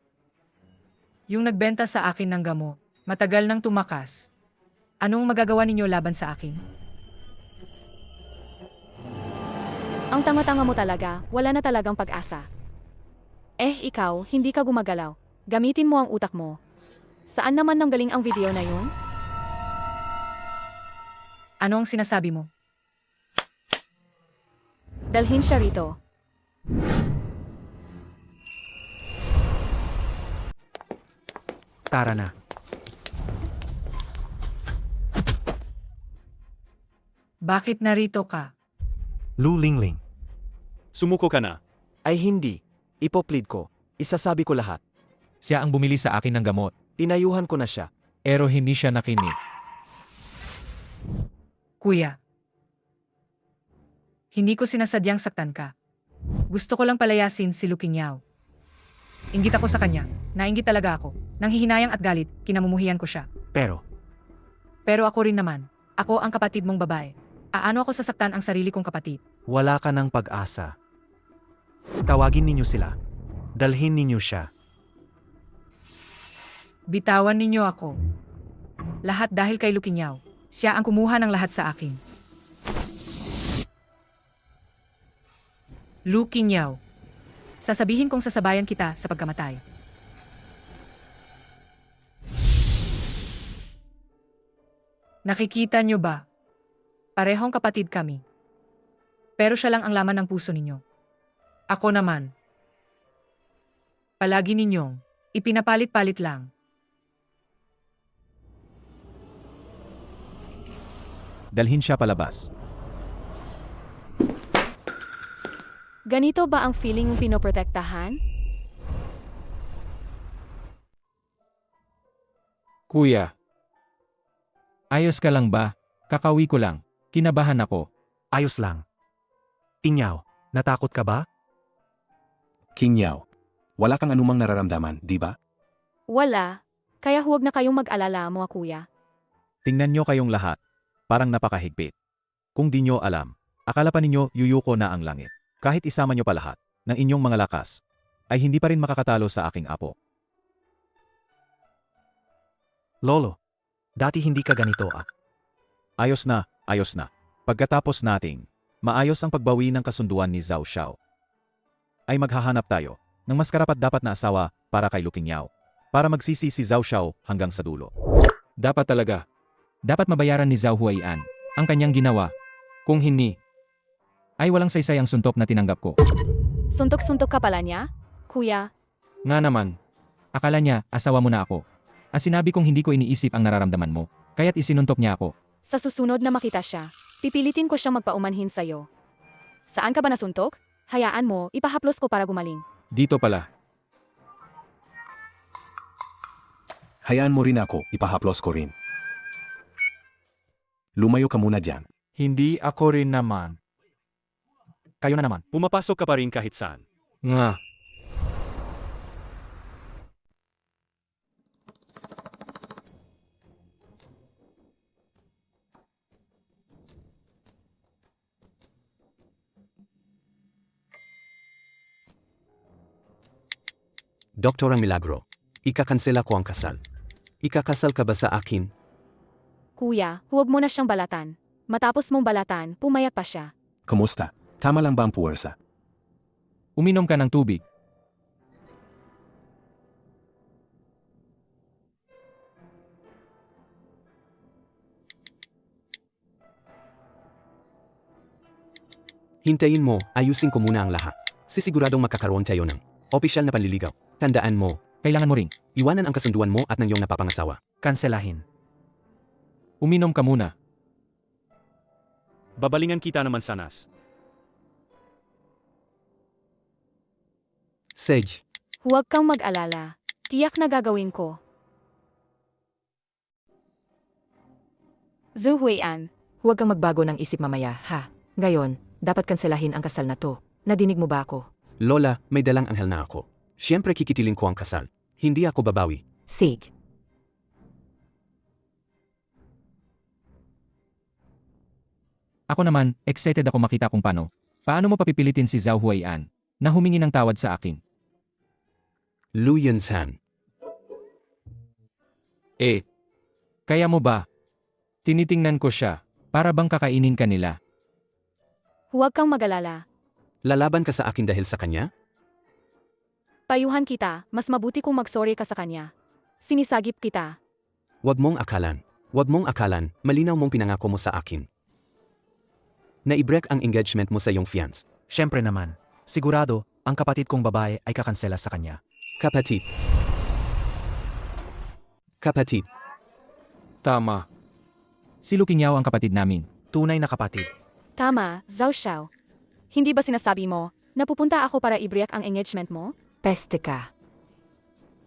Yung nagbenta sa akin ng gamot, matagal nang tumakas. Anong magagawa ninyo laban sa akin? Ang tanga-tanga mo talaga, wala na talagang pag-asa. Ikaw, hindi ka gumagalaw. Gamitin mo ang utak mo. Saan naman nanggaling ang video na yun? Ano ang sinasabi mo? Dalhin siya rito. Tara na. Bakit narito ka? Lu Lingling. Sumuko ka na. Ay hindi. Ipoplead ko. Isasabi ko lahat. Siya ang bumili sa akin ng gamot. Pinayuhan ko na siya. Pero hindi siya nakinig. Kuya. Hindi ko sinasadyang saktan ka. Gusto ko lang palayasin si Lu Qingyaw. Inggit ako sa kanya. Nainggit talaga ako. Nang hihinayang at galit, kinamumuhian ko siya. Pero Ako rin naman. Ako ang kapatid mong babae. Aano ako sasaktan ang sarili kong kapatid? wala ka ng pag-asa. Tawagin ninyo sila. Dalhin ninyo siya. Bitawan ninyo ako. Lahat dahil kay Lu Qingyaw. Siya ang kumuha ng lahat sa akin. Lu Qingyaw. Sasabihin kong sasabayan kita sa pagkamatay. Nakikita nyo ba? Parehong kapatid kami. Pero siya lang ang laman ng puso ninyo. Ako naman. Palagi ninyong ipinapalit-palit lang. Dalhin siya palabas. Ganito ba ang feeling mong pinoprotektahan? Kuya. Ayos ka lang ba? Kakawi ko lang. Kinabahan ako. Ayos lang. Qingyaw, natakot ka ba? Qingyaw. Wala kang anumang nararamdaman, di ba? Wala. Kaya huwag na kayong mag-alala, mga kuya. Tingnan nyo kayong lahat. Parang napakahigpit. Kung di nyo alam, akala pa ninyo yuyuko na ang langit. Kahit isama nyo pa lahat ng inyong mga lakas, ay hindi pa rin makakatalo sa aking apo. Lolo, dati hindi ka ganito ah. Ayos na, ayos na. Pagkatapos nating maayos ang pagbawi ng kasunduan ni Zhao Xiao, ay maghahanap tayo ng mas karapat-dapat na asawa para kay Lu Qingyaw. para magsisi si Zhao Xiao hanggang sa dulo. Dapat talaga. Dapat mabayaran ni Zhao Huaian ang kanyang ginawa. Kung hindi, ay walang saysay ang suntok na tinanggap ko. Suntok-suntok ka pala niya? Kuya, Nga naman. Akala niya, asawa mo na ako. Ang sinabi kong hindi ko iniisip ang nararamdaman mo, kaya't isinuntok niya ako. sa susunod na makita siya, pipilitin ko siyang magpaumanhin sa'yo. Saan ka ba nasuntok? Hayaan mo, ipahaplos ko para gumaling. Dito pala. Hayaan mo rin ako, ipahaplos ko rin. Lumayo ka muna dyan. Hindi ako rin naman. Kayo na naman. Pumapasok ka pa rin kahit saan. Nga. Doktor ang Milagro, ikakansela ko ang kasal. Ikakasal ka ba sa akin? Kuya, huwag mo na siyang balatan. Matapos mong balatan, pumayat pa siya. Kumusta? Tama lang ba ang puwersa? Uminom ka ng tubig. Hintayin mo, ayusin ko muna ang lahat. Sisiguradong makakaroon tayo ng opisyal na panliligaw. Tandaan mo, Kailangan mo ring. iwanan ang kasunduan mo at ng iyong napapangasawa. Kanselahin. Uminom ka muna. Babalingan kita naman sanas. Sage, Huwag kang mag-alala. Tiyak na gagawin ko. Zhu Huian, Huwag kang magbago ng isip mamaya, ha? Ngayon, dapat kanselahin ang kasal na to. Nadinig mo ba ako? Lola, may dalang anghel na ako. Siyempre kikitilin ko ang kasal. Hindi ako babawi. Sig. Ako naman, excited ako makita kung paano mo papipilitin si Zhao Huaian na humingi ng tawad sa akin. Lu Yunzhan. Kaya mo ba? Tinitingnan ko siya, para bang kakainin ka nila. huwag kang mag-alala. Lalaban ka sa akin dahil sa kanya? Payuhan kita, mas mabuti kung mag-sorry ka sa kanya. Sinisagip kita. Huwag mong akalan, malinaw mong pinangako mo sa akin. Na-i-break ang engagement mo sa iyong fiance. Siyempre naman. Sigurado, ang kapatid kong babae ay kakansela sa kanya. Kapatid. Tama. Si Lu Qingyao ang kapatid namin. Tunay na kapatid. Tama, Zhao Xiao. Hindi ba sinasabi mo, napupunta ako para i-break ang engagement mo? Peste ka.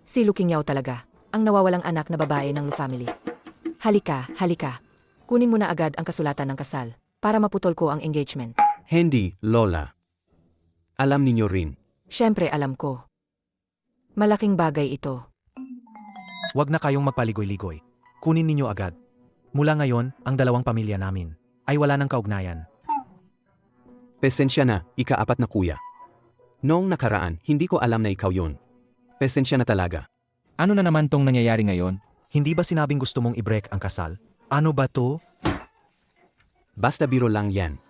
Si Lu Qingyao talaga, ang nawawalang anak na babae ng Lu family. Halika. Kunin mo na agad ang kasulatan ng kasal, para maputol ko ang engagement. Hindi, Lola. Alam ninyo rin. Siyempre alam ko. Malaking bagay ito. Huwag na kayong magpaligoy-ligoy. Kunin ninyo agad. Mula ngayon, ang dalawang pamilya namin ay wala ng kaugnayan. Pesensya na, ika-4 na kuya. Noong nakaraan, hindi ko alam na ikaw yun. Pesensya na talaga. Ano na naman tong nangyayari ngayon? Hindi ba sinabing gusto mong i-break ang kasal? Ano ba to? Basta biro lang yan.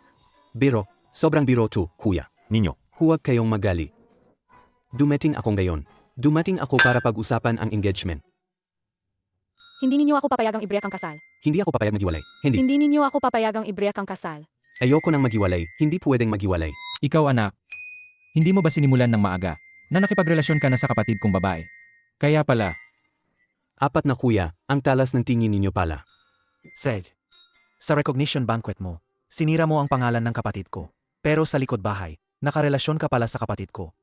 Biro, sobrang biro to, kuya. Ninyo, Huwag kayong magali. Dumating ako ngayon. Dumating ako para pag-usapan ang engagement. Hindi ninyo ako papayagang i-break ang kasal. Hindi ako papayag maghiwalay. Hindi. Hindi ninyo ako papayagang i-break ang kasal. Ayoko nang maghiwalay. Hindi pwedeng maghiwalay. Ikaw anak, hindi mo ba sinimulan ng maaga na nakipagrelasyon ka na sa kapatid kong babae? Kaya pala, 4 na kuya, ang talas ng tingin ninyo pala. Sage, sa recognition banquet mo, sinira mo ang pangalan ng kapatid ko. Pero sa likod bahay, nakarelasyon ka pala sa kapatid ko.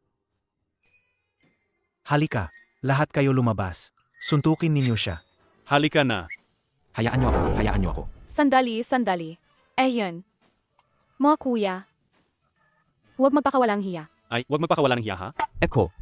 Halika, lahat kayo lumabas. Suntukin ninyo siya. Halika na. hayaan niyo ako. Sandali. Yun. Mga kuya. Huwag magpakawalang hiya. Ay, huwag magpakawalang hiya ha? Eko,